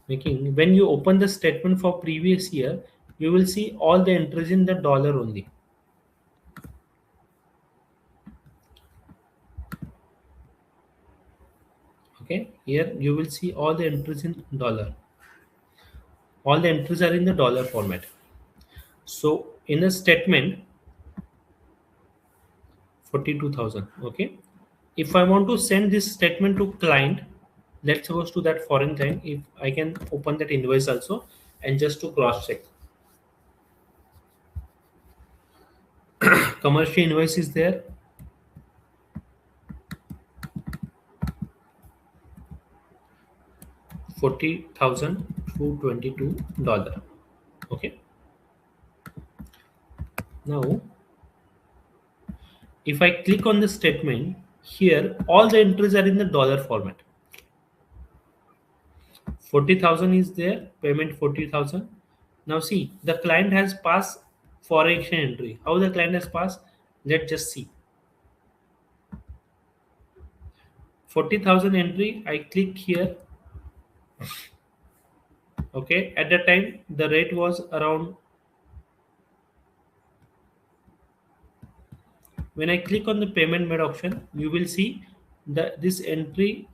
making, when you open the statement for previous year, you will see all the entries in the dollar only. Okay, here you will see all the entries in dollar. All the entries are in the dollar format. So in a statement 42,000. Okay, if I want to send this statement to client, let's suppose to that foreign client, if I can open that invoice also and just to cross check. Commercial invoice is there. $40,222. Okay, now if I click on the statement here, all the entries are in the dollar format. 40,000 is there, payment 40,000. Now see, the client has passed foreign exchange entry. How the client has passed? Let's just see. 40,000 entry, I click here. Okay, at the time the rate was around. When I click on the payment made option, you will see that this entry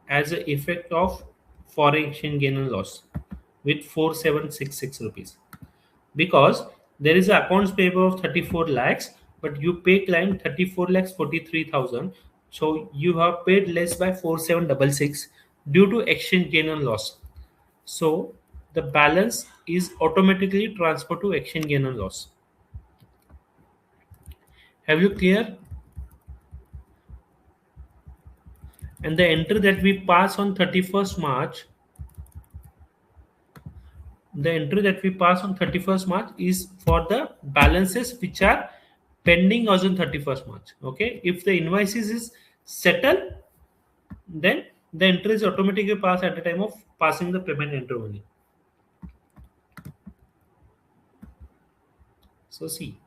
as an effect of foreign exchange gain and loss with 4766 rupees, because There is a accounts payable of 34 lakhs, but you pay client 34 lakhs 43,000. So you have paid less by 4766 due to exchange gain and loss. So the balance is automatically transferred to exchange gain and loss. Have you clear? And the entry that we pass on 31st March, the entry that we pass on 31st March is for the balances which are pending as on 31st March. Okay. If the invoices is settled, then the entry is automatically passed at the time of passing the payment entry only. So see,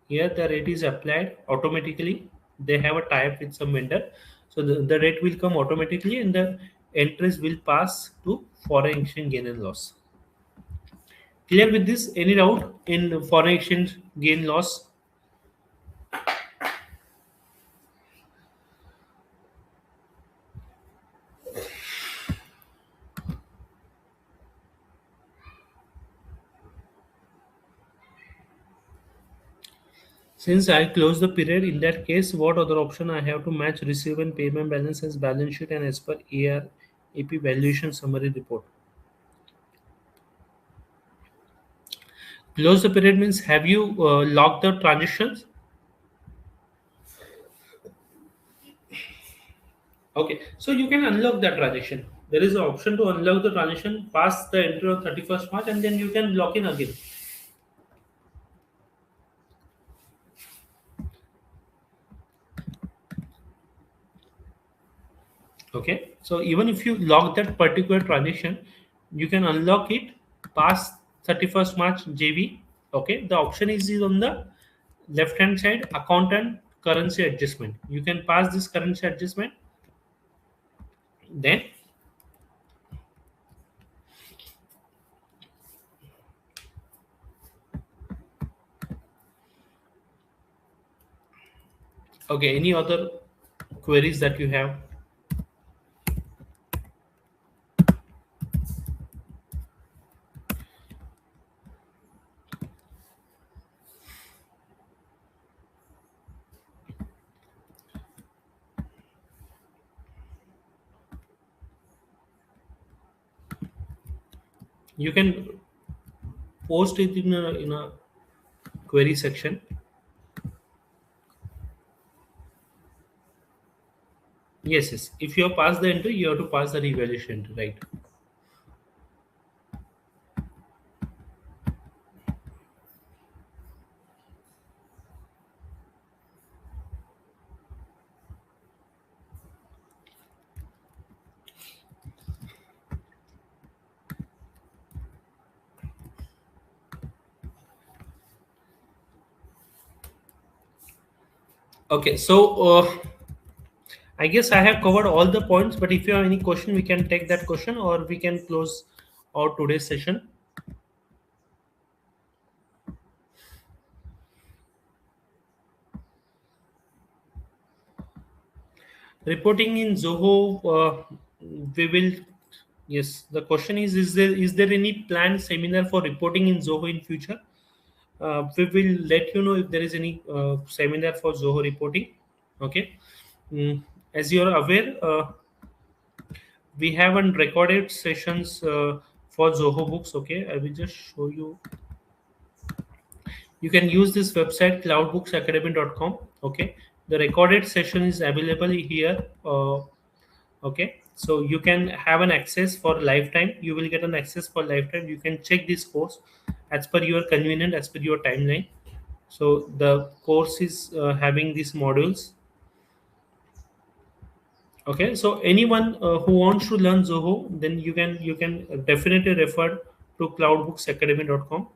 here the rate is applied automatically. They have a tie-up with some vendor. So the rate will come automatically and the entries will pass to foreign exchange gain and loss. Clear with this? Any doubt in foreign exchange gain loss? Since I close the period, in that case, what other option I have to match receive and payment balance as balance sheet and as per AR AP valuation summary report? Close the period means have you locked the transactions? Okay, so you can unlock that transaction. There is an option to unlock the transaction past the entry of 31st March and then you can lock in again. Okay, so even if you lock that particular transaction, you can unlock it past 31st March JV. Okay, the option is on the left hand side, account and currency adjustment. You can pass this currency adjustment. Then okay, any other queries that you have? You can post it in a query section. Yes, yes. If you have passed the entry, you have to pass the revaluation entry, right? Okay, so I guess I have covered all the points, but if you have any question, we can take that question or we can close our today's session. Reporting in Zoho, we will. Yes, the question is there any planned seminar for reporting in Zoho in future? We will let you know if there is any seminar for Zoho reporting. Okay. As you are aware, we have unrecorded sessions for Zoho Books. Okay, I will just show you. You can use this website cloudbooksacademy.com. Okay, the recorded session is available here. Okay, so you can have an access for lifetime. You will get an access for lifetime. You can check this course as per your convenience, as per your timeline. So the course is having these modules. Okay, so anyone who wants to learn Zoho, then you can definitely refer to cloudbooksacademy.com.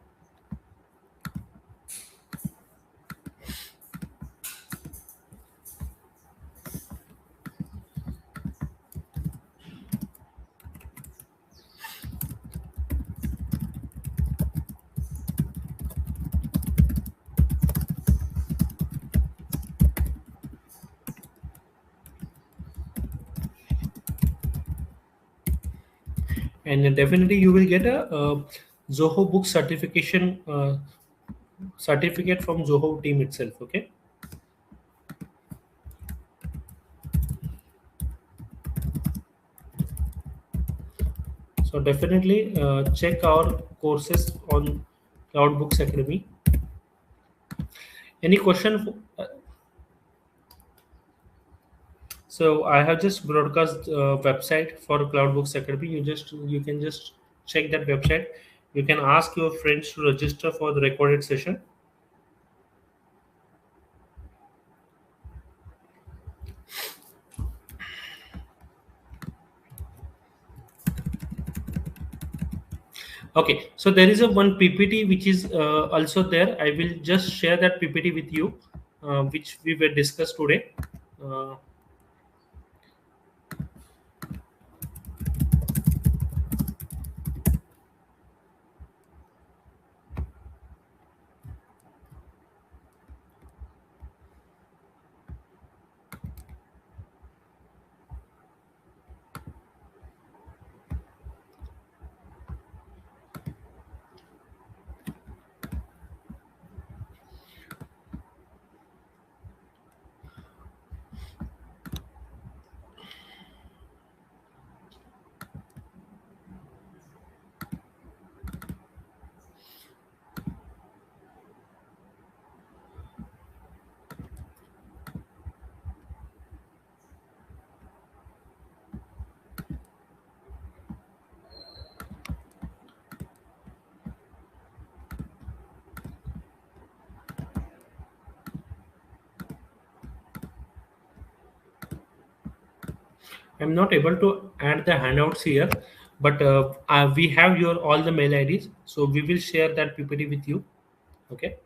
And definitely you will get a Zoho book certification certificate from Zoho team itself. Okay. So definitely check our courses on Cloud Books Academy. Any question? So I have just broadcast website for Cloud Books Academy. You can just check that website. You can ask your friends to register for the recorded session. Okay, so there is a one PPT which is also there. I will just share that PPT with you, which we were discussed today. Uh, I'm not able to add the handouts here, but we have your all the mail IDs, so we will share that PPT with you. Okay.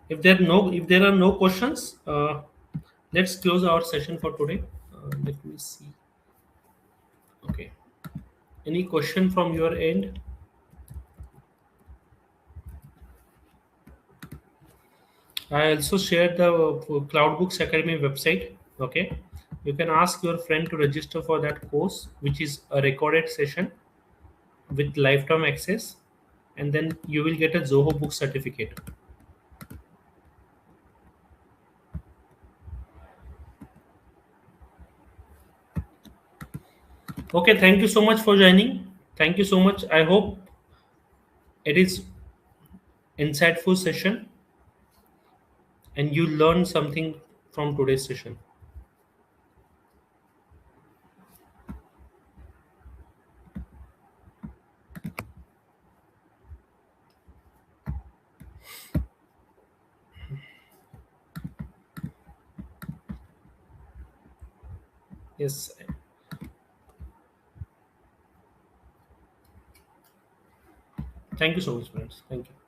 If there are no questions, let's close our session for today. Let me see. Okay. Any question from your end? I also shared the CloudBooks Academy website. Okay. You can ask your friend to register for that course, which is a recorded session with lifetime access, and then you will get a Zoho Book certificate. Okay. Thank you so much for joining. Thank you so much. I hope it is insightful session and you learned something from today's session. Yes. Thank you so much, friends. Thank you.